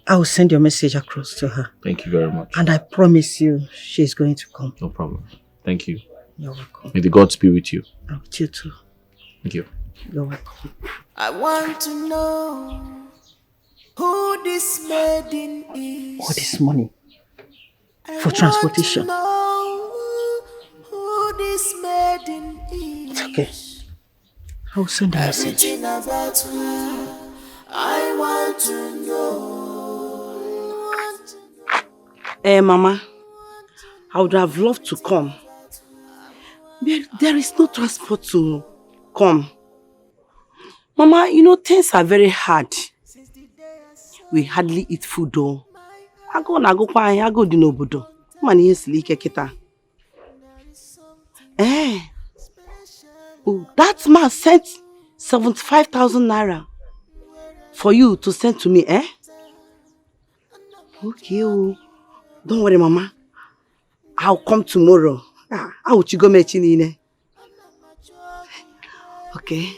I will send your message across to her. Thank you very much. And I promise you, she's going to come. No problem. Thank you. You're welcome. May the gods be with you. And with you too. Thank you. You're welcome. I want to know who this maiden is. All this money for transportation. Know who this maiden is. It's okay. I will send a message. Everything about her, I want to know. Mama, I would have loved to come. But there is no transport to come. Mama, you know, things are very hard. We hardly eat food though. I go dinobudo. Money is leak kita. Oh, that man sent 75,000 naira for you to send to me, eh? Okay, oh. Don't worry, Mama. I'll come tomorrow. How would you go meet Ini? Okay.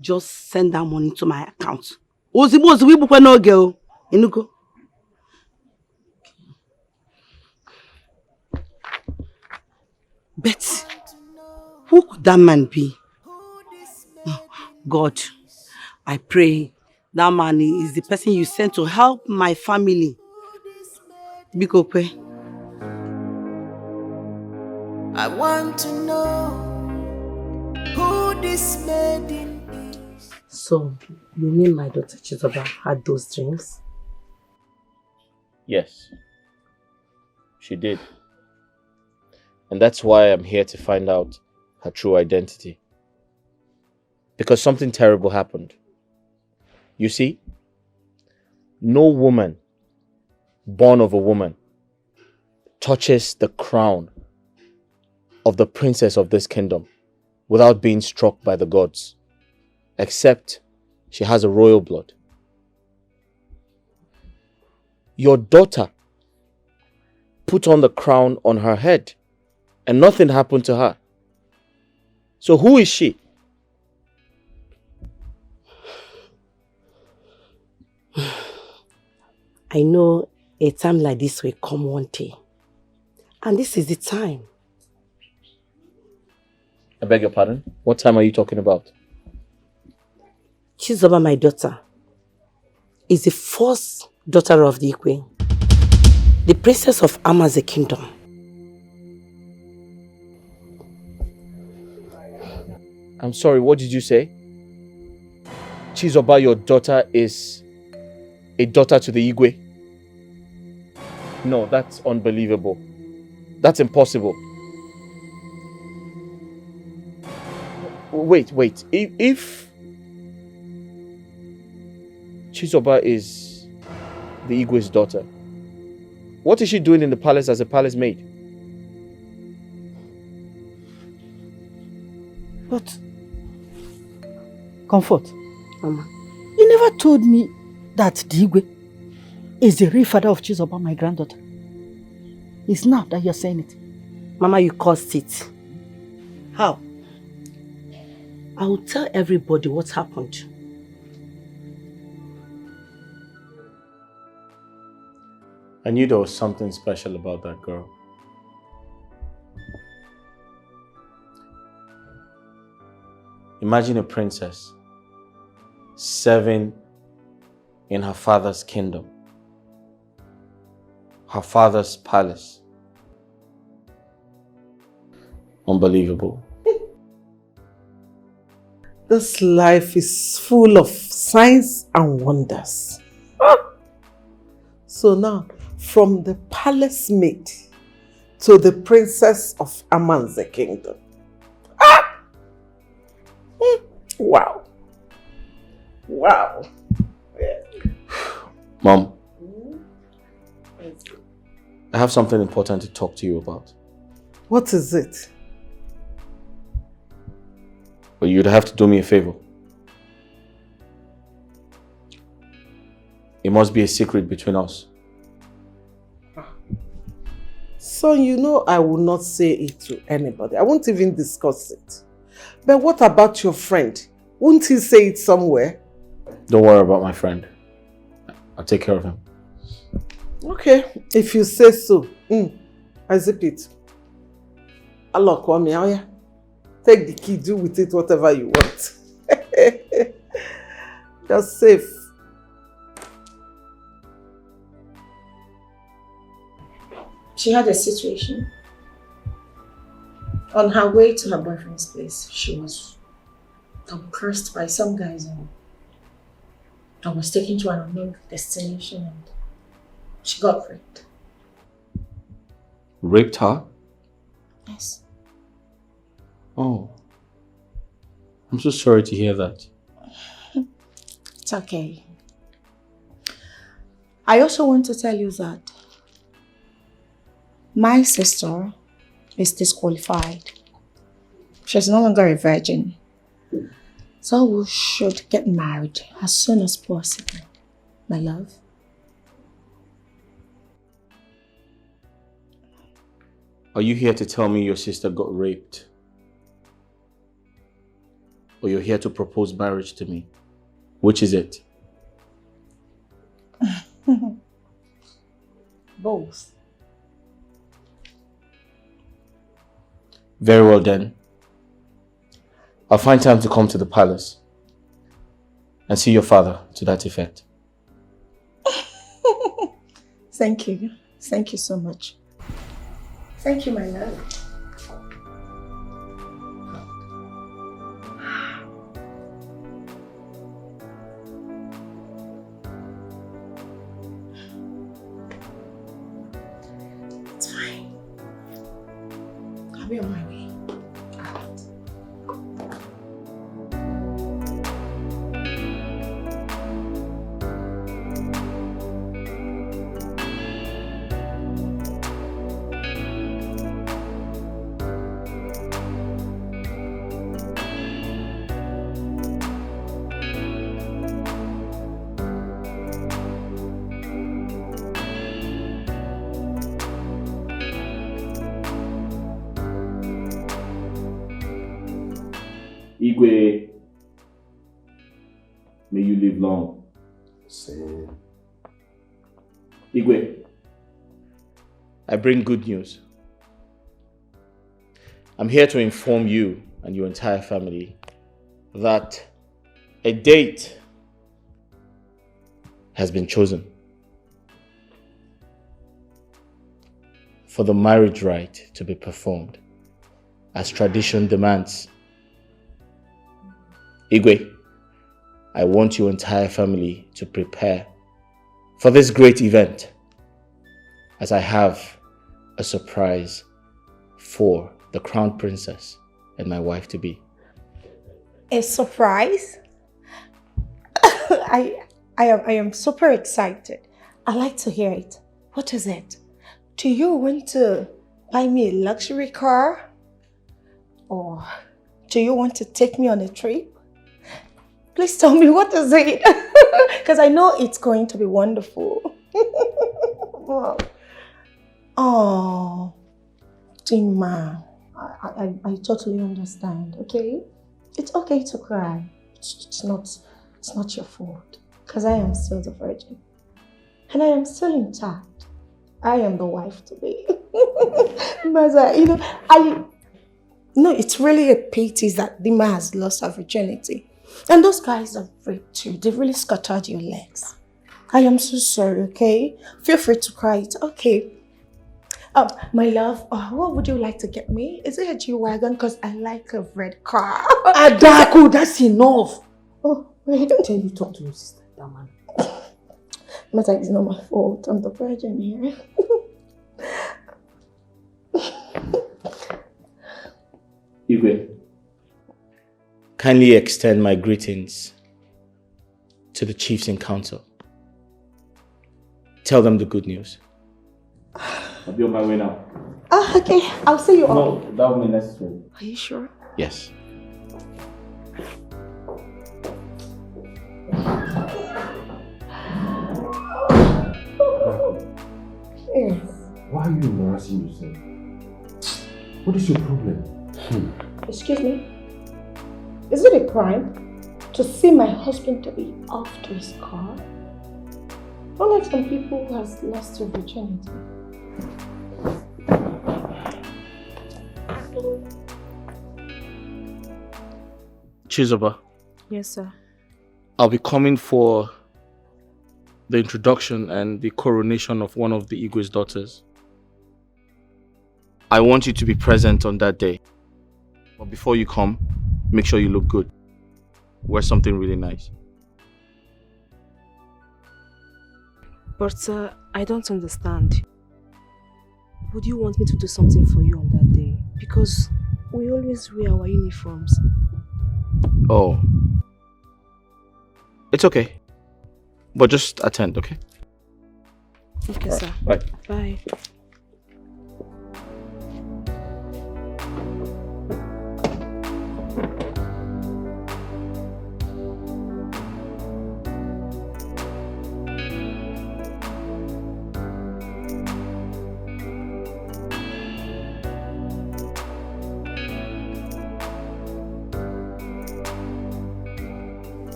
Just send that money to my account. Ozibo we book no girl. Inugo. But who could that man be? Oh, God, I pray that man is the person you sent to help my family. Bikope. I want to know who this maiden is. So, you mean my daughter Chizoba had those dreams? Yes, she did. And that's why I'm here to find out her true identity. Because something terrible happened. You see, no woman born of a woman touches the crown of the princess of this kingdom without being struck by the gods, except she has a royal blood. Your daughter put on the crown on her head and nothing happened to her. So who is she? I know a time like this will come one day. And this is the time. I beg your pardon? What time are you talking about? Chizoba, my daughter, is the first daughter of the Ikwe, the princess of Amaze kingdom. I'm sorry, what did you say? Chizoba, your daughter is a daughter to the Igwe? No, that's unbelievable. That's impossible. Wait. If Chizoba is the Igwe's daughter, what is she doing in the palace as a palace maid? What? Comfort. Mama. You never told me that Digwe is the real father of Chizoba, my granddaughter. It's now that you're saying it. Mama, you caused it. How? I will tell everybody what happened. I knew there was something special about that girl. Imagine a princess serving in her father's kingdom, her father's palace. Unbelievable. This life is full of signs and wonders. So now, from the palace maid to the princess of Amanze kingdom. Wow. Wow. Mom, I have something important to talk to you about. What is it? But you'd have to do me a favor. It must be a secret between us. Son, you know I will not say it to anybody. I won't even discuss it. But what about your friend? Won't he say it somewhere? Don't worry about my friend. I'll take care of him. Okay, if you say so. I zip it. Allah, call me out here. Take the key, do with it whatever you want. You're safe. She had a situation. On her way to her boyfriend's place, she was cursed by some guys and was taken to an unknown destination and she got raped. Raped her? Yes. Oh. I'm so sorry to hear that. It's okay. I also want to tell you that My sister is disqualified. She's no longer a virgin. So we should get married as soon as possible, my love. Are you here to tell me your sister got raped? Or you're here to propose marriage to me? Which is it? Both. Very well then. I'll find time to come to the palace and see your father to that effect. Thank you. Thank you so much. Thank you, my love. It's fine. I'll be on my way. Igwe, may you live long. Same. Igwe, I bring good news. I'm here to inform you and your entire family that a date has been chosen for the marriage rite to be performed as tradition demands. Igwe, I want your entire family to prepare for this great event, as I have a surprise for the crown princess and my wife-to-be. A surprise? I am super excited. I like to hear it. What is it? Do you want to buy me a luxury car? Or do you want to take me on a trip? Please tell me, what is it? Because I know it's going to be wonderful. Wow. Oh, Tima, I totally understand, okay? It's okay to cry. It's not your fault. Because I am still the virgin. And I am still intact. I am the wife to be. Maza, no, it's really a pity that Dima has lost her virginity. And those guys have raped you. They've really scattered your legs. I am so sorry, okay? Feel free to cry. It's okay. My love, what would you like to get me? Is it a G-Wagon? Because I like a red car. Adaku, that's enough. Oh, wait. Tell you talk to your sister, that man. But it's not my fault. I'm the virgin here. Igwe, kindly extend my greetings to the chiefs in council. Tell them the good news. I'll be on my way now. Okay. I'll see you all. No, that will be necessary. Are you sure? Yes. Yes. Why are you embarrassing yourself? What is your problem? Excuse me? Is it a crime to see my husband to be off to his car? Unlike some people who has lost their virginity. Chizoba, Yes, sir. I'll be coming for the introduction and the coronation of one of the Igwe's daughters. I want you to be present on that day. But before you come, make sure you look good. Wear something really nice. But sir, I don't understand. Would you want me to do something for you on that day? Because we always wear our uniforms. Oh. It's okay. But just attend, okay? Okay, All right, sir. bye. Bye.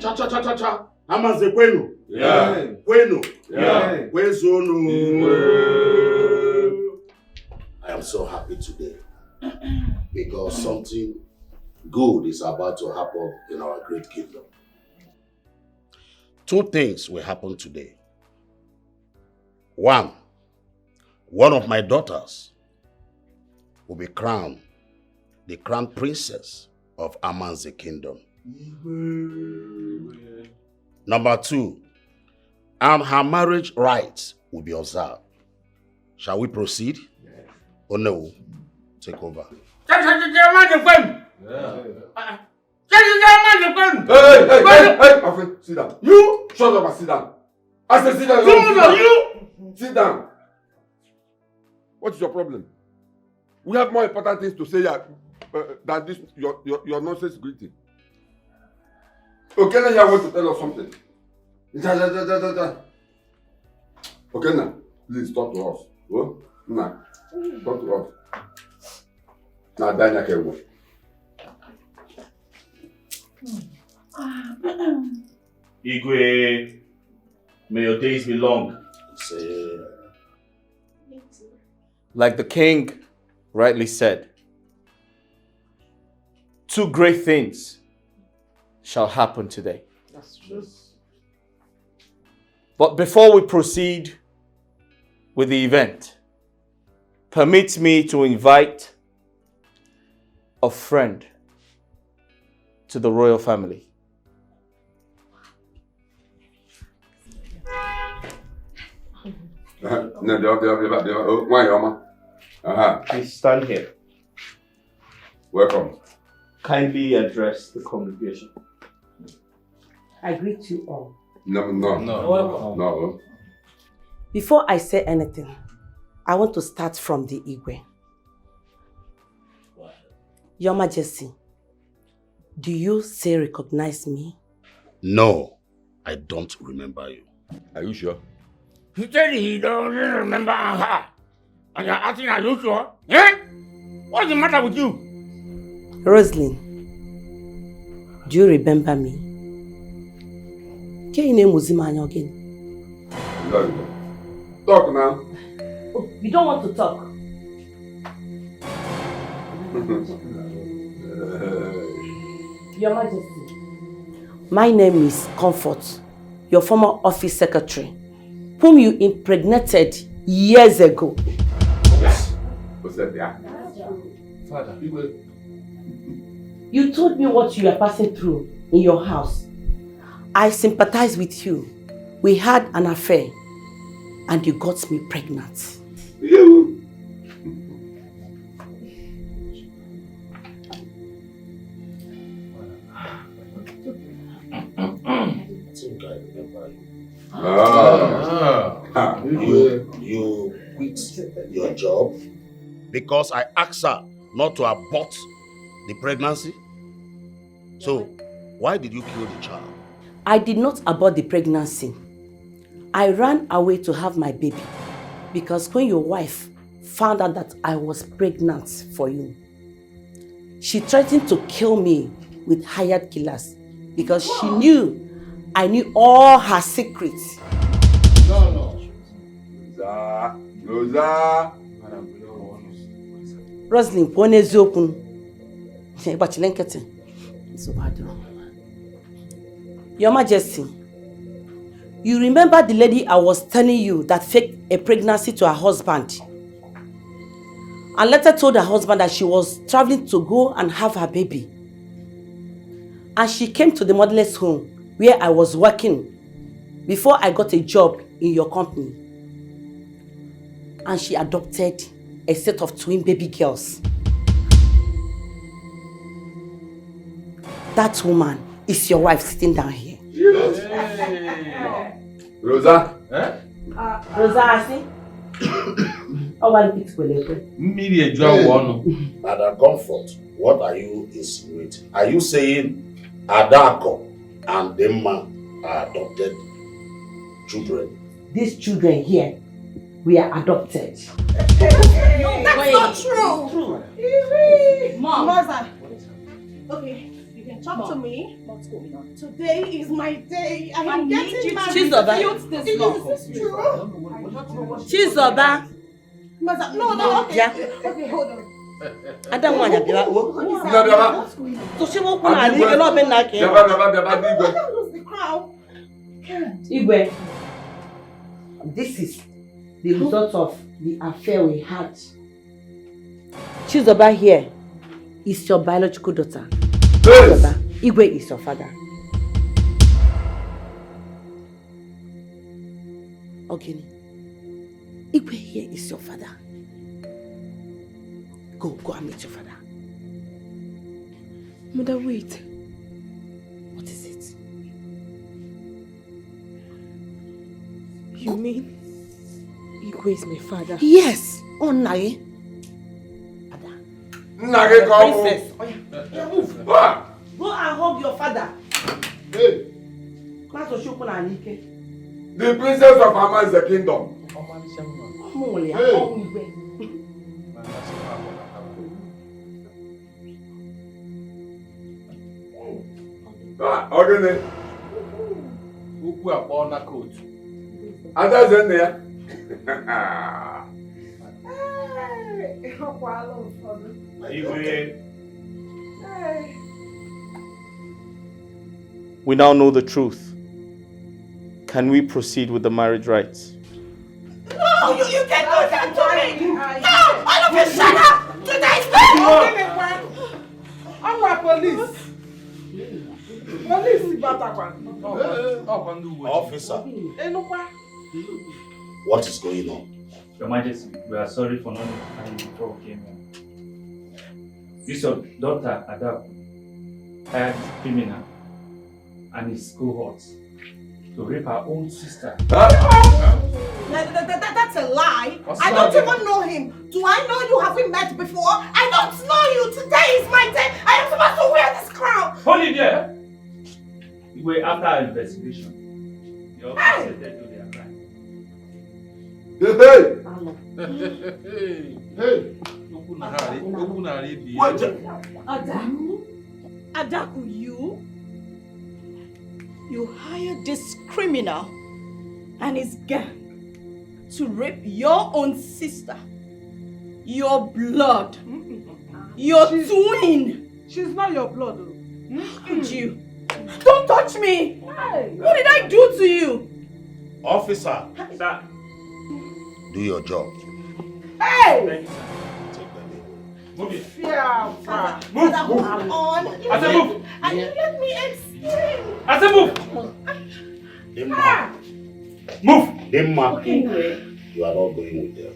Cha. Amaze kwenu. Yeah. Kwenu. Yeah. Kwezonu. I am so happy today because something good is about to happen in our great kingdom. 2 things will happen today. One of my daughters will be crowned the crown princess of Amanze kingdom. Number 2, and her marriage rights will be observed. Shall we proceed? Or no? Take over. Hey, sit down. You shut up and sit down. I said sit down. Sit down. What is your problem? We have more important things to say than this your nonsense greeting. Okena here wants to tell us something. Okena, please talk to us. Oh? Nah, talk to us. Now, Danya can go. Igwe, may your days be long. Like the king rightly said, 2 great things shall happen today. That's true. But before we proceed with the event, permit me to invite a friend to the royal family. Please stand here. Welcome. Kindly address the congregation. I greet you all. No. Before I say anything, I want to start from the Igwe. Your Majesty, do you still recognize me? No, I don't remember you. Are you sure? He said he doesn't remember her. And you're asking, are you sure? Eh? What's the matter with you? Rosalind, do you remember me? Can you name Muzimanya again? Talk now. Oh, you don't want to talk. Your Majesty, my name is Comfort, your former office secretary, whom you impregnated years ago. What's that there? Father, you told me what you are passing through in your house. I sympathize with you. We had an affair and you got me pregnant. You? You quit your job because I asked her not to abort the pregnancy. So, why did you kill the child? I did not abort the pregnancy. I ran away to have my baby because when your wife found out that I was pregnant for you, she threatened to kill me with hired killers because she knew I knew all her secrets. No. Rosalind, pone zokun. Your Majesty, you remember the lady I was telling you that faked a pregnancy to her husband and later told her husband that she was traveling to go and have her baby. And she came to the motherless home where I was working before I got a job in your company. And she adopted a set of twin baby girls. That woman is your wife sitting down here. Rosa? Rosa, I see. Madam Comfort, what are you insinuating? Are you saying Adako and Demma are adopted children? These children here, we are adopted. No, that's not true. Mom. Mother. Okay, you Okay, talk to me. What's going on? Today is my day. I am need getting you married. to Chizoba. this law. Is this true? Chizoba. No, okay. Yeah. Okay, hold on. I don't want to be like, What's going on? so she won't come and leave a lot of like What was the crown? Igwe, this is the result of the affair we had. Chizoba here is your biological daughter. Chizoba, Igwe is your father. Okena, Igwe here is your father. Go and meet your father. Mother, wait. What is it? You mean Igwe is my father? Yes. Oh, Nai. Princess. Move. Go and hug your father. Hey. The princess of Amma is the kingdom. Hey. Okena. Ukwu akpọ na coat. Ada's in there. We now know the truth. Can we proceed with the marriage rites? No, you can't do that to me. No, all of you shut up. Today's my I'm police. Police Officer, what is going on? Your Majesty, we are sorry for not notifying you before we came here. This your daughter, Adaku, hired this criminal and his cohorts to rape her own sister. That's a lie. I don't even know him. Do I know you? Have we met before? I don't know you. Today is my day. I am supposed to wear this crown. Hold it there. Wait, after our investigation, the officer said to their crime. Hey! Adaku, you hired this criminal and his gang to rape your own sister, your blood, your twin. She's not your blood. Could you? Don't touch me! What did I do to you? Officer, sir, do your job. Hey! Move it. Yeah, move. On. I said move. And you let me explain. I said move. Move. You are not going with them.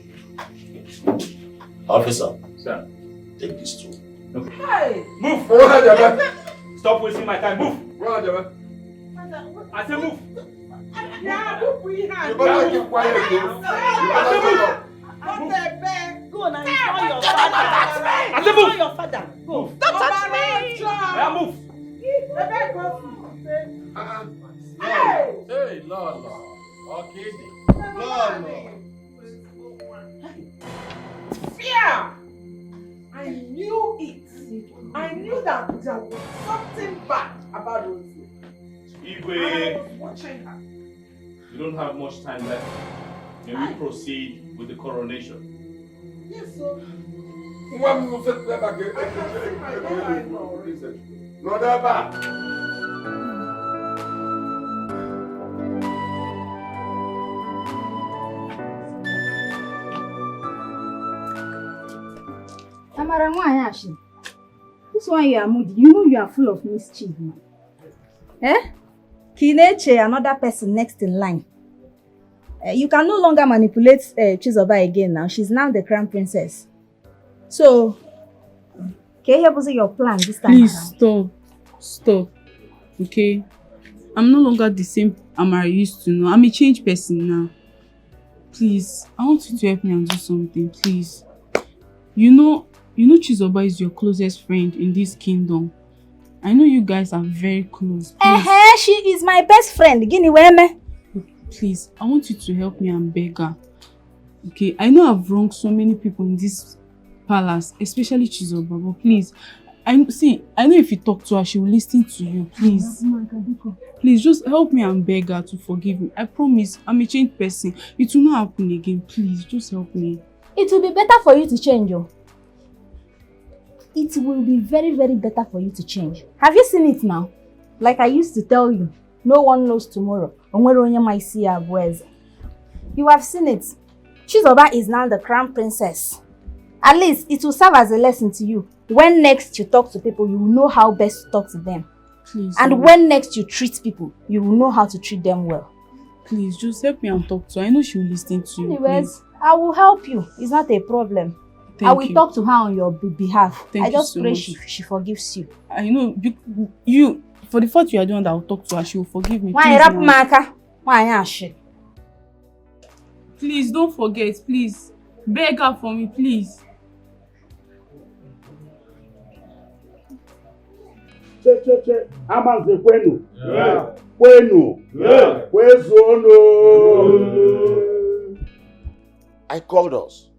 Officer, sir, take these two. Okay. Hey! Move. Stop wasting my time. Move. I said move. Yeah, we have. You better keep quiet, though. Go now, enjoy your father. Enjoy your father. Go. Don't touch me. Yeah, move. Hey, Lord. Okay. Lord. Fear! I knew it. I knew that there was something bad about Rosie. Igwe, I was watching her. you don't have much time left. May we proceed with the coronation? Yes, sir. Amara, why Ashi? This one you are moody. You know you are full of mischief. Eh? Kineche, another person next in line. You can no longer manipulate Chizoba again now. She's now the crown princess. So, can you help us with your plan this time? Please stop. Okay? I'm no longer the same Amara used to know. I'm a changed person now. Please, I want you to help me and do something, please. You know Chizoba is your closest friend in this kingdom. I know you guys are very close. She is my best friend. Guinea Weme. Please, I want you to help me and beg her. Okay, I know I've wronged so many people in this palace, especially Chizoba, but please, I know if you talk to her, she will listen to you. Please. Please, just help me and beg her to forgive me. I promise, I'm a changed person. It will not happen again. Please, just help me. It will be better for you to change, oh. It will be very, very better for you to change. Have you seen it now? Like I used to tell you, no one knows tomorrow. You have seen it. Chizoba is now the crown princess. At least it will serve as a lesson to you. When next you talk to people, you will know how best to talk to them. Please. And when next you treat people, you will know how to treat them well. Please, just help me and talk to her. I know she will listen to you. Anyways, I will help you. It's not a problem. I will talk to her on your behalf. I just pray she forgives you. I know you for the fact you are the one that will talk to her, she will forgive me. Please don't forget, please. Beg her for me, please. Che. Amanze kwenu. Yeah. Kwenu. Yeah. Kwezono. I called us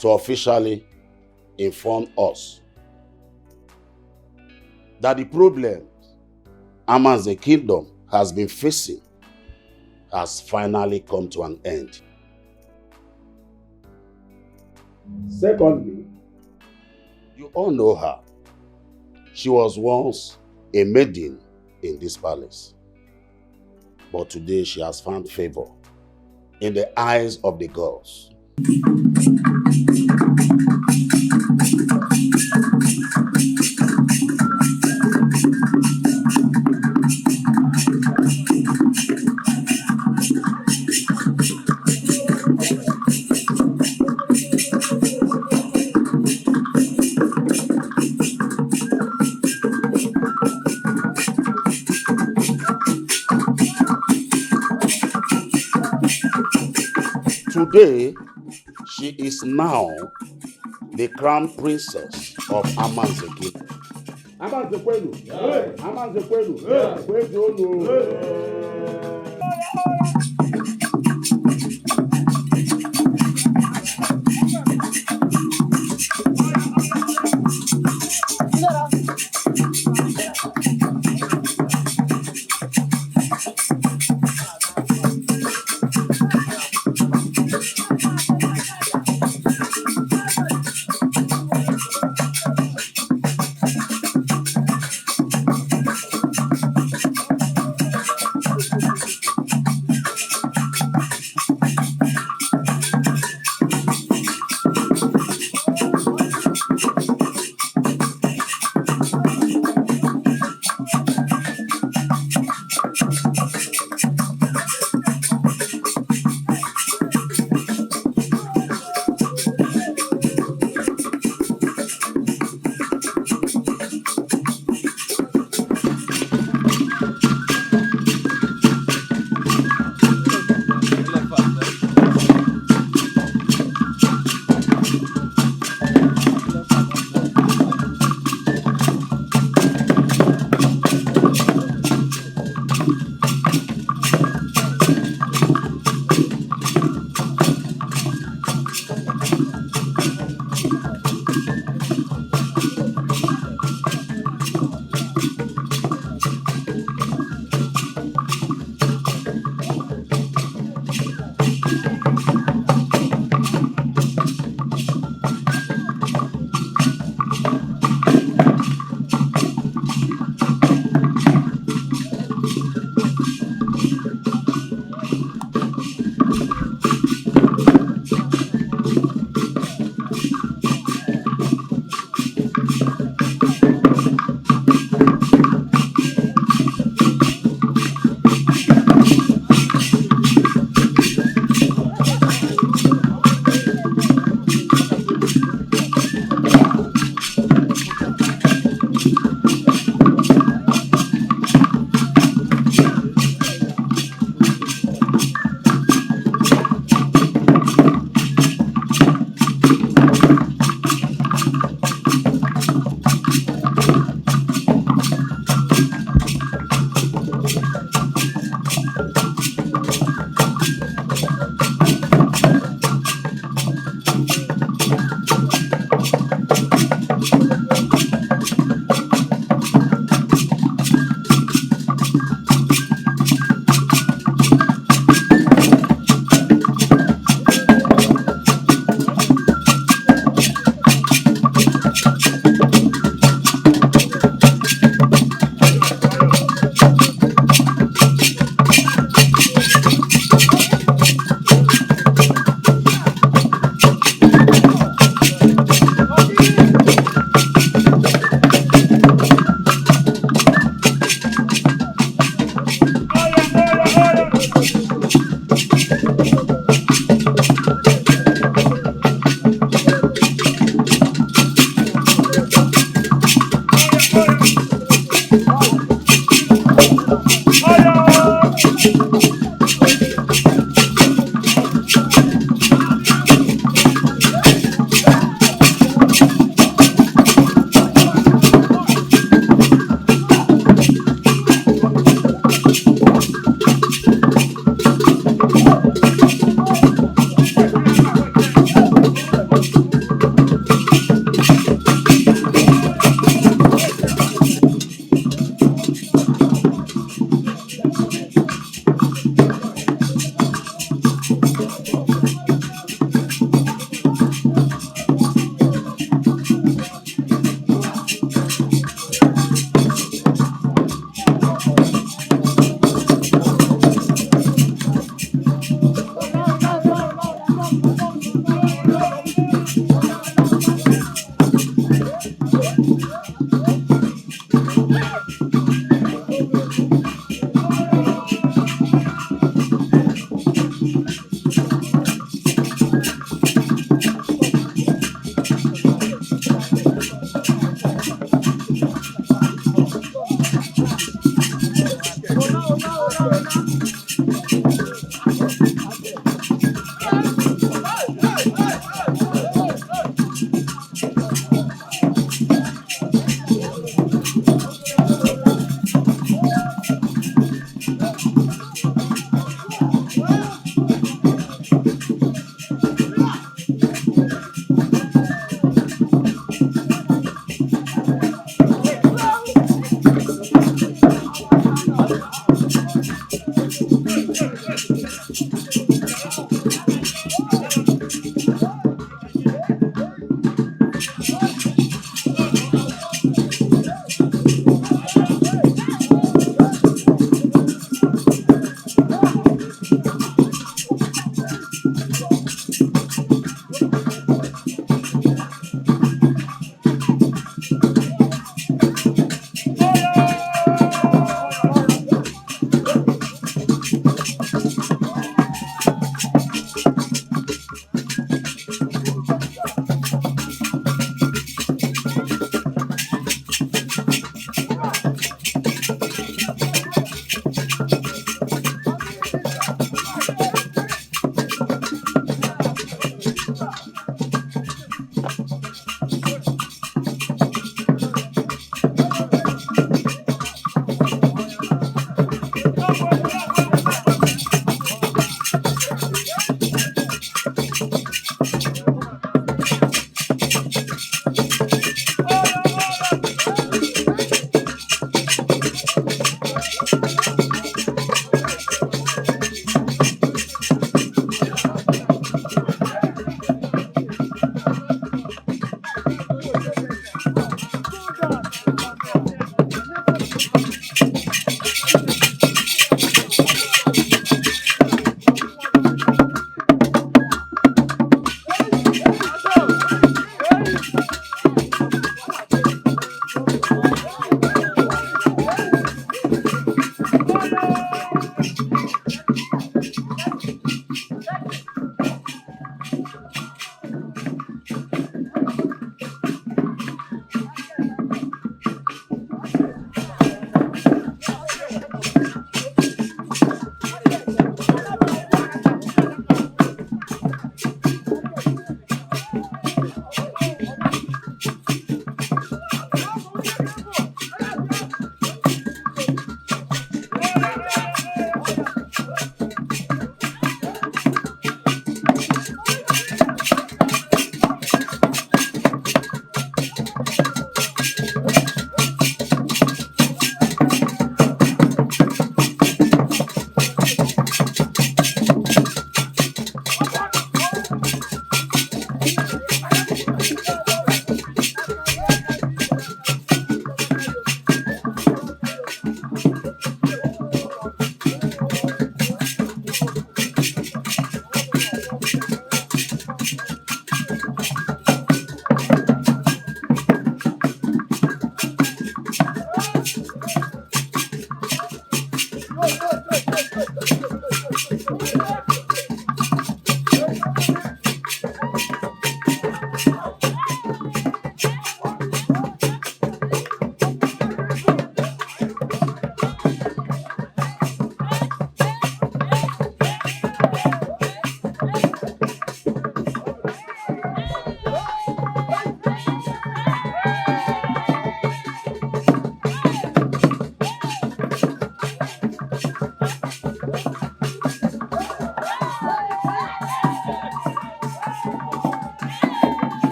to officially inform us that the problem Amanze Kingdom has been facing has finally come to an end. Secondly, you all know her. She was once a maiden in this palace, but today she has found favor in the eyes of the gods. Today, she is now the crown princess of Amanze Kingdom. Amanze kwenu. Amanze kwenu.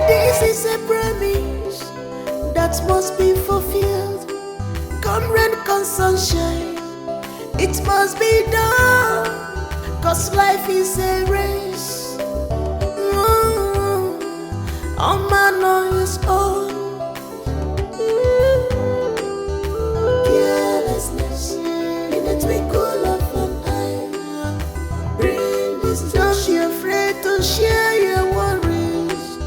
This is a promise that must be fulfilled. Come rain, come sunshine, it must be done. Cause life is a race. All man on his own. Carelessness in the twinkle of an eye. Bring destruction. Don't be afraid to share your worries.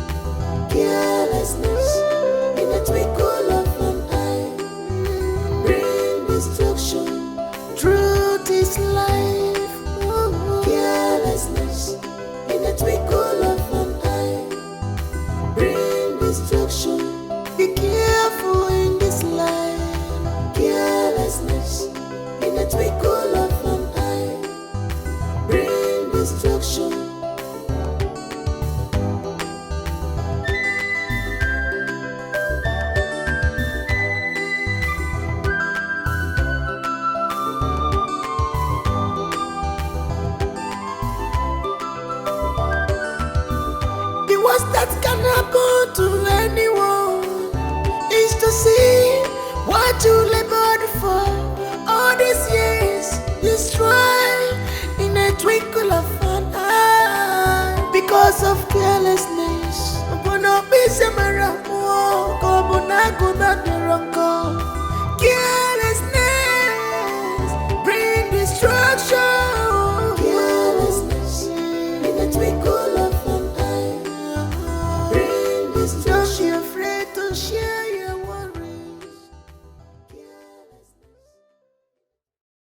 Carelessness in the twinkle of an eye. Bring destruction. Truth is life. Carelessness in the twinkle of an eye. Bring destruction. Be careful in this life. Carelessness in the twinkle of an eye. Bring destruction. The worst that can happen to anyone is to see what you labored for all these years destroyed in a twinkle of an eye because of carelessness. Carelessness